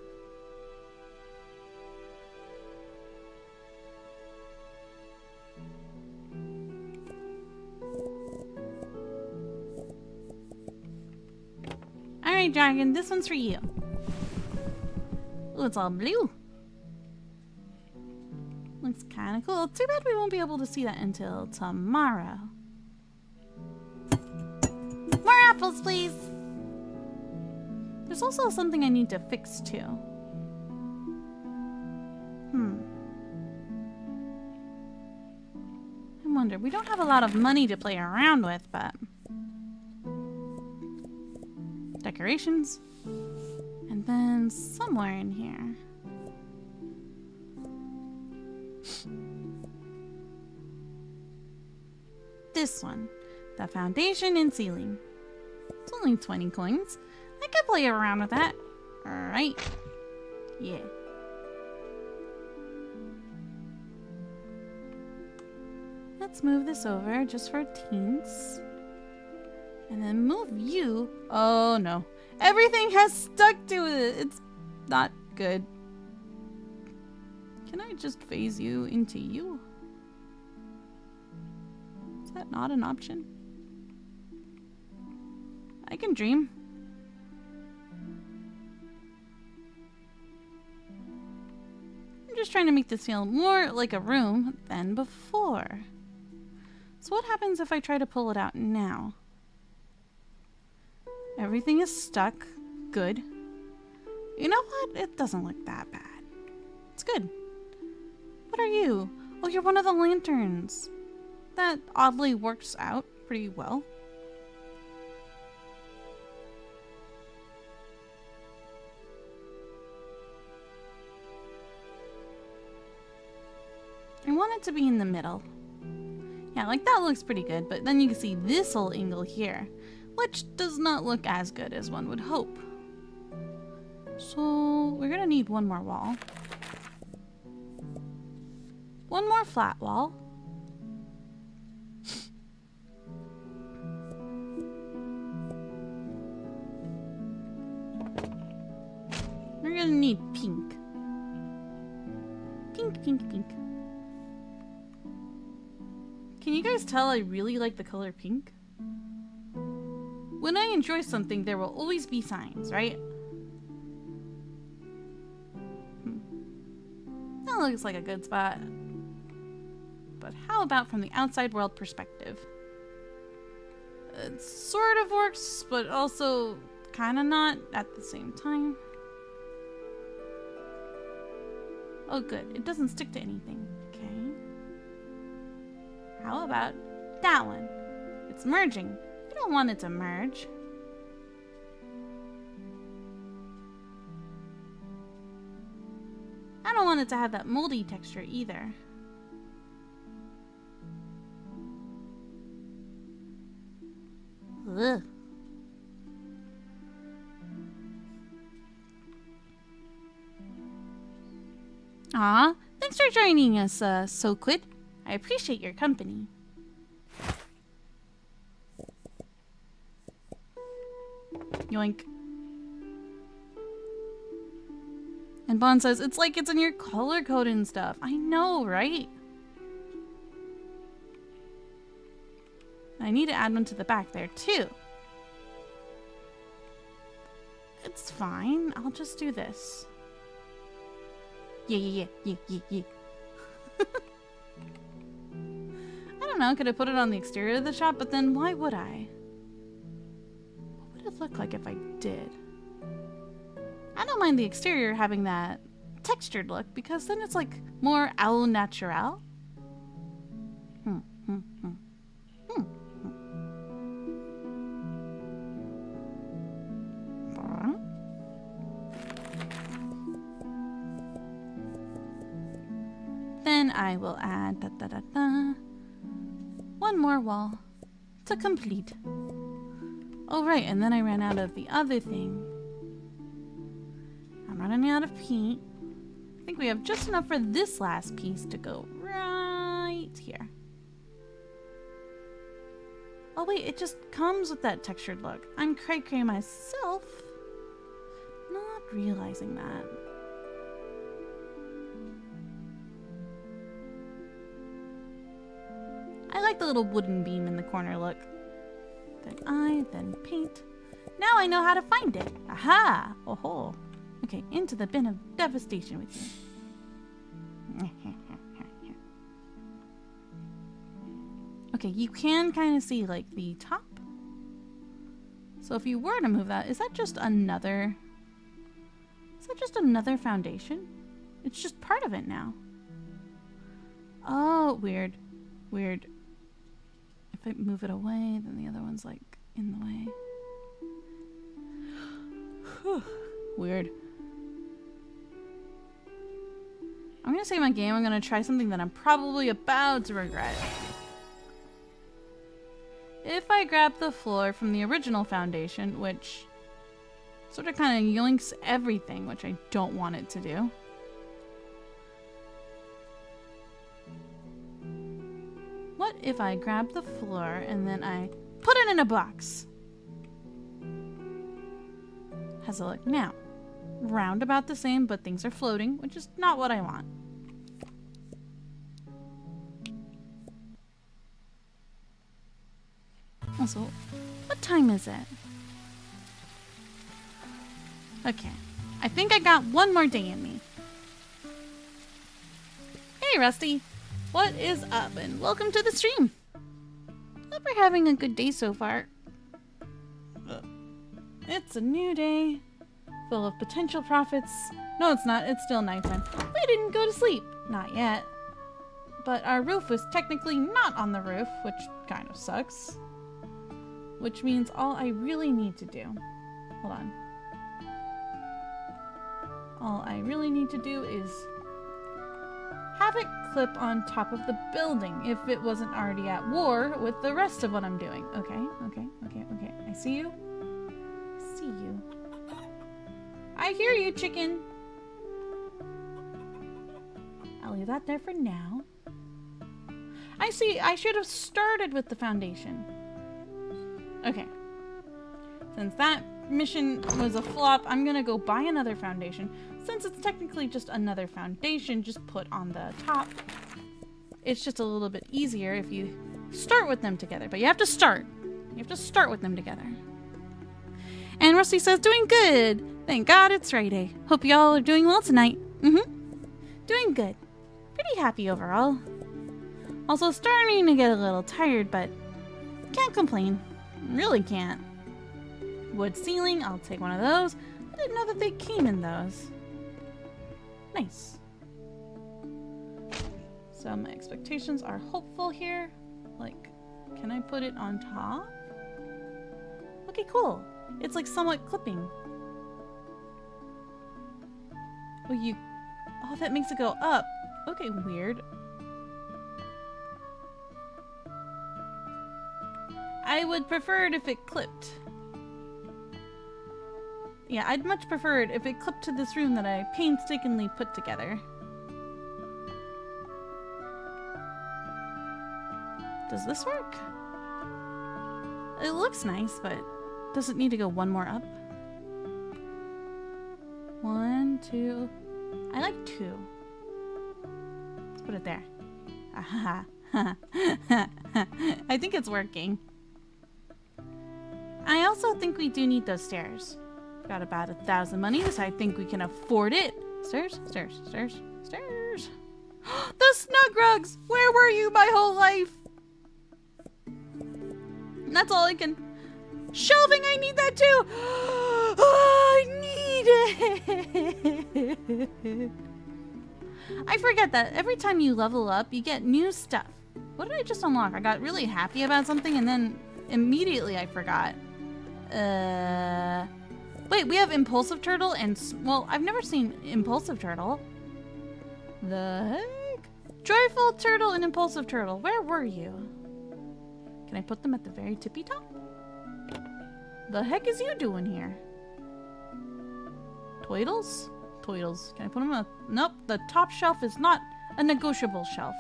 Alright, dragon, this one's for you. Ooh, it's all blue. Looks kind of cool. Too bad we won't be able to see that until tomorrow. More apples, please! There's also something I need to fix, too. I wonder, we don't have a lot of money to play around with, but... decorations. And then somewhere in here. This one. The foundation and ceiling. It's only 20 coins. I could play around with that. Alright. Yeah. Let's move this over just for teens. And then move you. Oh no. Everything has stuck to it. It's not good. Can I just phase you into you? Is that not an option? I can dream. I'm just trying to make this feel more like a room than before. So what happens if I try to pull it out now? Everything is stuck. Good. You know what? It doesn't look that bad. It's good. What are you? Oh, you're one of the lanterns. That oddly works out pretty well. I want it to be in the middle. Yeah, like that looks pretty good, but then you can see this whole angle here, which does not look as good as one would hope. So we're gonna need one more wall. One more flat wall. We're gonna need pink. Pink, pink, pink. Can you guys tell I really like the color pink? When I enjoy something, there will always be signs, right? That looks like a good spot. But how about from the outside world perspective? It sort of works, but also kind of not at the same time. Oh good, it doesn't stick to anything. Okay. How about that one? It's merging. I don't want it to merge. I don't want it to have that moldy texture either. Ugh. Aw, thanks for joining us, Soquid. I appreciate your company. Yoink. And Bond says, it's like it's in your color code and stuff. I know, right? I need to add one to the back there, too. It's fine. I'll just do this. Yeah. I don't know. Could I put it on the exterior of the shop? But then why would I? What would it look like if I did? I don't mind the exterior having that textured look because then it's like more au naturel. Then I will add one more wall to complete. Oh right, and then I ran out of the other thing. I'm running out of paint. I think we have just enough for this last piece to go right here. Oh wait, it just comes with that textured look. I'm cray-cray myself, not realizing that. I like the little wooden beam in the corner look. Then paint. Now I know how to find it. Aha! Oh-ho. Okay, into the bin of devastation with you. Okay, you can kind of see like the top. So if you were to move that, is that just another foundation? It's just part of it now. Oh, weird. Weird. If I move it away, then the other one's like in the way. Weird. I'm gonna save my game. I'm gonna try something that I'm probably about to regret. If I grab the floor from the original foundation, which sort of kind of yoinks everything, which I don't want it to do. What if I grab the floor and then I put it in a box? How's it look now? Round about the same, but things are floating, which is not what I want. Also, what time is it? Okay, I think I got one more day in me. Hey, Rusty. What is up, and welcome to the stream. Hope you're having a good day so far. It's a new day, full of potential profits. No, it's not. It's still nighttime. We didn't go to sleep. Not yet. But our roof was technically not on the roof, which kind of sucks. Which means all I really need to do... Hold on. All I really need to do is... have it clip on top of the building if it wasn't already at war with the rest of what I'm doing. Okay. I see you. I hear you, chicken. I'll leave that there for now. I see. I should have started with the foundation. Okay. Since that mission was a flop, I'm gonna go buy another foundation. Since it's technically just another foundation, just put on the top. It's just a little bit easier if you start with them together. But you have to start. You have to start with them together. And Rusty says, doing good. Thank God it's Friday. Hope y'all are doing well tonight. Doing good. Pretty happy overall. Also starting to get a little tired, but can't complain. Really can't. Wood ceiling, I'll take one of those. I didn't know that they came in those. Nice. So my expectations are hopeful here. Like, can I put it on top? Okay, cool. It's like somewhat clipping. Oh, that makes it go up. Okay, weird. I would prefer it if it clipped. Yeah, I'd much prefer it if it clipped to this room that I painstakingly put together. Does this work? It looks nice, but does it need to go one more up? 1, 2. I like 2. Let's put it there. I think it's working. I also think we do need those stairs. Got about 1,000 money, so I think we can afford it. Stairs, stairs, stairs, stairs. The snug rugs! Where were you my whole life? That's all I can. Shelving, I need that too! Oh, I need it! I forget that every time you level up, you get new stuff. What did I just unlock? I got really happy about something and then immediately I forgot. Wait, we have Impulsive Turtle and... Well, I've never seen Impulsive Turtle. The heck? Joyful Turtle and Impulsive Turtle. Where were you? Can I put them at the very tippy top? The heck is you doing here? Toidles? Toidles. Can I put them on? Nope, the top shelf is not a negotiable shelf.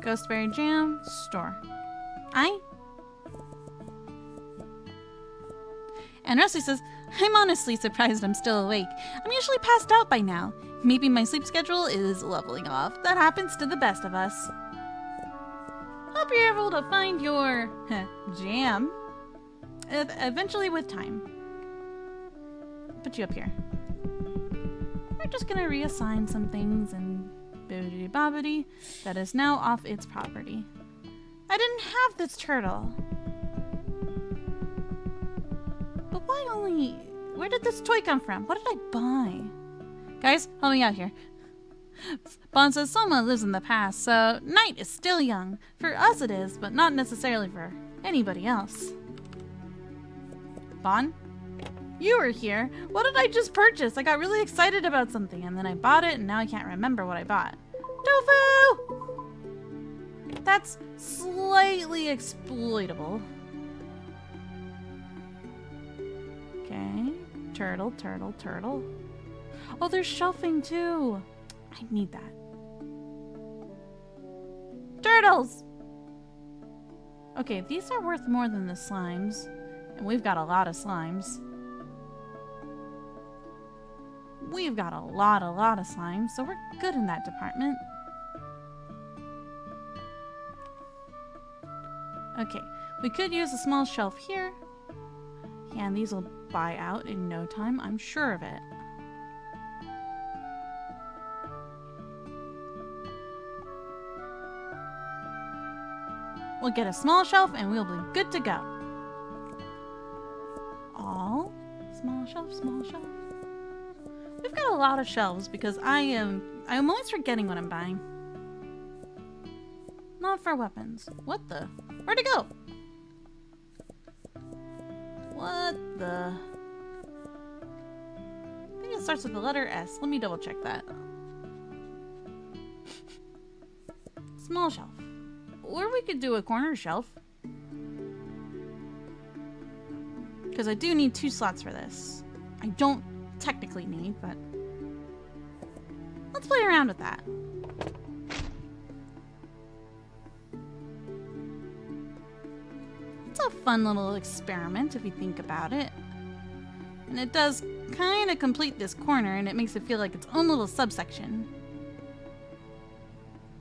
Ghostberry Jam, store. And Rusty says, I'm honestly surprised I'm still awake. I'm usually passed out by now. Maybe my sleep schedule is leveling off. That happens to the best of us. Hope you're able to find your jam. Eventually with time. Put you up here. We're just gonna reassign some things and bibbidi bobbidi. That is now off its property. I didn't have this turtle. But why only... Where did this toy come from? What did I buy? Guys, help me out here. Bon says Sohma lives in the past, so night is still young. For us it is, but not necessarily for anybody else. Bon? You were here. What did I just purchase? I got really excited about something, and then I bought it, and now I can't remember what I bought. Tofu! That's slightly exploitable. Okay. Turtle, turtle, turtle. Oh, there's shelving too. I need that. Turtles! Okay, these are worth more than the slimes. And we've got a lot of slimes. We've got a lot of slimes, so we're good in that department. Okay, we could use a small shelf here. Yeah, and these will buy out in no time, I'm sure of it. We'll get a small shelf and we'll be good to go. All small shelf, small shelf. We've got a lot of shelves because I'm always forgetting what I'm buying. Not for weapons. What the? Where'd it go? What the? I think it starts with the letter S. Let me double check that. Small shelf. Or we could do a corner shelf. Because I do need 2 slots for this. I don't technically need, but let's play around with that. It's a fun little experiment if you think about it. And it does kind of complete this corner and it makes it feel like its own little subsection.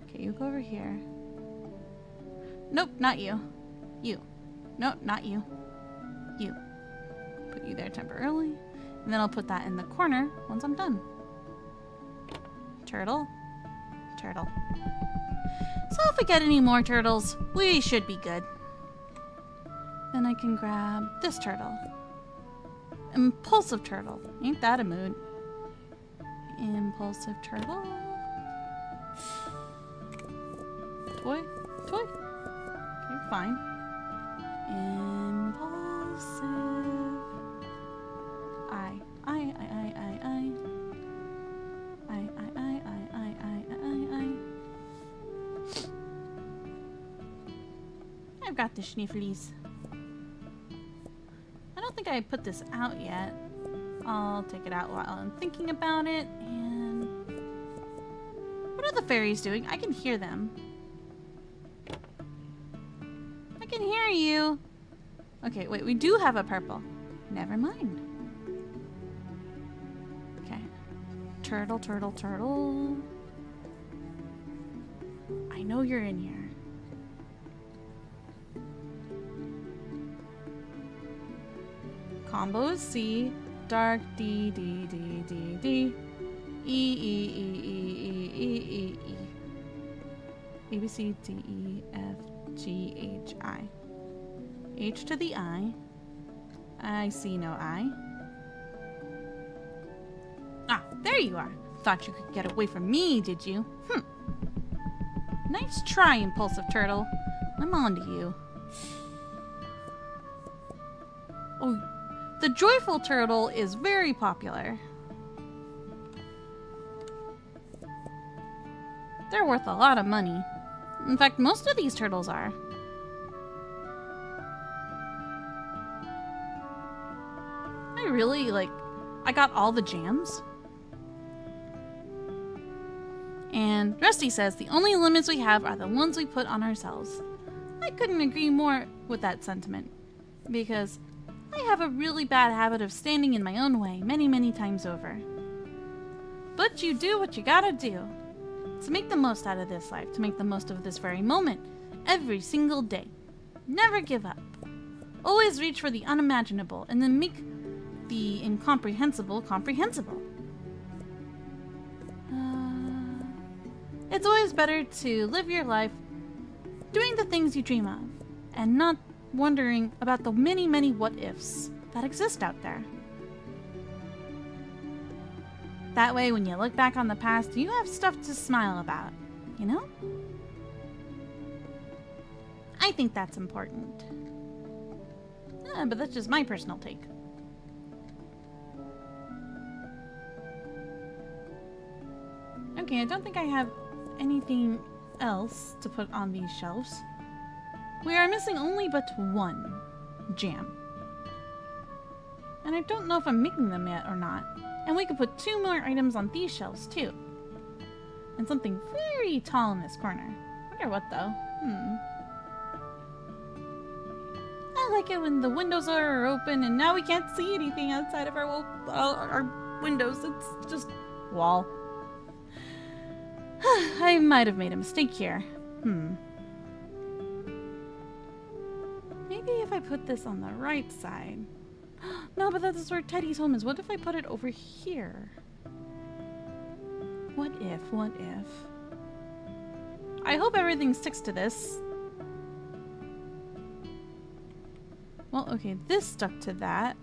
Okay, you go over here. Nope, not you. You. Nope, not you. You. Put you there temporarily. And then I'll put that in the corner once I'm done. Turtle. Turtle. So if we get any more turtles, we should be good. Then I can grab this turtle. Impulsive turtle. Ain't that a mood? Impulsive turtle. Toy. Toy. Okay, fine. Impulsive. I've got the snifflies. I don't think I put this out yet. I'll take it out while I'm thinking about it. And what are the fairies doing? I can hear them. I can hear you. Okay, wait, we do have a purple. Never mind. Okay. Turtle, turtle, turtle. I know you're in here. Combo is C, dark D, D, D, D, D, E, E, E, E, E, E, E, E, A, B, C, D, E, F, G, H, I. H to the I. I see no I. Ah, there you are. Thought you could get away from me, did you? Nice try, impulsive turtle. I'm on to you. Oh, the joyful turtle is very popular. They're worth a lot of money. In fact, most of these turtles are. I got all the jams. And Rusty says the only limits we have are the ones we put on ourselves. I couldn't agree more with that sentiment, because I have a really bad habit of standing in my own way many, many times over. But you do what you gotta do to make the most out of this life, to make the most of this very moment, every single day. Never give up. Always reach for the unimaginable, and then make the incomprehensible comprehensible. It's always better to live your life doing the things you dream of, and not wondering about the many, many what-ifs that exist out there. That way, when you look back on the past, you have stuff to smile about, you know? I think that's important. But that's just my personal take. Okay, I don't think I have anything else to put on these shelves. We are missing only but one jam. And I don't know if I'm making them yet or not. And we could put 2 more items on these shelves too. And something very tall in this corner. I wonder what though. I like it when the windows are open and now we can't see anything outside of our windows. It's just wall. I might have made a mistake here. Maybe if I put this on the right side. No, but that's where Teddy's home is. What if I put it over here? What if? What if? I hope everything sticks to this. Well, okay, this stuck to that.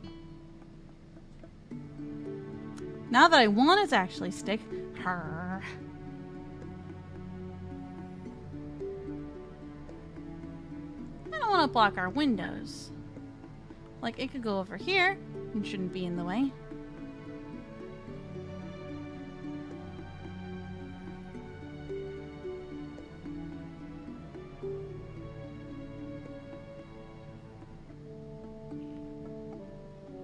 Now that I want it to actually stick. I don't want to block our windows. Like, it could go over here and shouldn't be in the way.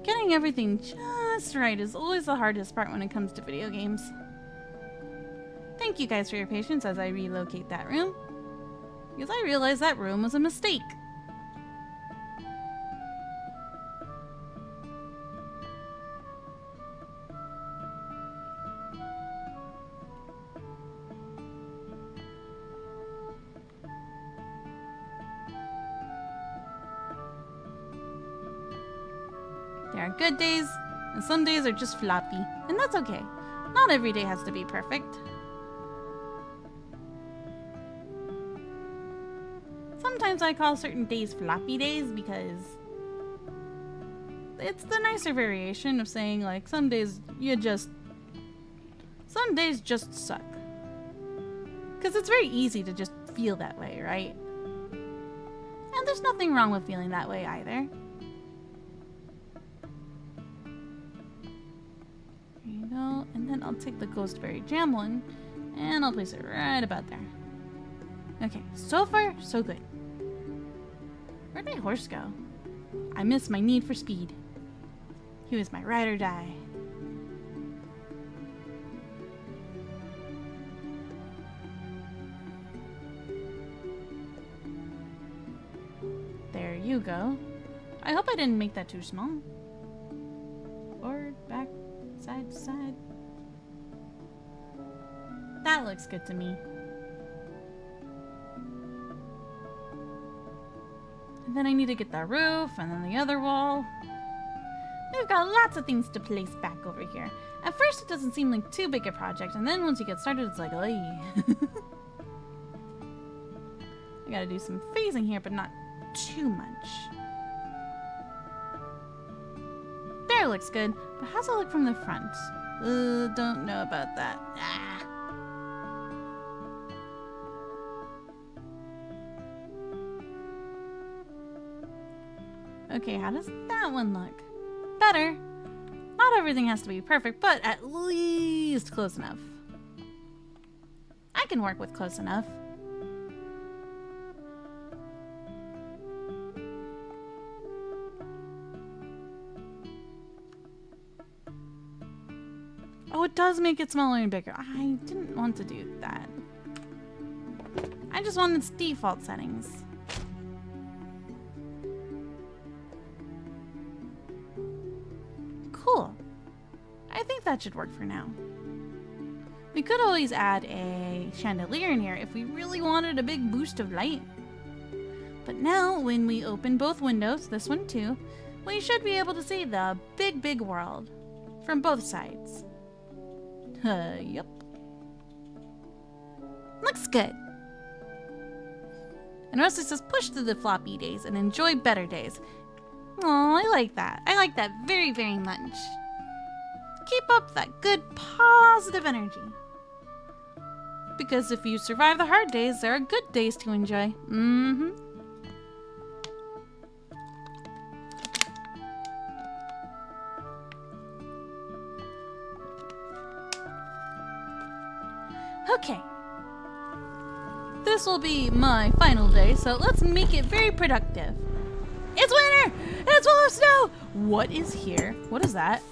Getting everything just right is always the hardest part when it comes to video games. Thank you guys for your patience as I relocate that room, because I realized that room was a mistake. There are good days, and some days are just floppy, and that's okay. Not every day has to be perfect. Sometimes I call certain days floppy days because it's the nicer variation of saying, like, some days just suck. Because it's very easy to just feel that way, right? And there's nothing wrong with feeling that way either. There you go. And then I'll take the Ghostberry Jam one and I'll place it right about there. Okay, so far, so good. Where'd my horse go? I miss my need for speed. He was my ride or die. There you go. I hope I didn't make that too small. Forward, back, side to side. That looks good to me. And then I need to get the roof and then the other wall. We've got lots of things to place back over here. At first it doesn't seem like too big a project, and then once you get started it's like, oy. I gotta do some phasing here, but not too much. There looks good, but how's it look from the front? Don't know about that. Ah. Okay, how does that one look? Better. Not everything has to be perfect, but at least close enough. I can work with close enough. Oh, it does make it smaller and bigger. I didn't want to do that. I just wanted its default settings. Cool. I think that should work for now. We could always add a chandelier in here if we really wanted a big boost of light. But now, when we open both windows, this one too, we should be able to see the big world from both sides. Yep. Looks good. And Rusty says, push through the floppy days and enjoy better days. Oh, I like that. I like that very much. Keep up that good, positive energy. Because if you survive the hard days, there are good days to enjoy. Mm-hmm. Okay. This will be my final day, so let's make it very productive. It's winter! It's full of snow! What is here? What is that?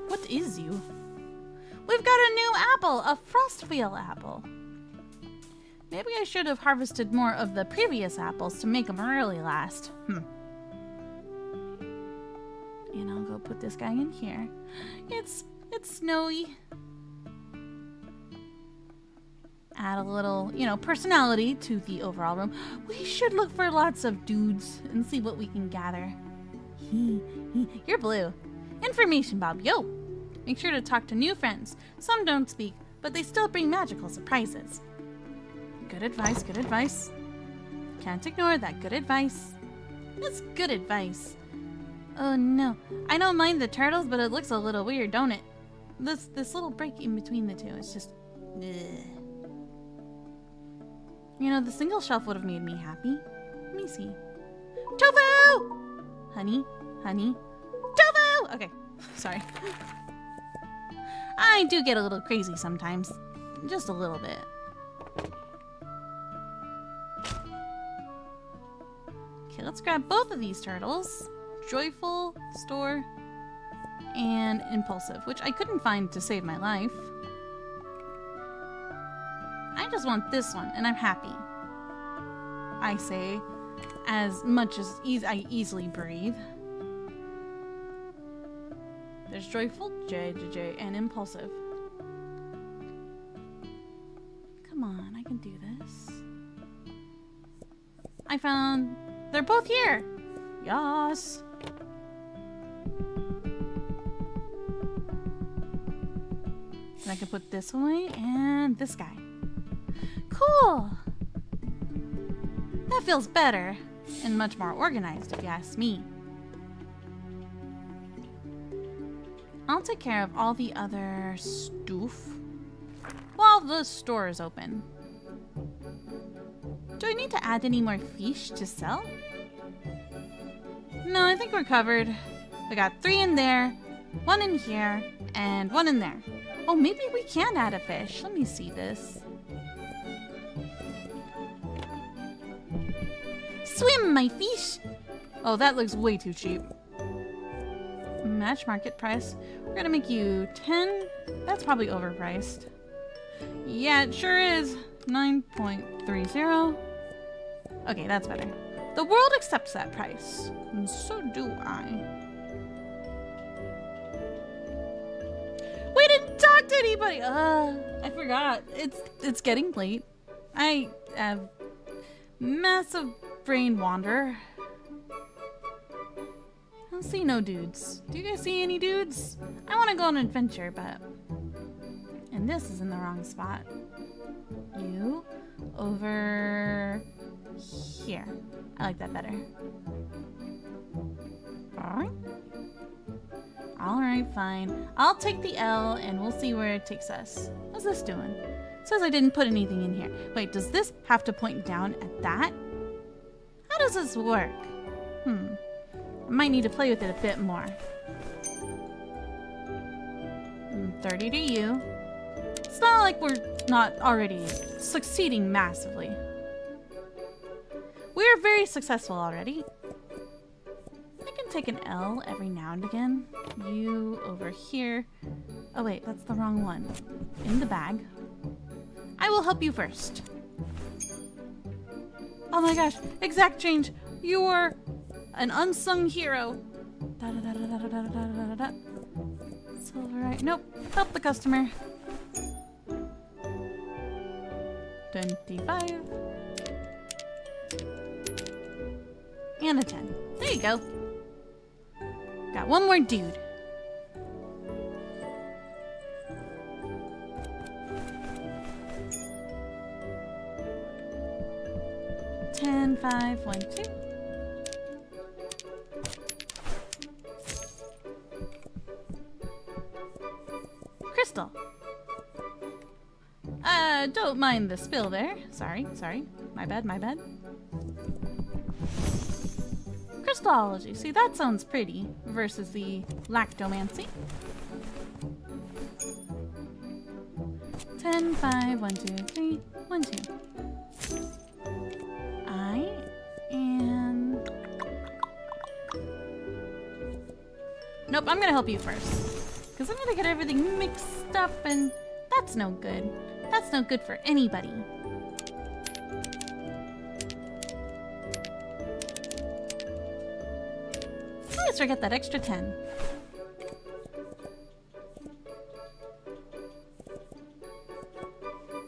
What is you? We've got a new apple, a frostwheel apple. Maybe I should have harvested more of the previous apples to make them really last. And I'll go put this guy in here. It's snowy. Add a little, personality to the overall room. We should look for lots of dudes and see what we can gather. You're blue. Information, Bob. Yo! Make sure to talk to new friends. Some don't speak, but they still bring magical surprises. Good advice, good advice. Can't ignore that good advice. That's good advice. Oh no. I don't mind the turtles, but it looks a little weird, don't it? This little break in between the two is just... ugh. The single shelf would have made me happy. Let me see. Tofu! Honey. Tofu! Okay, sorry. I do get a little crazy sometimes. Just a little bit. Okay, let's grab both of these turtles. Joyful, store, and impulsive, which I couldn't find to save my life. I just want this one, and I'm happy. I say, as much as I easily breathe. There's joyful, J, and impulsive. Come on, I can do this. I found... they're both here! Yas! And I can put this away, and this guy. Cool! That feels better, and much more organized if you ask me. I'll take care of all the other stuff while the store is open. Do I need to add any more fish to sell? No, I think we're covered. We got 3 in there, 1 in here, and 1 in there. Oh, maybe we can add a fish. Let me see this. Swim, my fish! Oh, that looks way too cheap. Match market price. We're gonna make you 10. That's probably overpriced. Yeah, it sure is. 9.30. Okay, that's better. The world accepts that price. And so do I. We didn't talk to anybody! I forgot. It's getting late. I have massive brain wander. I don't see no dudes. Do you guys see any dudes? I want to go on an adventure, but... And this is in the wrong spot. You over here. I like that better. Alright. Alright, fine. I'll take the L and we'll see where it takes us. What's this doing? It says I didn't put anything in here. Wait, does this have to point down at that? How does this work? I might need to play with it a bit more. 30 to you. It's not like we're not already succeeding massively. We're very successful already. I can take an L every now and again. You over here. Oh wait, that's the wrong one. In the bag. I will help you first. Oh my gosh, exact change. You are an unsung hero. Silver, right? Nope. Help the customer. 25. And a 10. There you go. Got one more dude. Ten, 5, 1, 2. Crystal. Don't mind the spill there. Sorry. My bad. Crystallology. See, that sounds pretty versus the lactomancy. 10, 5, 1, 2, 3, 1, 2. Nope, I'm gonna help you first. Because I'm gonna get everything mixed up and that's no good. That's no good for anybody. Let's forget that extra 10.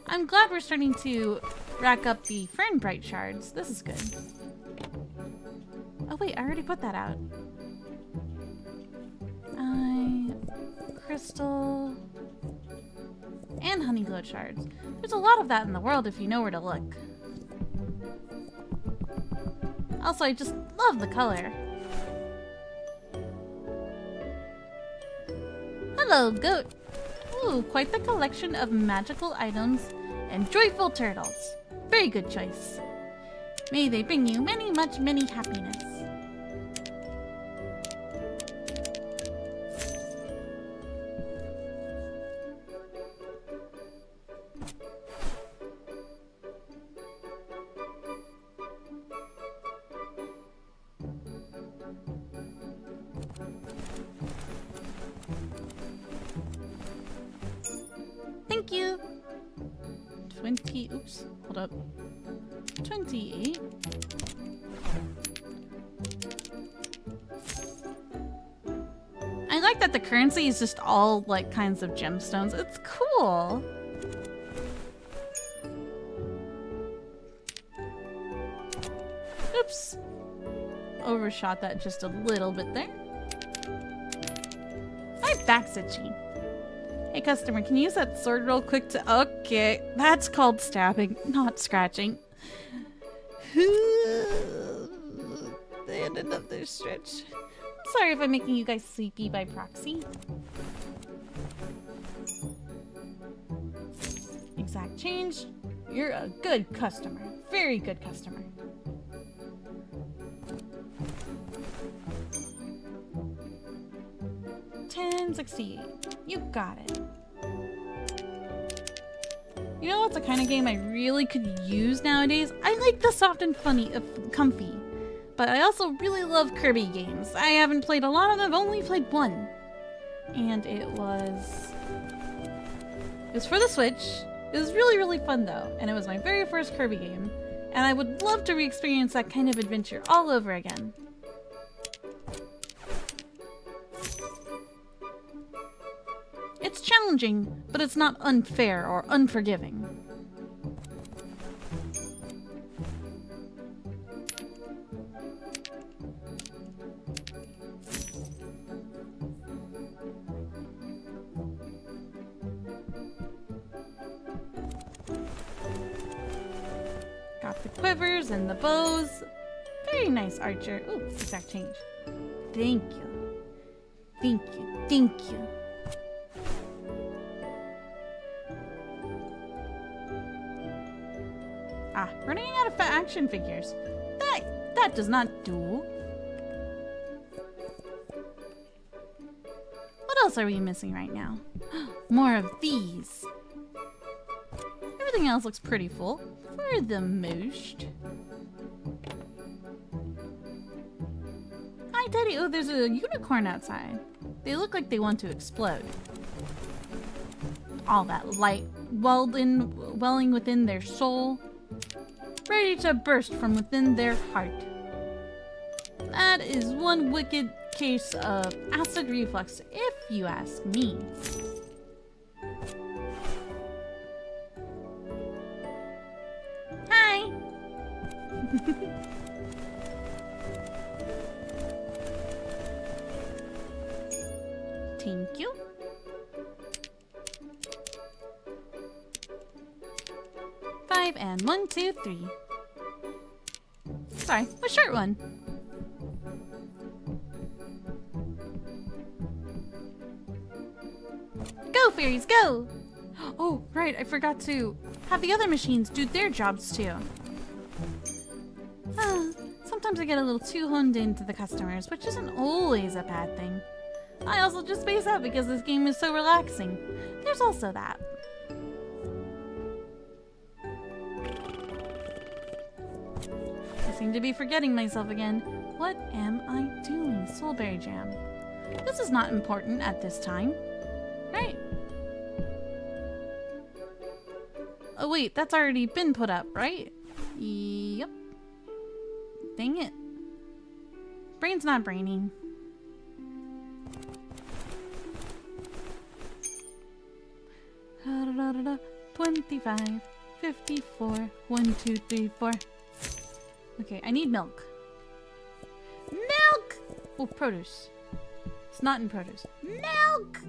I'm glad we're starting to rack up the Fern Bright shards. This is good. Oh wait, I already put that out. Crystal and honey glow shards. There's a lot of that in the world if you know where to look. Also, I just love the color. Hello, goat. Ooh, quite the collection of magical items and joyful turtles. Very good choice. May they bring you many happiness. Thank you. 20, oops, hold up. 28. I like that the currency is just all like kinds of gemstones. It's cool. Oops. Overshot that just a little bit there. My back's itchy. Hey customer, can you use that sword real quick to... Okay, that's called stabbing, not scratching. And another stretch. I'm sorry if I'm making you guys sleepy by proxy. Exact change. You're a good customer. Very good customer. $10.68. You got it. You know what's the kind of game I really could use nowadays? I like the soft and funny, comfy. But I also really love Kirby games. I haven't played a lot of them, I've only played one. And it was for the Switch. It was really, really fun though. And it was my very first Kirby game. And I would love to re-experience that kind of adventure all over again. It's challenging, but it's not unfair or unforgiving. Got the quivers and the bows. Very nice, Archer. Ooh, exact change. Thank you. Thank you. Thank you. Ah, running out of action figures. That does not do. What else are we missing right now? More of these. Everything else looks pretty full, for the most. Hi, Teddy. Oh, there's a unicorn outside. They look like they want to explode. All that light welling within their soul, ready to burst from within their heart. That is one wicked case of acid reflux, if you ask me. Hi! Thank you. Five and 1, 2, 3. Sorry, a short one. Go, fairies, go! Oh, right, I forgot to have the other machines do their jobs too. Sometimes I get a little too honed into the customers, which isn't always a bad thing. I also just space out because this game is so relaxing. There's also that. I seem to be forgetting myself again. What am I doing? Soulberry jam. This is not important at this time. Right? Oh wait, that's already been put up, right? Yep. Dang it. Brain's not braining. Da, da, da, da. 25, 54, 1, 2, 3, 4. Okay, I need milk. Milk! Oh, produce. It's not in produce. Milk!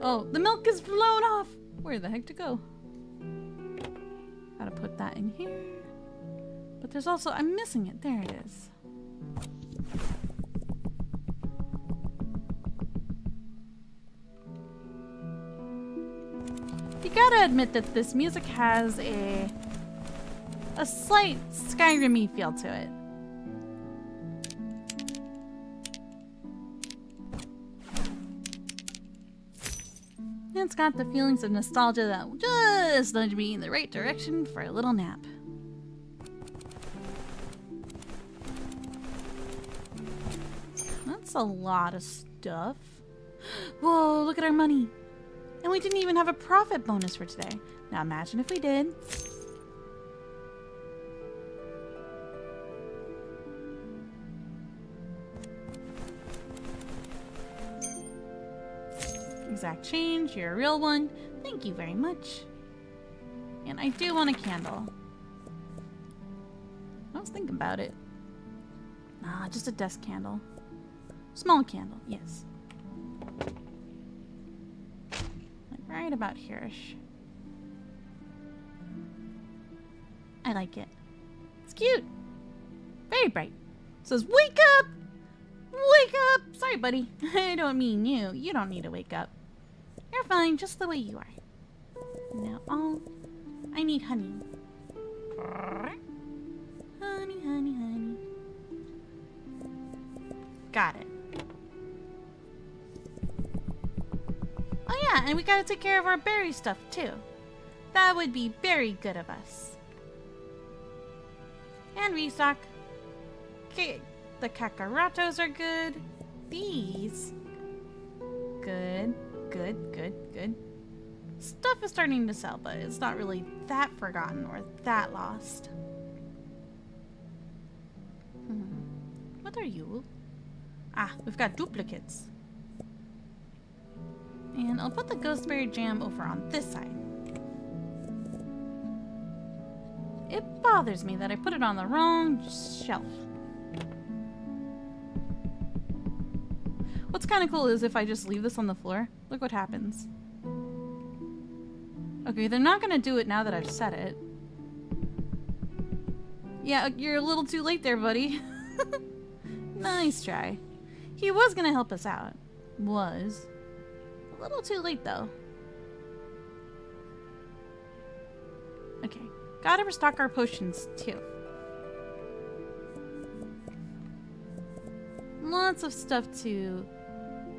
Oh, the milk is blown off! Where the heck to go? Gotta put that in here. But there's also, I'm missing it. There it is. You gotta admit that this music has a slight Skyrim-y feel to it. It's got the feelings of nostalgia that will just nudge me in the right direction for a little nap. That's a lot of stuff. Whoa, look at our money. And we didn't even have a profit bonus for today. Now imagine if we did. Exact change, you're a real one. Thank you very much. And I do want a candle. I was thinking about it. Ah, just a desk candle. Small candle, yes. Like right about here-ish. I like it. It's cute. Very bright. It says, wake up! Wake up! Sorry, buddy. I don't mean you. You don't need to wake up. You're fine just the way you are. Now I need honey. Honey, honey, honey. Got it. Oh yeah, and we gotta take care of our berry stuff too. That would be very good of us. And restock. Okay, the Kakaratos are good. These. Good, good, good, good. Stuff is starting to sell, but it's not really that forgotten or that lost. What are you? Ah, we've got duplicates. And I'll put the Ghostberry Jam over on this side. It bothers me that I put it on the wrong shelf. What's kind of cool is if I just leave this on the floor, look what happens. Okay, they're not gonna do it now that I've set it. Yeah, you're a little too late there, buddy. Nice try. He was gonna help us out. Was. A little too late, though. Okay. Gotta restock our potions, too. Lots of stuff to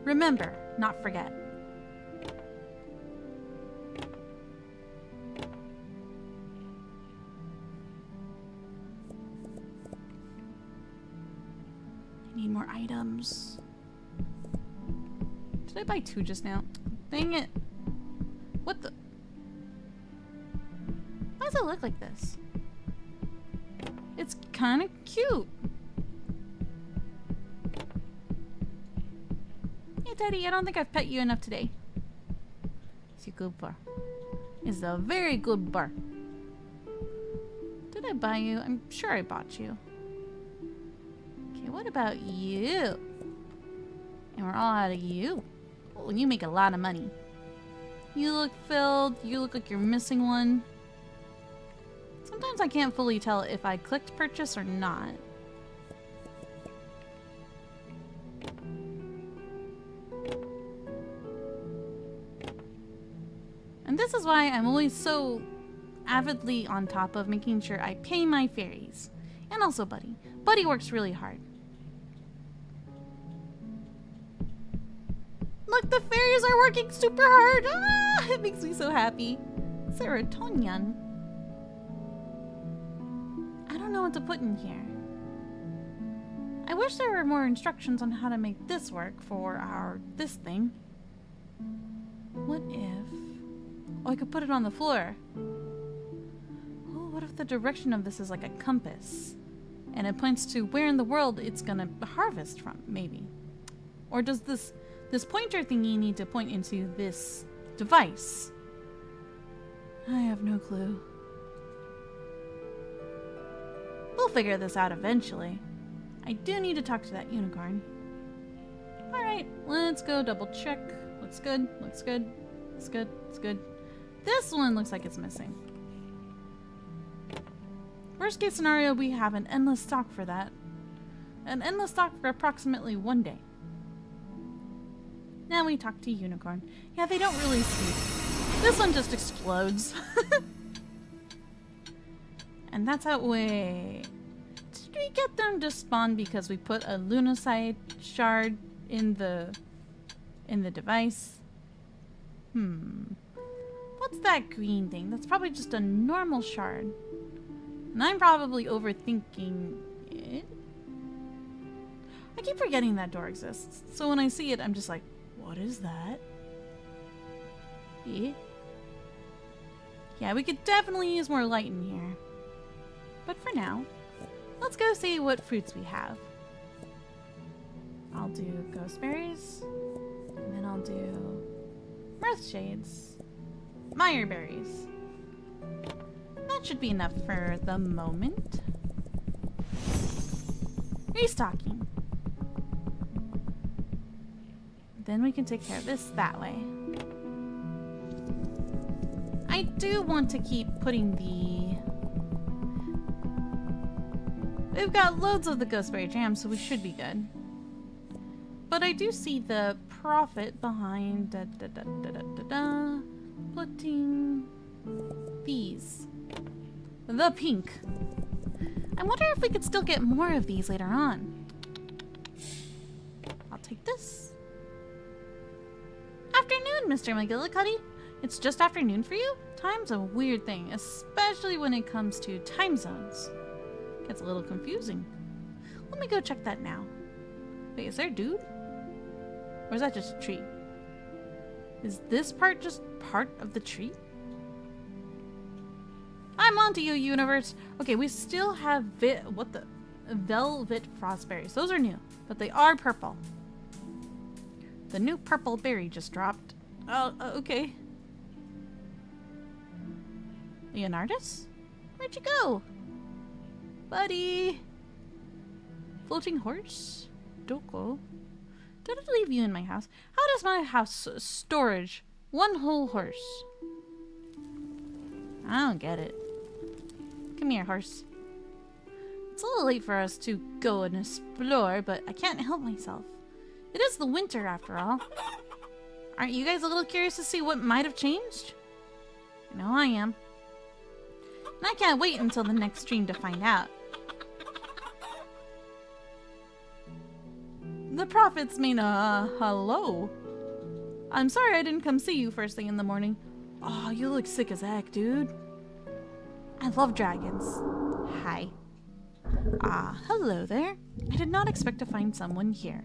remember, not forget. I need more items. Did I buy 2 just now? Dang it. What the? Why does it look like this? It's kind of cute. Hey, Teddy, I don't think I've pet you enough today. It's a good bar. It's a very good bar. Did I buy you? I'm sure I bought you. Okay, what about you? And we're all out of you. Oh, and you make a lot of money. You look filled. You look like you're missing one. Sometimes I can't fully tell if I clicked purchase or not. And this is why I'm always so avidly on top of making sure I pay my fairies. And also Buddy. Buddy works really hard. Look, the fairies are working super hard! Ah, it makes me so happy. Serotonin. I don't know what to put in here. I wish there were more instructions on how to make this work for this thing. What if... Oh, I could put it on the floor. Oh, what if the direction of this is like a compass? And it points to where in the world it's gonna harvest from, maybe. Or does this pointer thingy need to point into this device? I have no clue. We'll figure this out eventually. I do need to talk to that unicorn. Alright, let's go double check. Looks good, looks good, looks good, looks good. This one looks like it's missing. Worst case scenario, we have an endless stock for that. An endless stock for approximately 1 day. Now we talk to Unicorn. Yeah, they don't really sleep. This one just explodes. And that's how we... Did we get them to spawn because we put a Lunacide shard in the device? What's that green thing? That's probably just a normal shard. And I'm probably overthinking it. I keep forgetting that door exists. So when I see it, I'm just like, what is that? Yeah, we could definitely use more light in here. But for now, let's go see what fruits we have. I'll do ghost berries, and then I'll do mirth shades, mire berries. That should be enough for the moment. Restocking. Then we can take care of this that way. I do want to keep putting the... We've got loads of the Ghostberry Jam, so we should be good. But I do see the profit behind putting these. The pink. I wonder if we could still get more of these later on. I'll take this. Afternoon, Mr. McGillicuddy. It's just afternoon for you? Time's a weird thing, especially when it comes to time zones. Gets a little confusing. Let me go check that now. Wait, is there a dude? Or is that just a tree? Is this part just part of the tree? I'm onto you, universe. Okay, we still have velvet frostberries. Those are new, but they are purple. The new purple berry just dropped. Oh, okay. Leonardus? Where'd you go? Buddy! Floating horse? Doko? Did I leave you in my house? How does my house storage one whole horse? I don't get it. Come here, horse. It's a little late for us to go and explore, but I can't help myself. It is the winter after all. Aren't you guys a little curious to see what might have changed? I know I am. And I can't wait until the next stream to find out. The prophets mean, hello. I'm sorry I didn't come see you first thing in the morning. Oh, you look sick as heck, dude. I love dragons. Hi. Ah, hello there. I did not expect to find someone here.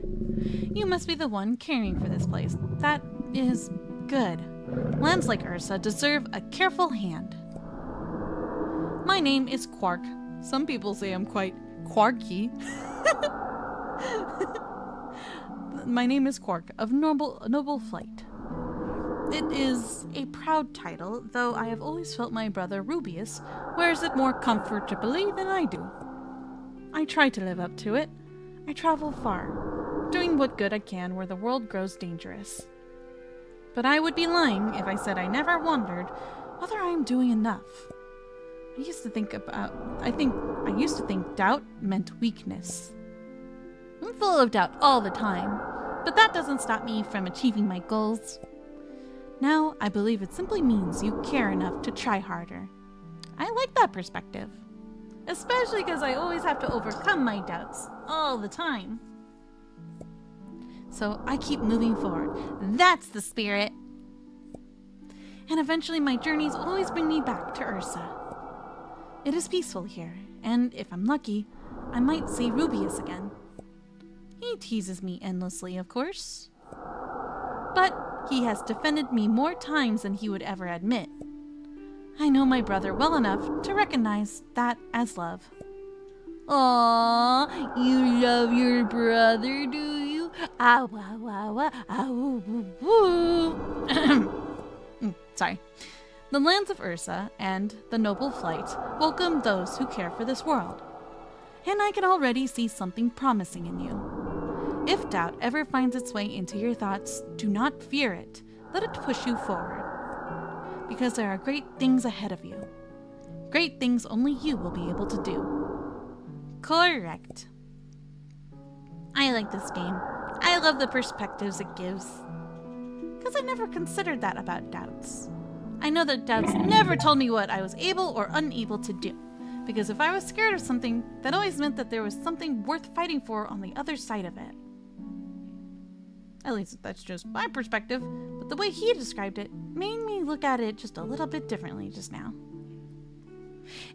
You must be the one caring for this place. That is good. Lands like Ursa deserve a careful hand. My name is Quark. Some people say I'm quite quarky. My name is Quark of Noble Flight. It is a proud title, though I have always felt my brother Rubius wears it more comfortably than I do. I try to live up to it. I travel far, doing what good I can where the world grows dangerous. But I would be lying if I said I never wondered whether I am doing enough. I used to think doubt meant weakness. I'm full of doubt all the time, but that doesn't stop me from achieving my goals. Now, I believe it simply means you care enough to try harder. I like that perspective. Especially because I always have to overcome my doubts all the time. So I keep moving forward. That's the spirit. And eventually my journeys always bring me back to Ursa. It is peaceful here, and if I'm lucky, I might see Rubius again. He teases me endlessly, of course. But he has defended me more times than he would ever admit. I know my brother well enough to recognize that as love. Aww, you love your brother, do you? Ah, wah, wah, wah, ah, woo, woo, woo. Sorry. The lands of Ursa and the Noble Flight welcome those who care for this world. And I can already see something promising in you. If doubt ever finds its way into your thoughts, do not fear it. Let it push you forward. Because there are great things ahead of you. Great things only you will be able to do. Correct. I like this game. I love the perspectives it gives. Because I never considered that about doubts. I know that doubts never told me what I was able or unable to do. Because if I was scared of something, that always meant that there was something worth fighting for on the other side of it. At least that's just my perspective, but the way he described it made me look at it just a little bit differently just now.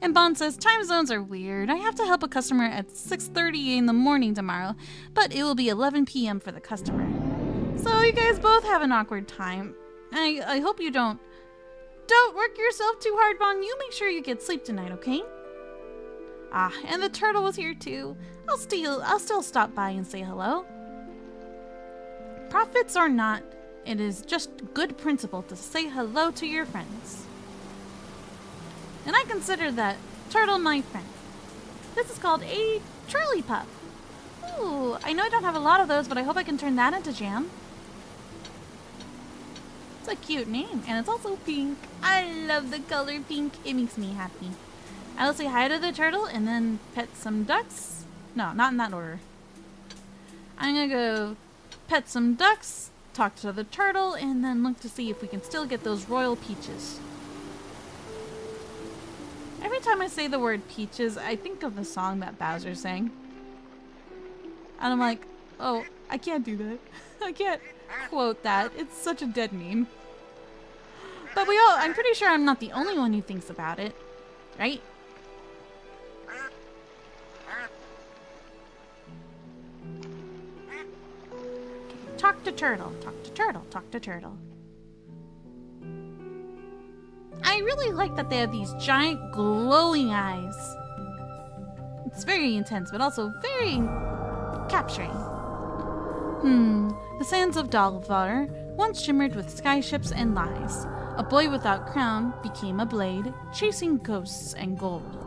And Bond says, time zones are weird. I have to help a customer at 6:30 in the morning tomorrow, but it will be 11 p.m. for the customer. So you guys both have an awkward time. I hope you don't work yourself too hard, Bond. You make sure you get sleep tonight, okay? Ah, and the turtle was here too. I'll still stop by and say hello. Prophets or not, it is just good principle to say hello to your friends. And I consider that turtle my friend. This is called a Charlie Pup. Ooh, I know I don't have a lot of those, but I hope I can turn that into jam. It's a cute name, and it's also pink. I love the color pink. It makes me happy. I will say hi to the turtle and then pet some ducks. No, not in that order. I'm gonna go pet some ducks, talk to the turtle, and then look to see if we can still get those royal peaches. Every time I say the word peaches, I think of the song that Bowser sang. And I'm like, oh, I can't do that. I can't quote that. It's such a dead meme. But I'm pretty sure I'm not the only one who thinks about it. Right? to turtle, talk to turtle, talk to turtle. I really like that they have these giant glowing eyes. It's very intense, but also very capturing. The sands of Dalvar once shimmered with skyships and lies. A boy without crown became a blade, chasing ghosts and gold.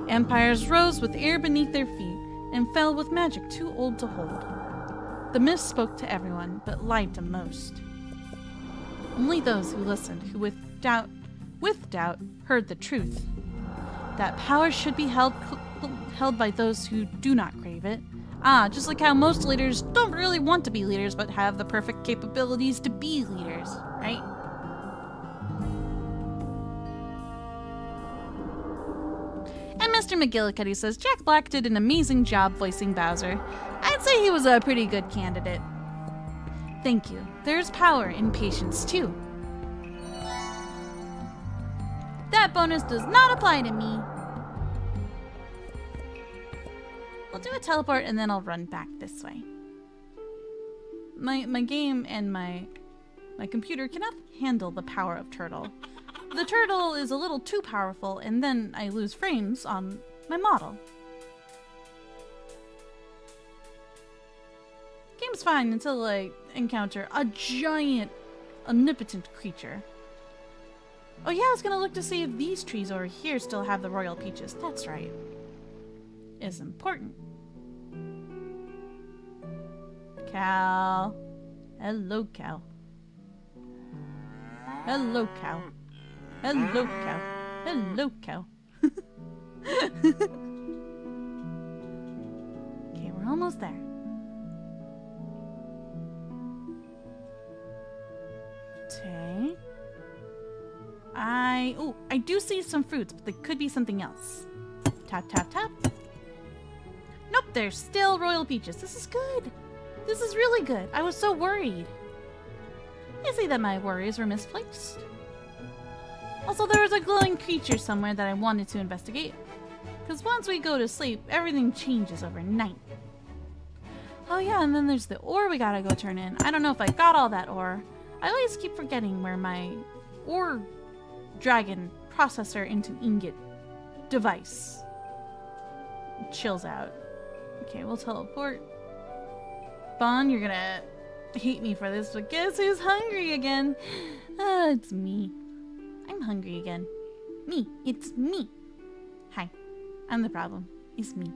Empires rose with air beneath their feet and fell with magic too old to hold. The mist spoke to everyone, but lied to most. Only those who listened, who with doubt, heard the truth. That power should be held by those who do not crave it. Just like how most leaders don't really want to be leaders, but have the perfect capabilities to be leaders, right? And Mr. McGillicuddy says, Jack Black did an amazing job voicing Bowser. I'd say he was a pretty good candidate. Thank you. There's power in patience, too. That bonus does not apply to me. We'll do a teleport and then I'll run back this way. My game and my computer cannot handle the power of Turtle. The turtle is a little too powerful and then I lose frames on my model. Game's fine until I encounter a giant, omnipotent creature. Oh yeah, I was gonna look to see if these trees over here still have the royal peaches. That's right. Is important. Cow. Hello, cow. Hello, cow. Hello, cow. Hello, cow. Okay, we're almost there. Okay. I do see some fruits, but they could be something else. Tap, tap, tap. Nope, there's still royal peaches. This is good. This is really good. I was so worried. I see that my worries were misplaced. Also, there was a glowing creature somewhere that I wanted to investigate. Because once we go to sleep, everything changes overnight. Oh yeah, and then there's the ore we gotta go turn in. I don't know if I got all that ore. I always keep forgetting where my ore dragon processor into ingot device chills out. Okay, we'll teleport. Bon, you're gonna hate me for this, but guess who's hungry again? It's me. I'm hungry again. Me. It's me. Hi. I'm the problem. It's me.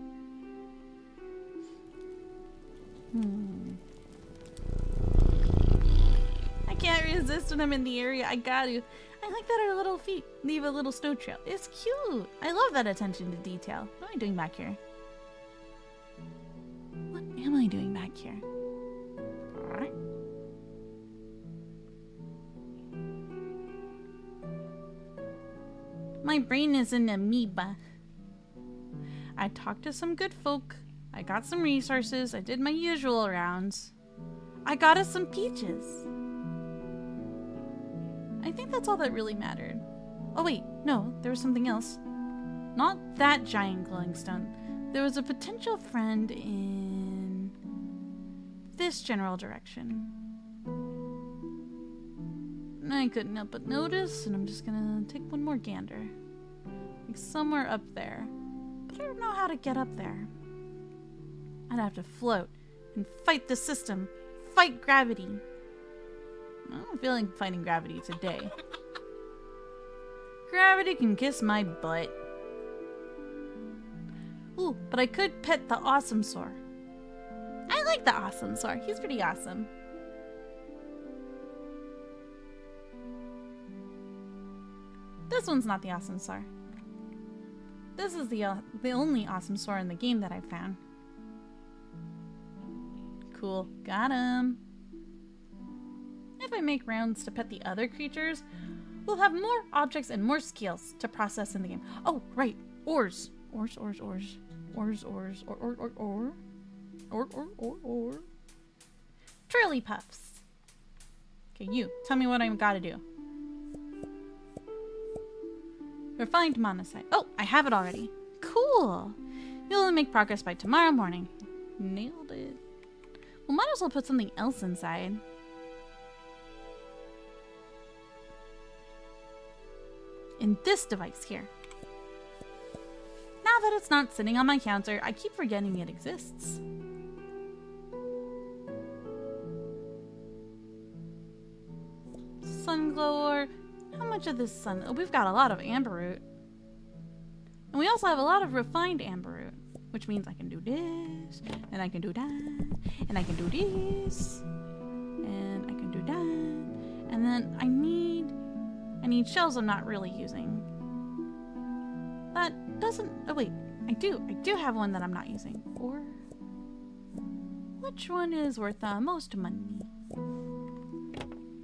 I can't resist when I'm in the area. I gotta. I like that our little feet leave a little snow trail. It's cute. I love that attention to detail. What am I doing back here? What am I doing back here? Alright. My brain is an amoeba. I talked to some good folk. I got some resources. I did my usual rounds. I got us some peaches. I think that's all that really mattered. Oh wait, no, there was something else. Not that giant glowing stone. There was a potential friend in this general direction. I couldn't help but notice, and I'm just gonna take one more gander. Like somewhere up there. But I don't know how to get up there. I'd have to float and fight the system. Fight gravity. I don't feel like fighting gravity today. Gravity can kiss my butt. Ooh, but I could pet the awesome Soh. I like the awesome Soh. He's pretty awesome. This one's not the awesome Soh. This is the only awesome Soh in the game that I've found. Cool, got him. If I make rounds to pet the other creatures, we'll have more objects and more skills to process in the game. Oh, right, ores. Ores. Trilly puffs. Okay, you, tell me what I gotta do. Refined monocyte. Oh, I have it already. Cool. You'll make progress by tomorrow morning. Nailed it. We might as well put something else inside. In this device here. Now that it's not sitting on my counter, I keep forgetting it exists. Sun glower. How much of this sun? Oh, we've got a lot of amber root. And we also have a lot of refined amber root, which means I can do this, and I can do that, and I can do this, and I can do that. And then I need shells I'm not really using. That doesn't, oh wait, I do have one that I'm not using. Or, which one is worth the most money?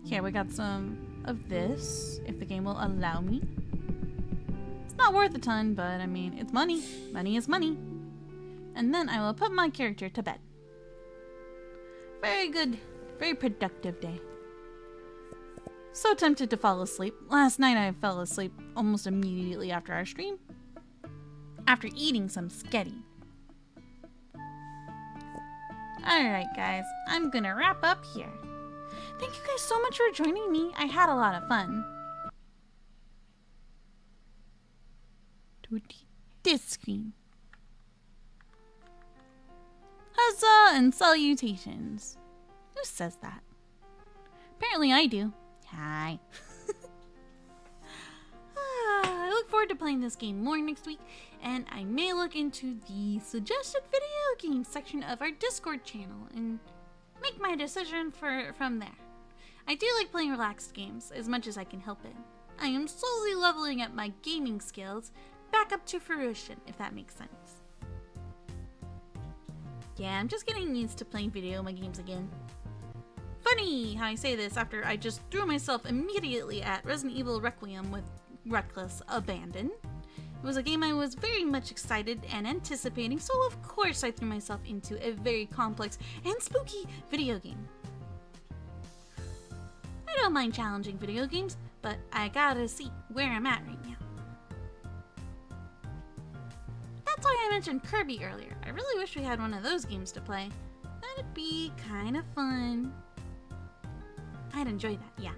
Okay, we got some of this, if the game will allow me. It's not worth a ton, but I mean, it's money. Money is money. And then I will put my character to bed. Very good, very productive day. So tempted to fall asleep. Last night I fell asleep almost immediately after our stream. After eating some sketty. Alright guys, I'm gonna wrap up here. Thank you guys so much for joining me. I had a lot of fun. To this screen. Huzzah and salutations. Who says that? Apparently I do. Hi. I look forward to playing this game more next week, and I may look into the suggested video game section of our Discord channel and make my decision from there. I do like playing relaxed games as much as I can help it. I am slowly leveling up my gaming skills back up to fruition, if that makes sense. Yeah, I'm just getting used to playing video games again. Funny how I say this after I just threw myself immediately at Resident Evil Requiem with reckless abandon. It was a game I was very much excited and anticipating, so of course I threw myself into a very complex and spooky video game. I don't mind challenging video games, but I gotta see where I'm at right now. That's why I mentioned Kirby earlier. I really wish we had one of those games to play. That'd be kind of fun. I'd enjoy that, yeah.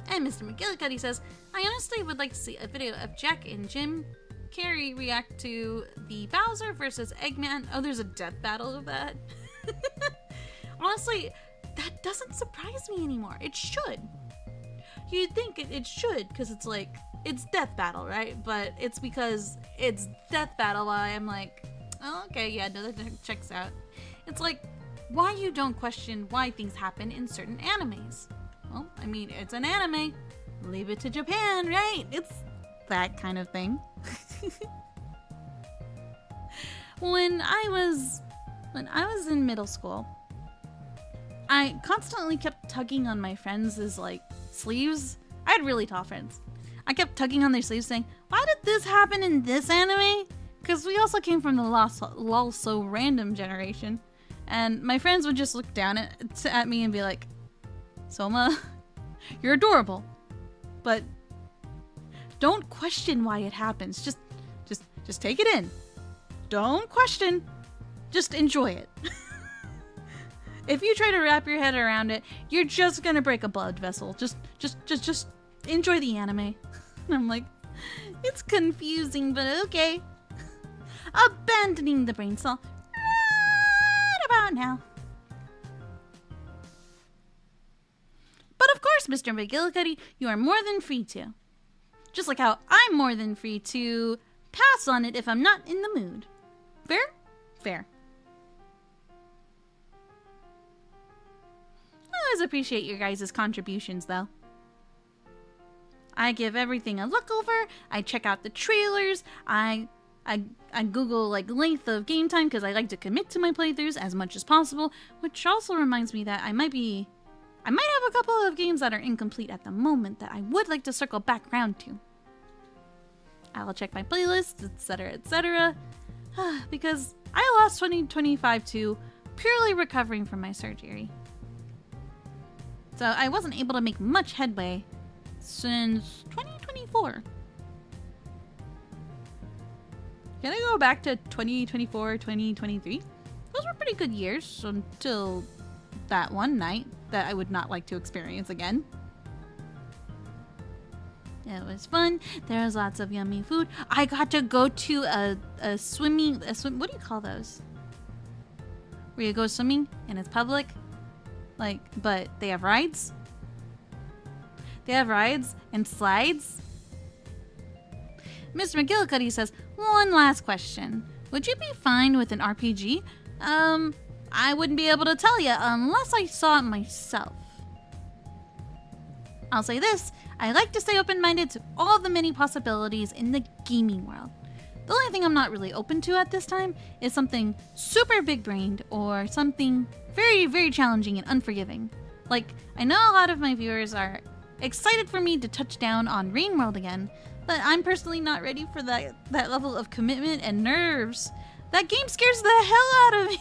And Mr. McGillicuddy says, I honestly would like to see a video of Jack and Jim Carrey react to the Bowser versus Eggman. Oh, there's a death battle of that. Honestly, that doesn't surprise me anymore. It should. You'd think it should, because it's like, it's death battle, right? But it's because it's death battle why I'm like, oh, okay, yeah, no, that checks out. It's like, why you don't question why things happen in certain animes. Well, I mean, it's an anime. Leave it to Japan, right? It's that kind of thing. When I was in middle school, I constantly kept tugging on my friends' like sleeves. I had really tall friends. I kept tugging on their sleeves saying, why did this happen in this anime? Because we also came from the lol so random generation. And my friends would just look down at me and be like, Sohma, you're adorable, but don't question why it happens. Just take it in. Don't question. Just enjoy it. If you try to wrap your head around it, you're just gonna break a blood vessel. Just enjoy the anime. And I'm like, it's confusing, but okay. Abandoning the brain cell right about now. But of course, Mr. McGillicuddy, you are more than free to. Just like how I'm more than free to pass on it if I'm not in the mood. Fair? Fair. I always appreciate your guys' contributions, though. I give everything a look over. I check out the trailers. I Google like length of game time because I like to commit to my playthroughs as much as possible. Which also reminds me that I might have a couple of games that are incomplete at the moment that I would like to circle back around to. I will check my playlists, etc., etc. Because I lost 2025 to purely recovering from my surgery. So I wasn't able to make much headway since 2024. Can I go back to 2024, 2023? Those were pretty good years until that one night that I would not like to experience again. It was fun. There was lots of yummy food. I got to go to a swimming, what do you call those? Where you go swimming and it's public? Like, but they have rides? They have rides and slides? Mr. McGillicuddy says, one last question. Would you be fine with an RPG? I wouldn't be able to tell you unless I saw it myself. I'll say this, I like to stay open-minded to all the many possibilities in the gaming world. The only thing I'm not really open to at this time is something super big-brained or something very, very challenging and unforgiving. Like, I know a lot of my viewers are excited for me to touch down on Rain World again, but I'm personally not ready for that level of commitment and nerves. That game scares the hell out of me.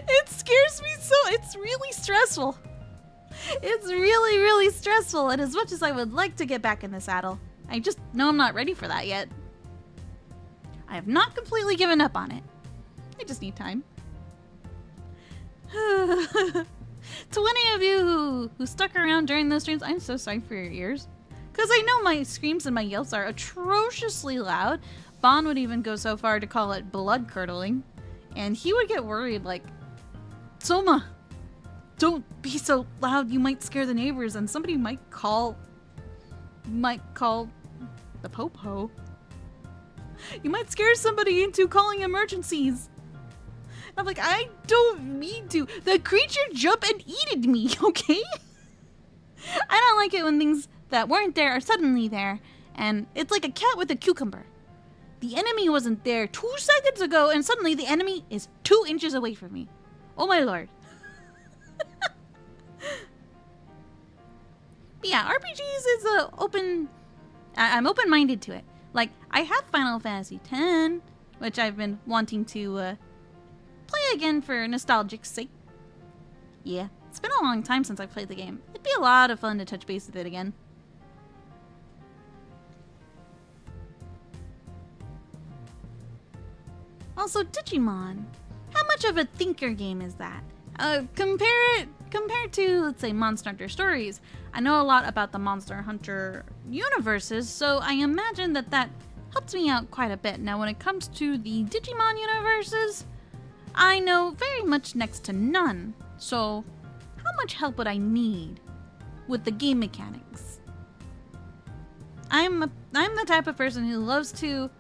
It scares me so, it's really stressful. It's really, really stressful, and as much as I would like to get back in the saddle, I just know I'm not ready for that yet. I have not completely given up on it. I just need time. To any of you who stuck around during those streams, I'm so sorry for your ears. Because I know my screams and my yells are atrociously loud. Bon would even go so far to call it blood-curdling. And he would get worried, like, Sohma, don't be so loud, you might scare the neighbors, and somebody might call the po-po. You might scare somebody into calling emergencies. I'm like, I don't mean to. The creature jumped and eated me, okay? I don't like it when things that weren't there are suddenly there, and it's like a cat with a cucumber. The enemy wasn't there 2 seconds ago, and suddenly the enemy is 2 inches away from me. Oh my lord. But yeah, RPGs is I'm open-minded to it. Like, I have Final Fantasy X, which I've been wanting to play again for nostalgic's sake. Yeah, it's been a long time since I've played the game. It'd be a lot of fun to touch base with it again. Also, Digimon. How much of a thinker game is that? Compared to, let's say, Monster Hunter Stories. I know a lot about the Monster Hunter universes, so I imagine that helps me out quite a bit. Now, when it comes to the Digimon universes, I know very much next to none. So, how much help would I need with the game mechanics? I'm the type of person who loves to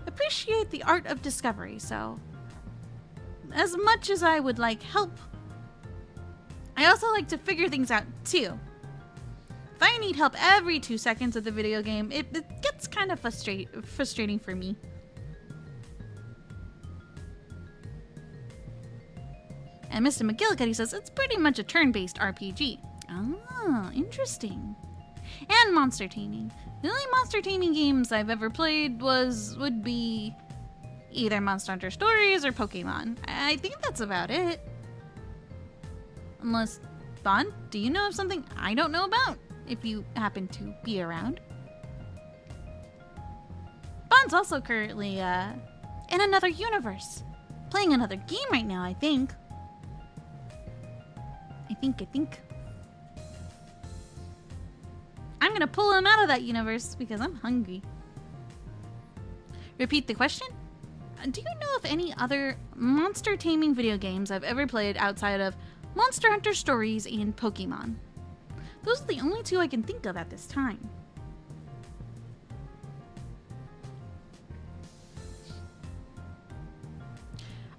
appreciate the art of discovery, so as much as I would like help, I also like to figure things out too. If I need help every 2 seconds of the video game, it gets kind of frustrating for me. And Mr. McGillicuddy says it's pretty much a turn-based RPG. Ah, interesting. And monster taming. The only monster taming games I've ever played would be either Monster Hunter Stories or Pokemon. I think that's about it. Unless, Bon, do you know of something I don't know about? If you happen to be around. Bon's also currently in another universe. Playing another game right now, I think. I think. I'm gonna pull him out of that universe because I'm hungry. Repeat the question? Do you know of any other monster taming video games I've ever played outside of Monster Hunter Stories and Pokemon? Those are the only 2 I can think of at this time.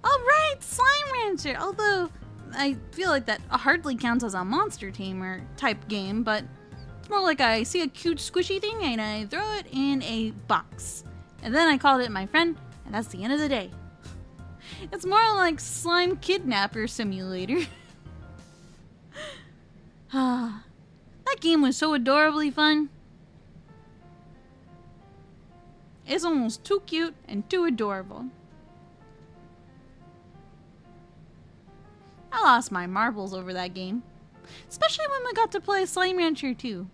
Alright, Slime Rancher! Although, I feel like that hardly counts as a monster tamer type game, but it's more like I see a cute squishy thing and I throw it in a box. And then I called it my friend, and that's the end of the day. It's more like Slime Kidnapper Simulator. That game was so adorably fun. It's almost too cute and too adorable. I lost my marbles over that game. Especially when we got to play Slime Rancher 2.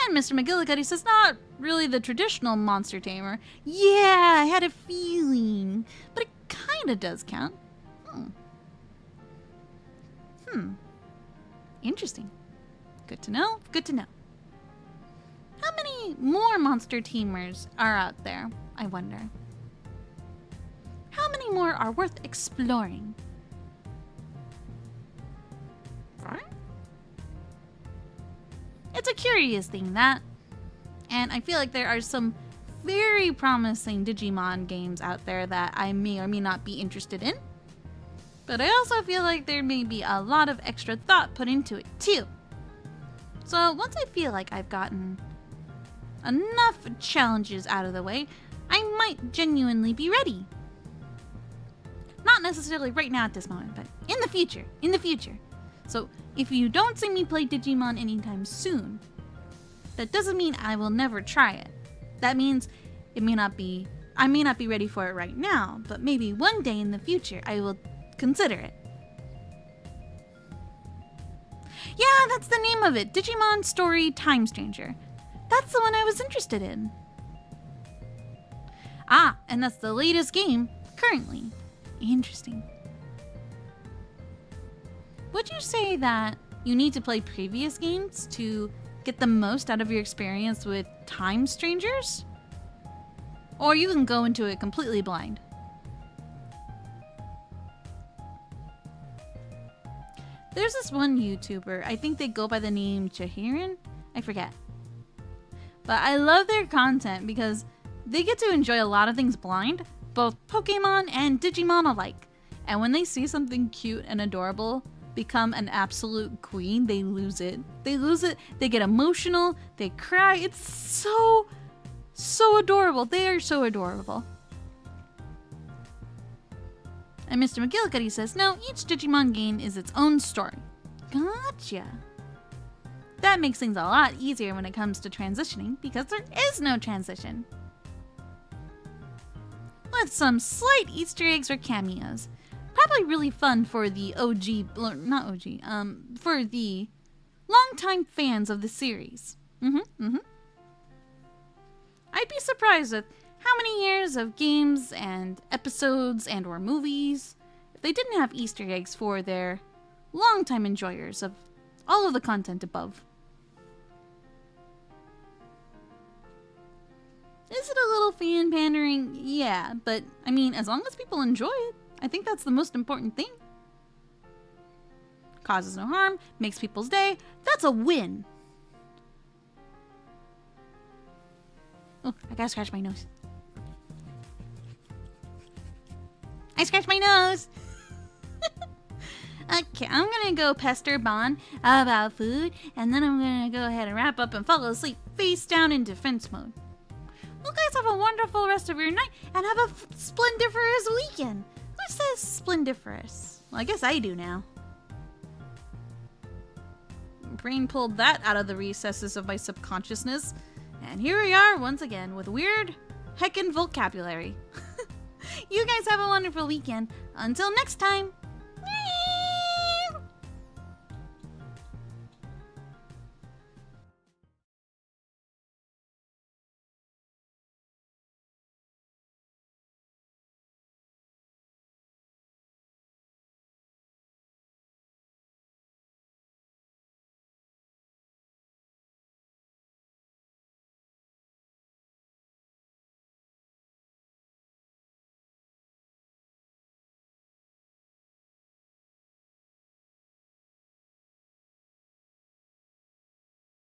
And Mr. McGillicuddy says, not really the traditional monster tamer. Yeah, I had a feeling. But it kind of does count. Interesting. Good to know. Good to know. How many more monster tamers are out there, I wonder? How many more are worth exploring? It's a curious thing, that. And I feel like there are some very promising Digimon games out there that I may or may not be interested in. But I also feel like there may be a lot of extra thought put into it, too. So once I feel like I've gotten enough challenges out of the way, I might genuinely be ready. Not necessarily right now at this moment, but in the future. So if you don't see me play Digimon anytime soon, that doesn't mean I will never try it. That means I may not be ready for it right now, but maybe one day in the future I will consider it. Yeah, that's the name of it. Digimon Story Time Stranger. That's the one I was interested in. Ah, and that's the latest game currently. Interesting. Would you say that you need to play previous games to get the most out of your experience with Time Strangers? Or you can go into it completely blind? There's this one YouTuber, I think they go by the name Chahiran? I forget. But I love their content because they get to enjoy a lot of things blind, both Pokemon and Digimon alike. And when they see something cute and adorable become an absolute queen, they lose it. They get emotional, they cry. It's so adorable. They are so adorable. And Mr. McGillicuddy says, no, each Digimon game is its own story. Gotcha. That makes things a lot easier when it comes to transitioning, because there is no transition. With some slight Easter eggs or cameos. Probably really fun for the for the longtime fans of the series. I'd be surprised with how many years of games and episodes and or movies if they didn't have Easter eggs for their longtime enjoyers of all of the content above. Is it a little fan pandering? Yeah, but I mean, as long as people enjoy it, I think that's the most important thing. Causes no harm, makes people's day, that's a win. Oh, I gotta scratch my nose. I scratched my nose! Okay, I'm gonna go pester Bon about food, and then I'm gonna go ahead and wrap up and fall asleep face down in defense mode. You guys have a wonderful rest of your night, and have a splendiferous weekend. Who says splendiferous? Well, I guess I do now. Brain pulled that out of the recesses of my subconsciousness, and here we are once again with weird heckin' vocabulary. You guys have a wonderful weekend. Until next time.